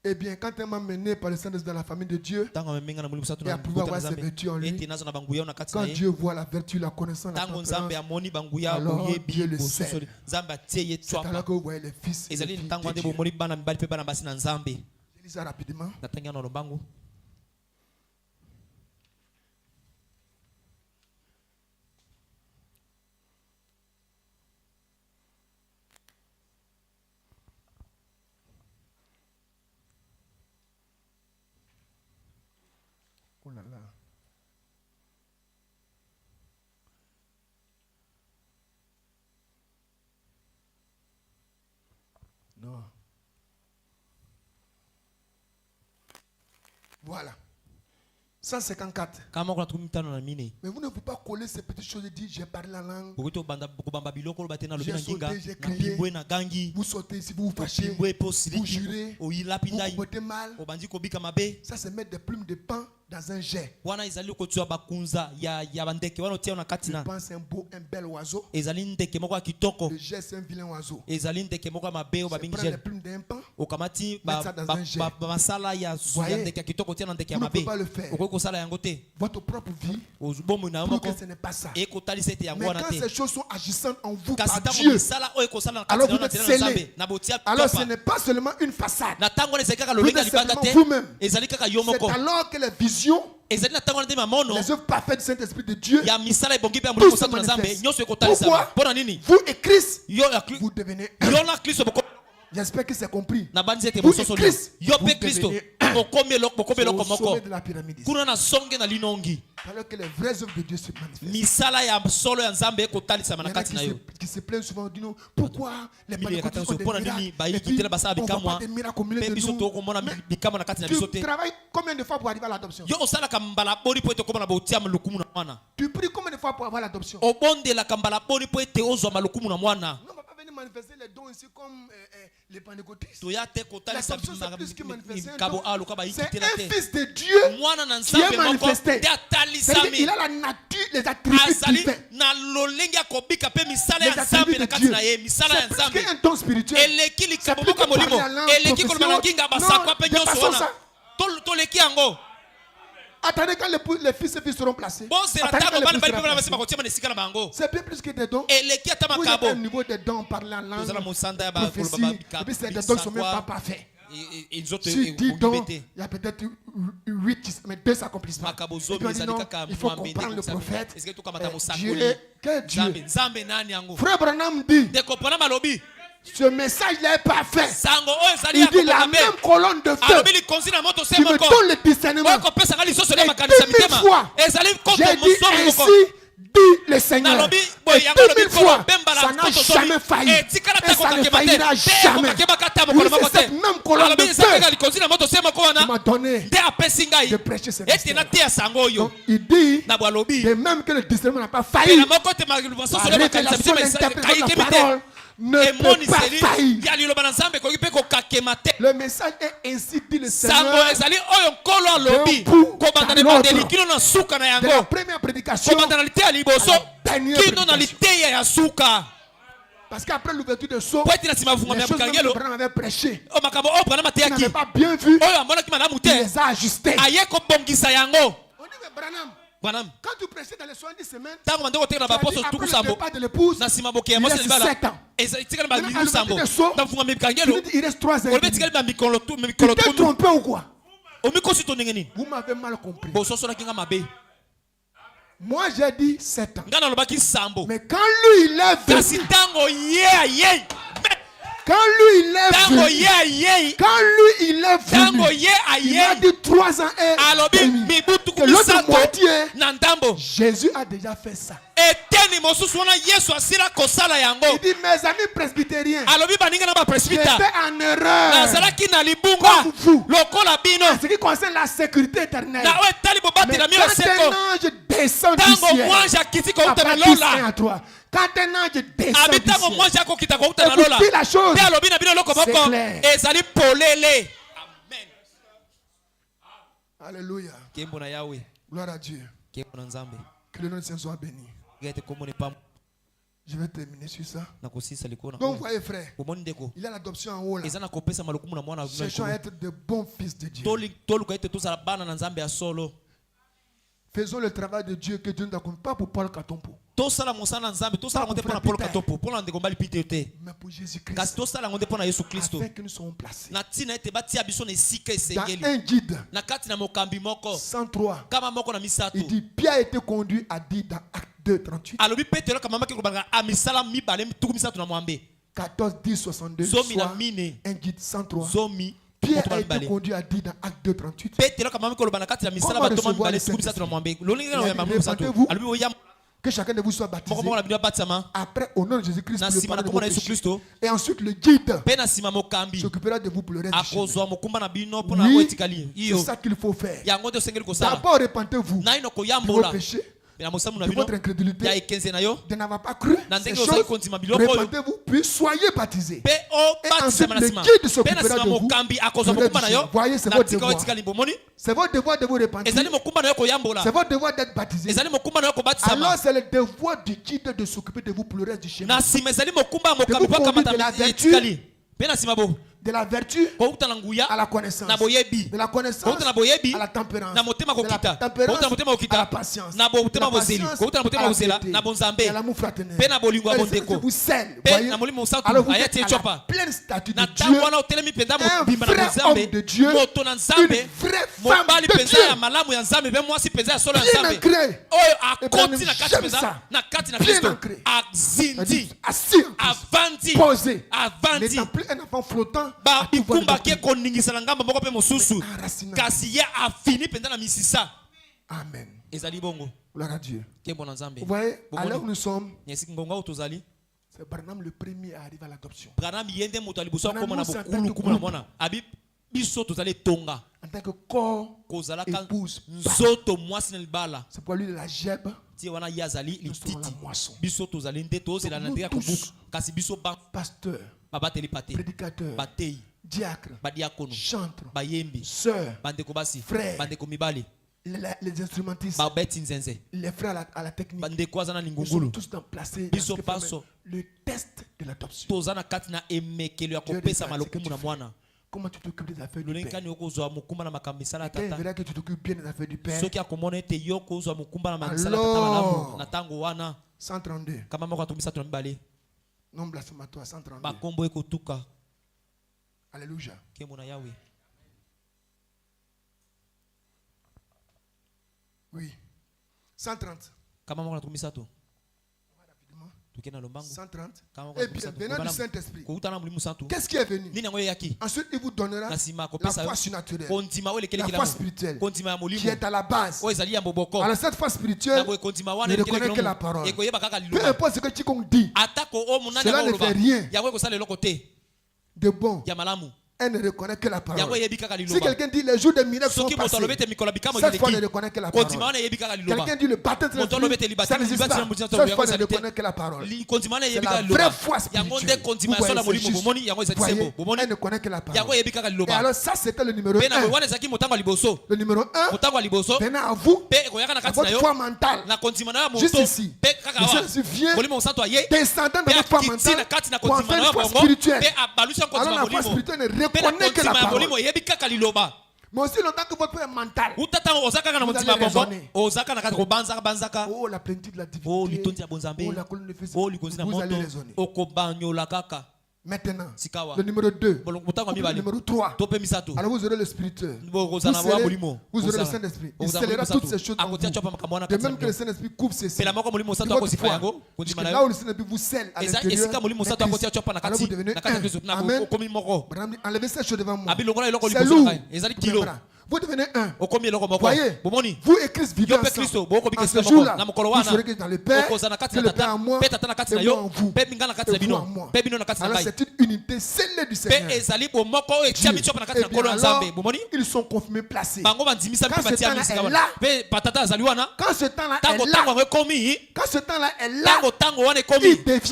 Eh bien, quand elle m'a mené par le Saint-Esprit dans la famille de Dieu, ntango amemenga na molimo satu Et na à pouvoir nguta na avoir ses vertus en nzambe lui. ete naza na banguya na kati quand na ye Dieu voit la vertu, la connaissance, la ntango nzambe tempérance, amoni banguya Alors, Dieu boyebi le bososoli sait. nzambe atie ye c'est alors twapa que vous voyez les fils et les ezali filles ntango de nde Dieu. bomoni bana mibali mpe bana basi na nzambe Je lis ça rapidement. natangi na lombangu Oh là là. Non. Voilà. 154. kama kuna tukumi mitano na mine Mais vous ne pouvez pas coller ces petites choses et dire j'ai parlé la langue. bokoki kobamba biloko oloba te na lobi J'ai na nginga sauté, j'ai na crié. pimbwe na gangi Vous sortez ici, vous vous fâchez. opimbwe mpe Vous osiliki jurez. oyilapi Vous ndai commettez mal. obandi kobika mabe Ça, c'est mettre des plumes de pain dans un jet. wana ezali kotia bakunza ya bandeke wana otia na kati Je na pense c'est un bel oiseau. ezali ndeke moko ya kitoko Le jet, c'est un vilain oiseau. ezali ndeke moko ya mabe oyo C'est babingi prendre les gel plumes d'un pain. okamati Mettre ça dans un jet. masala ya Voyez, ndeke ya kitoko otia na ndeke ya vous ne mabe pouvez pas le faire. okoki kosala yango te Votre propre vie, bomoi na yo pour moko que ce n'est pas ça. ekotalisa ete yango Mais wana quand te ces choses sont agissantes en vous kasi par ntango Dieu, misala oyo ekosala na kati alors na yo vous na êtes nzela na nzambe scellés. na botia Alors ce papa n'est pas seulement une façade. na ntango wana ezali kaka Vous lolenge ya êtes libanda simplement te vous-même. ezali kaka yo C'est moko alors que les visions, ezali na ntango wana nde mamono les œuvres parfaites du Saint-Esprit de Dieu, ya misala ebongi mpe ya tout molimo se mosantu na nzambe manifeste. nyonso ekotalisama Pourquoi? mpo na nini vous et Christ, yo ya Kli- vous devenez. yo na kristo J'espère que c'est compris. na bandisi ete Vous et bososoli Christ, yo vous mpe kristo devenez bokomi eloko au moko sommet de la pyramide. ici. kuna na songe na linongi Alors que les vraies œuvres de Dieu se manifestent. misala ya solo ya nzambe ekotalisama Il na y en a kati na yo qui se plaignent souvent, disent pourquoi les Mili ya Pentecôtistes katanga font des mpona miracles nini et bayiki puis tela basala on voit bikamwa pas des miracles au milieu mpe de biso nous. tokomona Mais bikamwa na kati na biso tu te travailles combien de fois pour arriver à l'adoption? yo osalaka mbala boni mpo ete okóma na botia lokumu na mwana Tu pries combien de fois pour avoir l'adoption? obondelaka mbala boni mpo ete ozwa lokumu na mwana Non, on ne va pas venir manifester les dons ici comme les Pentecôtistes. toya te kotalisa L'adoption, c'est plus que manifester un mikabo don. aluka C'est bayiki tela un te fils de Dieu mwana na qui est nzambe moko manifesté. te atalisami Il a la nature, les attributs azali divins. na lolenge ya kobika mpe misala Les ya attributs nzambe de na kati Dieu. na ye misala ya C'est plus nzambe qu'un don spirituel. eleki C'est likambo plus moko ya que molimo parler en langue, eleki koloba na prophétie. nginga basakwa mpe Non, nyonso dépassons wana ça. toleki yango Attendez quand les fils et filles seront placés. bozela Attendez quand ntango les bana filles bali seront mpe bana basi placés. bakotiama na esika na bango C'est bien plus que des dons. eleki ata Vous êtes makabo au niveau des dons, parler en langue, tozala mosanda ya prophétie, bakoloba et puis c'est des dons qui ne sont même pas parfaits. nzoto Si 10 dons, ebongi te il y a peut-être 8, mais 2 s'accomplissent pas. makabo Et zomi puis on dit ezali non, kaka il faut mwambe comprendre le nde prophète. eske tokamata Dieu mosakoli est, quel nzambe Dieu? nzambe nani yango Frère Branham dit, ndeko mpona malobi ce message-là est parfait. sango oyo ezali Il ya dit la kokoka même mpe colonne de feu alobi likonzi na moto se qui me moko donne le discernement. oyo kopesanga lisoso na Et makanisa 2000 mitema fois, ezali koto J'ai dit mosomi moko ainsi, dit le Seigneur. nalobi Et boye yango alobi 2000 fois, bembala ça n'a koto jamais somi failli. etikala Et te ça ne kokakema te faillira te jamais. kokakemaka te Oui, mokolo moko c'est te cette même colonne alobi de ezakaka feu likonzi na moto se moko qui wana m'a donné nde apesi ngai de prêcher ce ete mystère. nateya sango oyo Donc, il dit, na bwalobi de même que le discernement n'a pas pela failli, moko te la masoso le makanisa révélation, mitema l'interprétation de ekayikemi la te parole ne peut pas emoniseli faillir. ya liloba na nzambe ekoki mpe kokakema te Le message est ainsi dit le sango Seigneur. ezali oyo nkolo alobi D'un bout kobanda à na l'autre. ebandeli kino na suka na De la yango première prédication, kobanda na liteya liboso à la dernière kino na prédication. liteya ya suka parce qu'après l'ouverture de sceaux, po ete na nsima mafungami les ya choses même que bukangelo Branham avait prêché, oyo makambo oyo branama il n'avait ateyaki pas bien vu, oyo amonaki malamu il te les a ajustés. aye kobongisa yango On dit, mais Branham, Banam. Quand tu prêchais dans les 70 semaines, Tango mande kote na tu as ba dit poso après tuku le sambo. départ de l'épouse, Na sima boke ya il mwasi reste libala. 7 ans. Eza tika na ba Maintenant, milu sambo. le saut, Na funga tu mibikangelo. dis, il reste 3 ans. Olbe tika na mikolo tu Tu mikolo t'es tu. trompé ou quoi? Omi kosi to ngeni. Vous m'avez mal compris. Bo soso na kinga mabe. Moi, j'ai dit 7 ans. Ngana lobaki sambo. Mais quand lui, il est Kasi venu, tango ye. quand lui, il est Tango venu, ye. quand lui, il est Tango venu, il a ye. dit 3 ans et Alobi demi. mibutu Que l'autre kumisato. moitié, Nandambo. Jésus a déjà fait ça. Eteni mosusu wana Yesu asila kosala yango. Il dit, mes amis presbytériens, Alobi baninga na ba presbyter. j'étais en erreur. Nazalaki na libunga. Comme vous. Lokola bino. En ce qui concerne la sécurité éternelle. Na oe tali bobati Mais na mio quand seko. un ange descend du Tango ciel, mwanja kiti ko à uta na partir de 1 lola. à 3, quand un ange descend Abi du tango ciel, mwanja ko kita ko uta na lola. écoutez la chose, Pe alobi na bino loko c'est moko. clair. Ezali polele. Amen. Alléluia. Kembo na Yahweh. Gloire à Dieu. Kembo na Nzambe. Que le nom de Dieu soit béni. Gete komone pam. Je vais terminer sur ça. Na kosisa liko na. Donc, vous voyez, frère, Bomoni ndeko. il y a l'adoption en haut là. Ezana kopesa malukumu na mwana. Cherchons à être de bons fils de Dieu. Toluka ete tosala bana na Nzambe ya solo. Faisons le travail de Dieu que Dieu nous a confié, pas pour Paul Katompo, Tosala mosala na Nzambe, tosala ngonde pona Paul Katopo, pona ndeko mbali pite te. mais pour Kasi Jésus-Christ, tosala ngonde pona Yesu Kristo. afin que nous soyons placés. Na tina ete batia biso na esika Dans esengeli. un guide, Na kati na mokambi moko. 103, Kama moko na misato. il dit, Pierre a été conduit à dire dans Acte 2, 38, Alobi Petero kama maki kubanga amisala mibale tuku misato na mwambe. 14, 10, 62, Zomi na soit mine. un guide 103. Zomi. Pierre moto a été mibale. conduit à dire dans Acte 2, 38, Petero kama maki kubanga kati na misala Comment batoma recevoir mibale le tuku misato na mwambe. Lolinga na yamba misato. Répentez-vous. Alobi oyam que chacun de vous soit baptisé. moko moko na bino batsama. Après, au nom de Jésus-Christ, Na pour le sima na pardon de komona vos Yesu péchés. Kristo. Et ensuite, le guide Pe na sima mokambi. s'occupera de vous pour le reste du chemin. Akozwa mokumba na bino pona Oui, koetikali. c'est Iyo. ça qu'il faut faire. Yango nde osengeli kosala. D'abord, repentez-vous Na ino de vos koyambola. péchés, Na mosamu na de bino. votre incrédulité, Ya ekenze na yo. de n'avoir pas cru Na ces ndenge choses. ozali kondima biloko oyo. Repentez-vous, puis soyez baptisés. Pe o Et batisama ensuite, na le sima. guide Pe s'occupera na sima de vous. mokambi akozwa Le reste mokumba na du yo. chemin. Voyez, c'est Na votre tika devoir. oetikali bomoni. C'est votre devoir de vous repentir. Ezali mokumba na yo koyambola. C'est votre devoir d'être baptisé. Ezali mokumba na yo Alors, kobatisama. c'est le devoir du guide de s'occuper de vous pour le reste du chemin. Na sima ezali mokumba ya De mokambi vous po conduire akamata de la vertu etikali. Pe na sima bo. De la vertu Kouta na nguya. à la connaissance. Na boyebi. De la connaissance Kouta na boyebi. à la tempérance. Na motema De la kokita. tempérance Kouta na motema à la kokita. patience. Na De motema la bozeli. patience Kouta na motema à la bozela. piété. Na bonzambe. Et à l'amour fraternel. Pe na bolingo ya Et bondeko. vous scelle, Pe voyez. na molimo osatu. Alors vous Ayati êtes à la echopa. pleine statue de Na Dieu. tango wana otelemi penza Un mobimba na vrai nzambe. homme de Dieu. Moto na Une nzambe. vraie femme Mobali de penza ya Dieu. malamu ya nzambe. Pe mwasi penza ya solo ya Bien nzambe. ancré. Oyo Et bien, akoti na kati j'aime penza. ça. Na kati na Bien Kristo. ancré. Azindi. Assis. en plus. Avandi. Posé. Avandi. N'étant plus un enfant flottant. Ba à tout va de bikumba ke doctrine. koningisala ngamba moko pe mosusu. Enracinant. Kasi ye afini penza na misisa. Amen. Ezali bongo. Gloire à Dieu. Kembo na nzambe. Vous voyez, à Bomoni. l'heure où nous sommes, Nyesi ngonga oyo tozali. c'est Branham le premier à arriver à l'adoption. Branham yende moto alibuso Branham akoma na nous en tant bokulu que kuma na groupe. mona. Abi biso tozali tonga. En tant que corps, Kozalaka épouse, nzoto mwasi na libala. c'est pour lui la gèbe, Tie wana ye azali nous sommes la lititi. moisson. Biso tozali nde tozela na Nous ndenge ya tous. kobuka. Kasi biso Pasteur, babateli pate. prédicateur, Batei. diacre, Badiakono. chantre, Bayembi. sœur, Bandeko basi. Frère. Bandeko mibali. les instrumentistes, Babeti nzenze. les frères à la technique. Bandeko aza na Nous sommes lingungulu. tous dans placés Biso dans ce qu'on paso. appelle le test de l'adoption. Toza na kati na emekelo ya Dieu kopesa regarde ce malokumu que na tu mwana. Comment tu t'occupes des affaires du Lolenge Père? kani okozwa mokumba na makambo misala ya Quand il tata. verra que tu t'occupes bien des affaires du Père, Soki akomona ete yo kozwa mokumba na misala ya tata Alors. malamu na tango wana 132, kama moko ato misato na mibale non blasphématoire, 132. bakombo ekotuka Alléluia. kembo na Yawe. Oui. 130. Kama moko ato misato Rapidement. tukena lombango 130. kama moko Et ato bien, misato venant du Saint-Esprit, kuuta na mulimu santu qu'est-ce qui est venu? nini yango yaki Ensuite, il vous donnera na sima la kopesa foi surnaturelle, kondima oyo lekele la kila foi spirituelle, kondima ya qui molimo est à la base. oyo ezali ya mboboko Alors, cette foi spirituelle, na kondima wana ne reconnaît lekele que la kila parole. ekoyeba kaka Peu liloba importe ce que quiconque dit atako o munani Cela yango ne fait oloba rien. yango ekosala eloko te de bon, ya malamu elle ne reconnaît que la yango parole. eyebi kaka Si liloba quelqu'un dit les jours des miracles sont soki moto alobi passés, ete mikolo ya bikambo cette fois ne eleki reconnaît que la kondima parole. wana eyebi kaka liloba Quelqu'un dit le baptême de Moto alobi ete l'esprit, libati- ça n'existe libati pas. na mutino Cette yango fois ne ezali te. reconnaît que la parole. kondima wana C'est eyebi la kaka vraie liloba foi yango nde spirituelle. kondima ya Vous sola voyez, molimo c'est juste. bomoni yango ezali Voyez, sembo bomoni elle ne connaît que la yango parole. eyebi kaka Et liloba alors ça, c'était le numéro mpe na 1. wana ezalaki motango ya liboso Le numéro 1, motango ya liboso venant à vous, mpe ekoyaka na kati na votre yo foi mentale, na kondima na yo ya juste moto ici. mpe kaka Le awa Saint-Esprit vient molimo mosantu aye descendant de mpe votre foi akiti na mentale kati na pour en kondima faire na yo une foi bongo spirituelle. mpe abalusi ya Alors kondima la foi molimo spirituelle ne mpe na reconnaît que la kondima ya parole. molimo eyebi kaka liloba Mais aussi longtemps que votre père est mental. Vous allez raisonner. Oh, la plénitude de la Oh, divinité. Oh, la colonne de feu. Vous allez raisonner. Maintenant, le numéro 2, le numéro 3. Alors vous aurez le spirituel. Vous aurez le Saint-Esprit. Il scellera toutes ces choses dans vous. De même que le Saint-Esprit couvre ces signes. Là où le Saint-Esprit vous scelle à l'intérieur, alors vous devenez un. Amen. Enlevez ces choses devant moi. C'est lourd. Vous devenez un. Voyez, vous et Christ vivez ensemble. En ce jour-là, vous saurez que dans le Père, que le Père en moi, et moi en vous, et vous en moi. Alors c'est une unité scellée du Seigneur. Et bien alors, ils sont confirmés, placés. Quand ce temps-là est là, quand ce temps-là est là, ils deviennent des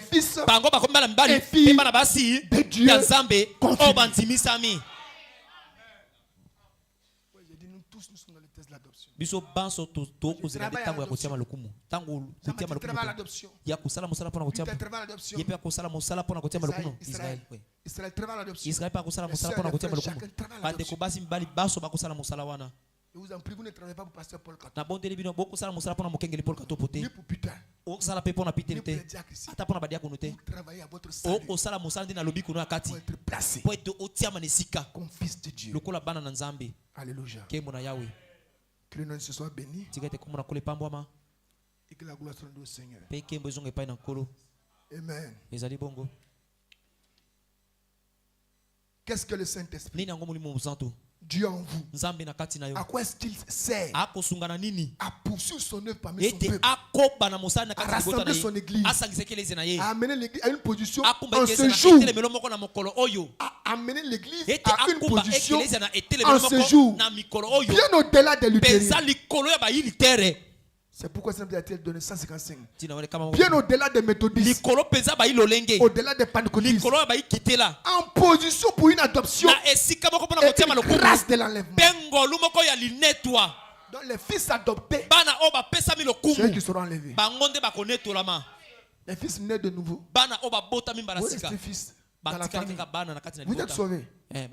fils et filles de Dieu confirmés. Nous sommes dans le test de l'adoption. Israël travaille l'adoption. Et vous en priez, vous ne travaillez pas pour pasteur Paul Kato. Ni pour Peter. Ni pour les diacres ici. Vous travaillez à votre salut. Pour être placé comme fils de Dieu. Alléluia. Que le nom de ce soit béni. Et que la gloire soit rendue au Seigneur. Amen. Qu'est-ce que le Saint-Esprit? Dieu en vous. À quoi est-ce qu'il sert? À poursuivre son œuvre parmi son peuple. À rassembler son église. À amener l'église à une position en ce jour. À amener l'église à une position en ce jour. Bien au-delà de l'utérine. C'est pourquoi ça a été donné 155. Bien au-delà des méthodistes. Au-delà des pentecôtistes. En position pour une adoption. Et une grâce de l'enlèvement. Donc les fils adoptés, ceux qui seront enlevés. Les fils nés de nouveau. Vous êtes fils dans la famille. Vous êtes sauvés. Mais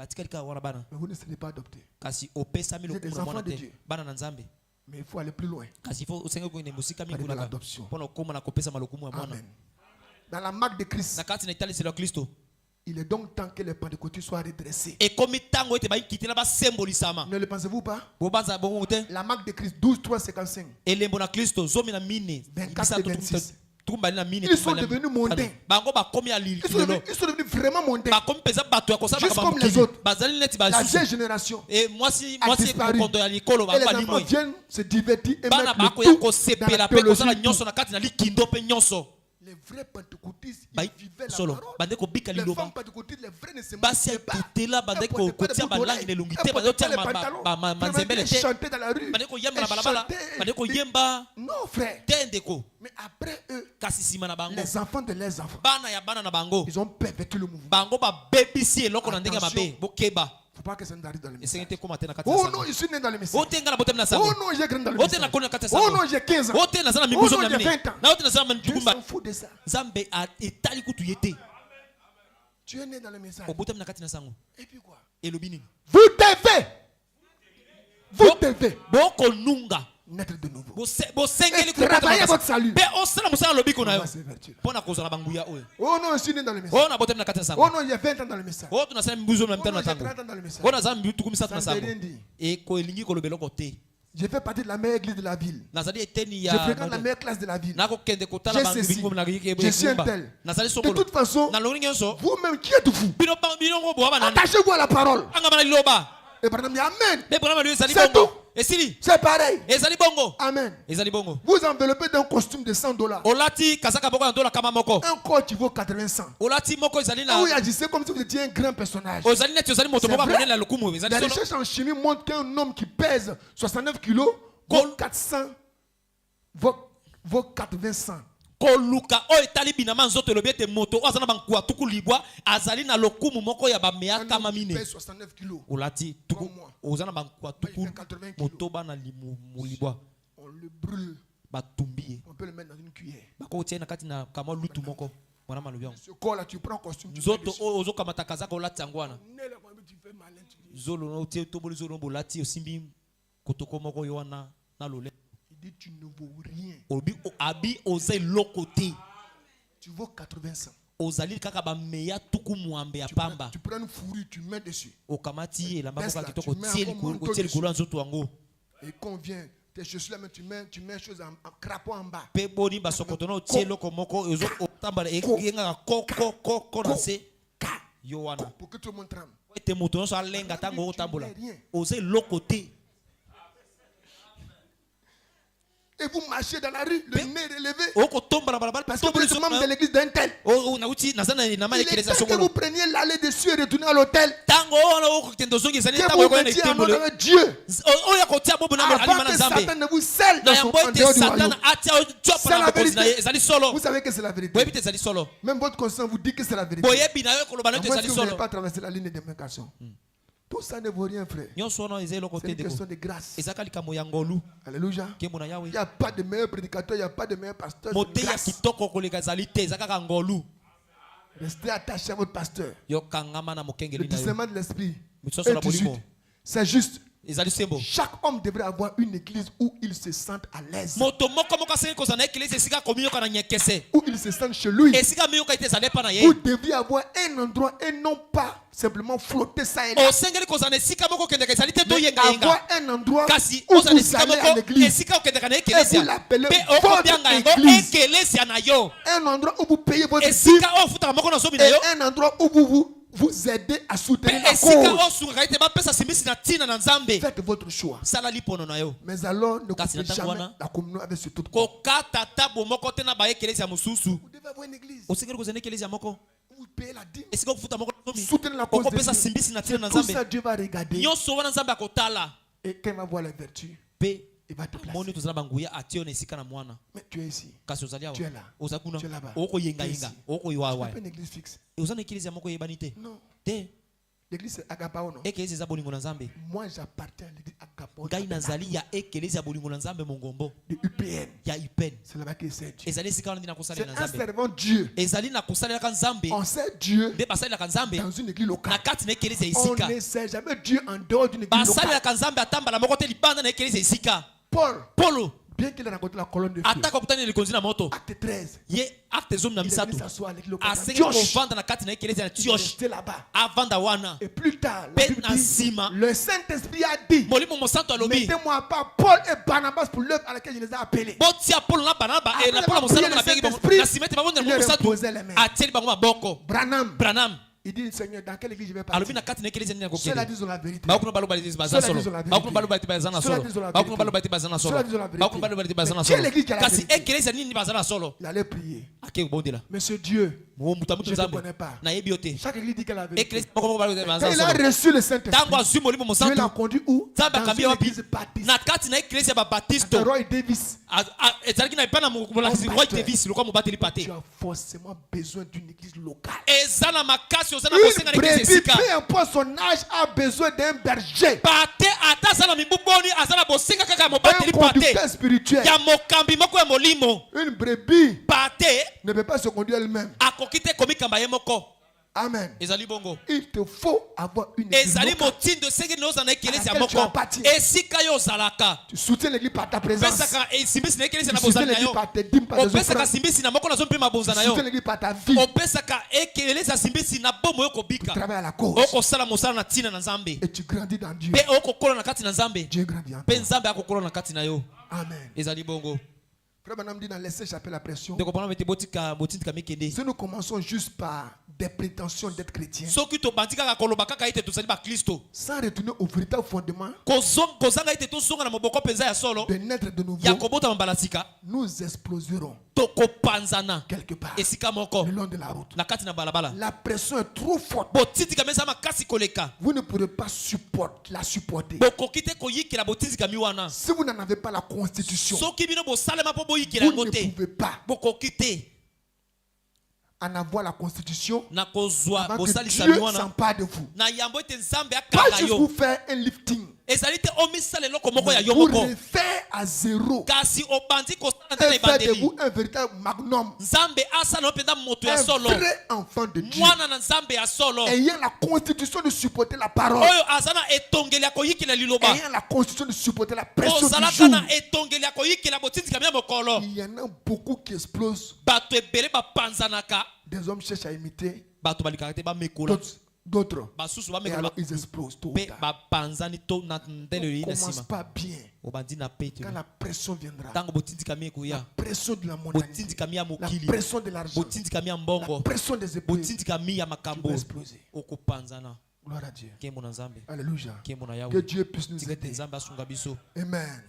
vous ne serez pas adoptés. Vous êtes des enfants de Dieu. Mais il faut aller plus loin. Dans l'adoption. Amen. Dans la marque de Christ, il est donc temps que les pentecôtistes soient redressés. Ne le pensez-vous pas? La marque de Christ 12, 3, 55. 24 et 26. Ils sont devenus mondains. Ils sont devenus vraiment mondains. Juste comme les autres. La vieille génération a disparu. Et les enfants viennent se divertir et mettre le tout dans la théologie. Les vrais pentecôtistes, ils vivaient la parole. Les femmes pentecôtistes, les vrais ne se mariaient pas. Elles chantaient dans la rue. Elles chantaient. Non, frère. Mais après eux, les enfants de leurs enfants, ils ont perverti le mouvement. Il ne faut pas que ça nous arrive dans le message. Oh non, je suis né dans le message. Oh non, j'ai grandi dans le message. Oh non, j'ai 15 ans. Oh non, j'ai 20 ans. Dieu s'en fout de ça. Tu es né dans le message. Et puis quoi? Vous devez naître de nouveau. Et travaillez votre salut. Oh non, je suis né dans le message. Oh non, j'ai 20 ans dans le message. Oh non, j'ai 30 ans dans le message. Ça ne veut rien dire. Je fais partie de la meilleure église de la ville. Je fréquente la meilleure classe de la ville. J'ai ceci. Je suis un tel. De toute façon, vous-même qui êtes-vous? Attachez-vous à la parole. Et par exemple, amen. C'est tout. C'est pareil. Amen. Vous enveloppez d'un costume de $100. Un corps qui vaut 80 cents. Vous agissez comme si vous étiez un grand personnage. C'est vrai. La recherche en chimie montre qu'un homme qui pèse 69 kilos vaut 80 cents. Koluka o etali binama nzoto lobi ete moto o azana bankuwa tuku libwa azali na lokumu moko ya bamea kama mine olati tuku ozana bankuwa tuku moto bana libwa on le brûle, batumbi on peut le mettre dans une cuillère. bako tia na kati na kama lutu moko wana malobi ce corps là tu prends costume nzoto ozo kamata kazaka olati yango wana zolo no tie toboli zolo bolati osimbi kotoko moko yo na lole. Il dit tu ne vaux rien. Obi abi oze lokote. Tu vaux 80 cents. Ozali kaka ba meya tuku muambe ya pamba. Tu prends une fourrure, tu mets dessus. Okamati et la mako ka kitoko tu tieli kolo nzoto wango. Et quand vient tes chaussures là, mais tu mets choses en crapaud en bas. Pe boni ba sokotono tielo komoko ezo otambala ekinga ko na se. Yowana. Pour que tout le monde tremble. Te moto so alenga tango otambola. Oze lokote. Et vous marchez dans la rue, le nez relevé. Parce que vous êtes membre de l'église d'un tel. Il est temps que vous preniez l'aller dessus et retourner à l'hôtel. Que vous mettiez en ordre avec Dieu. Avant que Satan ne vous scelle dans son endroit du royaume. C'est la vérité. Vous savez que c'est la vérité. Même votre conscience vous dit que c'est la vérité. À moins que vous n'avez pas traversé la ligne de démarcation. Tout ça ne vaut rien, frère. C'est une question de grâce. Alléluia. Il n'y a pas de meilleur prédicateur, il n'y a pas de meilleur pasteur. Restez attaché à votre pasteur. Le discernement de l'esprit c'est juste. Chaque homme devrait avoir une église où il se sent à l'aise. Où il se sent chez lui. Vous devez avoir un endroit et non pas simplement flotter ça et là. Mais avoir un endroit où vous allez à l'église. Et vous l'appelez votre église. Un endroit où vous payez votre dîme. Et un endroit où vous aidez à soutenir la cause. Faites votre choix. Mais alors, ne coupez jamais la communion avec ce tout. Vous devez avoir une église. Vous payez la dîme. Soutenez la cause de Dieu. Tout ça, Dieu va regarder. Et quand il va voir la vertu, il va te placer. Mais tu es ici. Tu es là. Tu es là-bas. Tu es ici. Tu n'as pas une église fixe. Non. L'église c'est Agapao, non? Moi j'appartiens à l'église Agapao de UPN. C'est là-bas qu'il sert Dieu. C'est un servant Dieu. On sert Dieu dans une église locale. On ne sert jamais Dieu en dehors d'une église locale. Paul, bien qu'il ait rencontré la colonne de feu, acte 13, il est venu s'asseoir à l'église locale. Il est resté là-bas. Et plus tard, la Bible dit, le Saint-Esprit a dit, mettez-moi pas Paul et Barnabas pour l'œuvre à laquelle je les ai appelés. Après avoir prié le Saint-Esprit, il leur a imposé les mains. Branham. Il dit, Seigneur, dans quelle église je vais partir? Ceux-là disent la vérité. Ceux-là disent la vérité. Quelle église qui a la vérité? Il allait prier. Monsieur Dieu, je ne te connais pas. Chaque église dit qu'elle a la vérité. Quand il a reçu le Saint-Esprit, Dieu l'a conduit où? Dans une église baptiste. Roy Davis. Tu as forcément besoin d'une église locale. Une brebis, peu importe son âge, a besoin d'un berger. Un conducteur spirituel. Une brebis ne peut pas se conduire elle-même. Amen. Il te faut avoir une église locale. Tu soutiens l'église par ta présence. Tu soutiens l'église par tes dîmes, par tes offrandes. Tu soutiens l'église par ta vie. Tu travailles à la cause. Et tu grandis dans Dieu. Dieu grandit en toi. Amen. Frère Branham dit dans l'essai J'appelle la pression. Si nous commençons juste par des prétentions d'être chrétiens, sans retourner au véritable fondement de naître de nouveau, nous exploserons quelque part le long de la route. La pression est trop forte. Vous ne pourrez pas la supporter. Si vous n'en avez pas la constitution, vous ne pouvez pas en avoir la constitution avant que Dieu s'empare de vous. Pas juste vous faire un lifting. Pour refaire à zéro. Et faire de vous un véritable magnum. Un vrai enfant de Dieu. Ayant la constitution de supporter la parole. Ayant la constitution de supporter la pression du jour. Il y en a beaucoup qui explosent. Des hommes cherchent à imiter. D'autres. Et alors ils explosent tout. On ne commence pas bien. Quand la pression viendra. La pression de la mondialité. La pression de l'argent. La pression des épreuves. Tu vas exploser. Gloire à Dieu. Alléluia. Que Dieu puisse nous aider. Amen.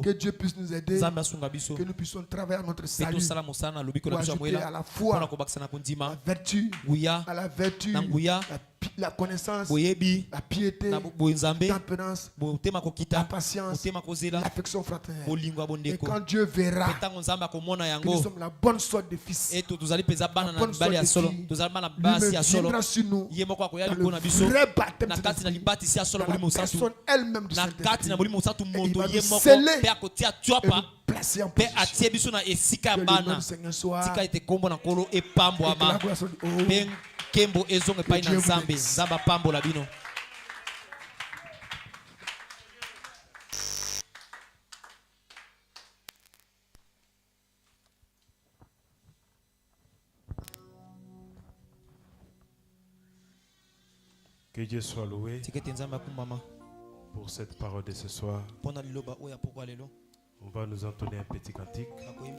Que Dieu puisse nous aider. Que nous puissions travailler à notre salut. Pour ajouter à la foi, la vertu, à la vertu, la connaissance, la piété, la tempérance, la patience, l'affection fraternelle. Et quand Dieu verra que nous sommes la bonne sorte de fils, la bonne sorte de filles, lui viendra sur nous dans le vrai baptême de la personne elle-même du Saint-Esprit. Et il va nous sceller et nous placer en position. Que le nom du Seigneur soit et que la gloire soit Kembo ezonge pai na Nzambe, Nzamba pambola bino. Que Dieu soit loué pour cette parole de ce soir. On va nous entonner un petit cantique. Et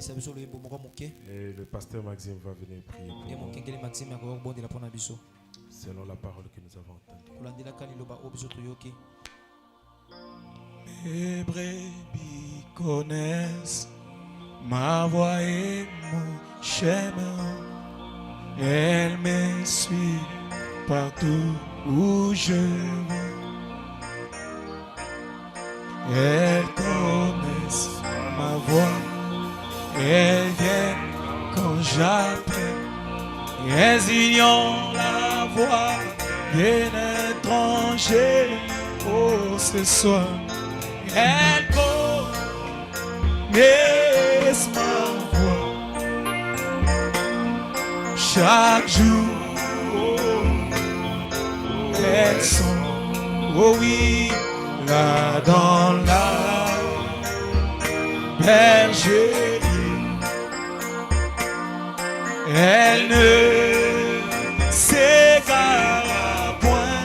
le pasteur Maxime va venir prier pour nous, selon la parole que nous avons entendue. Mes brebis connaissent ma voix et mon chemin. Elles me suivent partout où je vais. Elles connaissent ma voix, elles viennent quand j'appelle. Elles ignorent la voix d'un étranger. Oh, ce soir, elles connaissent ma voix. Chaque jour, elles sont, oh oui, là dans la bergerie. Elle ne s'égare point.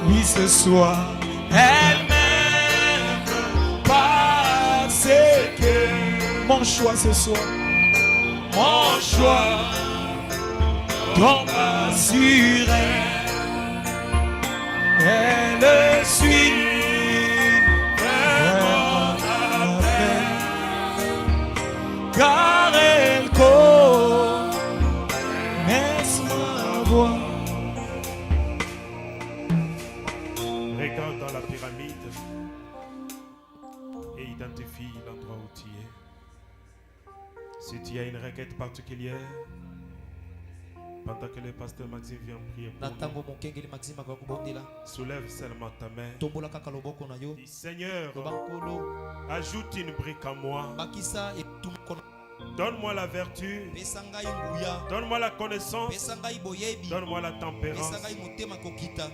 Oui, ce soir, elle m'aime parce que mon choix ce soir, mon choix tombe sur elle. Elle suit vraiment la peine, car elle connaît ma voix. Regarde dans la pyramide et identifie l'endroit où tu es. Si tu as une requête particulière, pendant que le pasteur Maxime vient prier pour nous, soulève seulement ta main. Dis, Seigneur, ajoute une brique à moi. Donne-moi la vertu, donne-moi la connaissance, donne-moi la tempérance,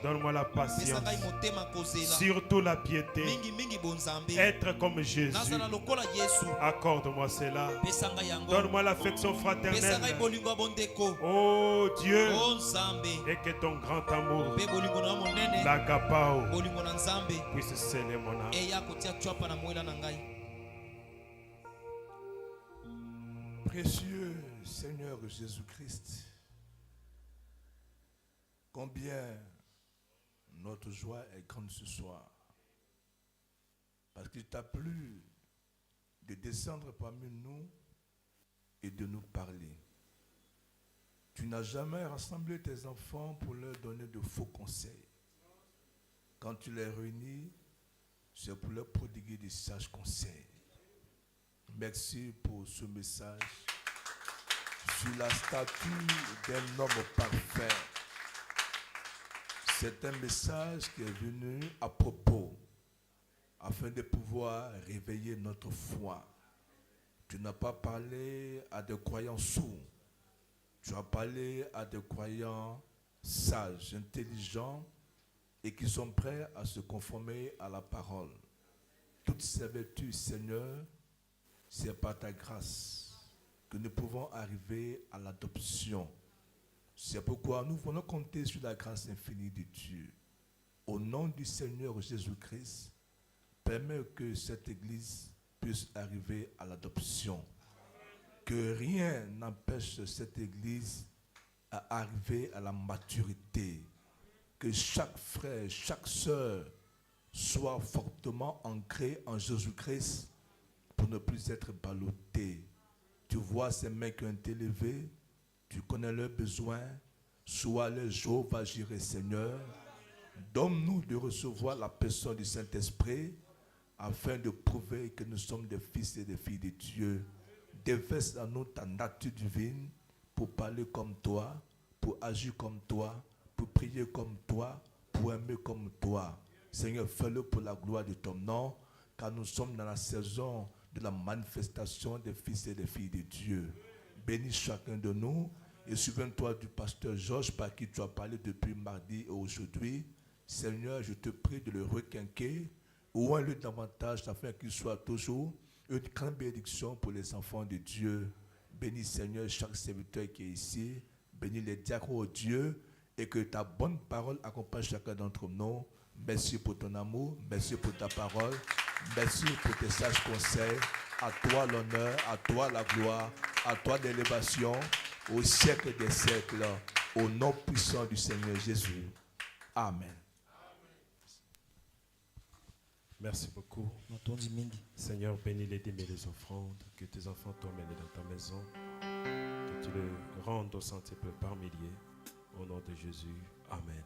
donne-moi la patience, surtout la piété, être comme Jésus. Accorde-moi cela. Donne-moi l'affection fraternelle. Oh Dieu, et que ton grand amour, l'agapao, puisse sceller mon âme. Précieux Seigneur Jésus-Christ, combien notre joie est grande ce soir, parce qu'il t'a plu de descendre parmi nous et de nous parler. Tu n'as jamais rassemblé tes enfants pour leur donner de faux conseils. Quand tu les réunis, c'est pour leur prodiguer des sages conseils. Merci pour ce message sur la statue d'un homme parfait. C'est un message qui est venu à propos afin de pouvoir réveiller notre foi. Tu n'as pas parlé à des croyants sourds. Tu as parlé à des croyants sages, intelligents et qui sont prêts à se conformer à la parole. Toutes ces vertus, Seigneur, c'est par ta grâce que nous pouvons arriver à l'adoption. C'est pourquoi nous voulons compter sur la grâce infinie de Dieu. Au nom du Seigneur Jésus-Christ, permets que cette Église puisse arriver à l'adoption. Que rien n'empêche cette Église à arriver à la maturité. Que chaque frère, chaque sœur soit fortement ancré en Jésus-Christ pour ne plus être ballotté. Tu vois ces mains qui ont été levées, tu connais leurs besoins, sois le Jéhovah Jireh, Seigneur. Donne-nous de recevoir la personne du Saint-Esprit afin de prouver que nous sommes des fils et des filles de Dieu. Déverse en nous ta nature divine pour parler comme toi, pour agir comme toi, pour prier comme toi, pour aimer comme toi. Seigneur, fais-le pour la gloire de ton nom, car nous sommes dans la saison de la manifestation des fils et des filles de Dieu. Bénis chacun de nous et souviens-toi du pasteur Georges par qui tu as parlé depuis mardi et aujourd'hui. Seigneur, je te prie de le requinquer, ouvre-le davantage afin qu'il soit toujours une grande bénédiction pour les enfants de Dieu. Bénis Seigneur chaque serviteur qui est ici, bénis les diacres, oh Dieu, et que ta bonne parole accompagne chacun d'entre nous. Merci pour ton amour, merci pour ta parole, merci pour tes sages conseils. À toi l'honneur, à toi la gloire, à toi l'élévation, au siècle des siècles, au nom puissant du Seigneur Jésus. Amen. Merci beaucoup. Seigneur, bénis les dîmes et les offrandes, que tes enfants t'emmènent dans ta maison, que tu les rendes au centuple par milliers. Au nom de Jésus. Amen.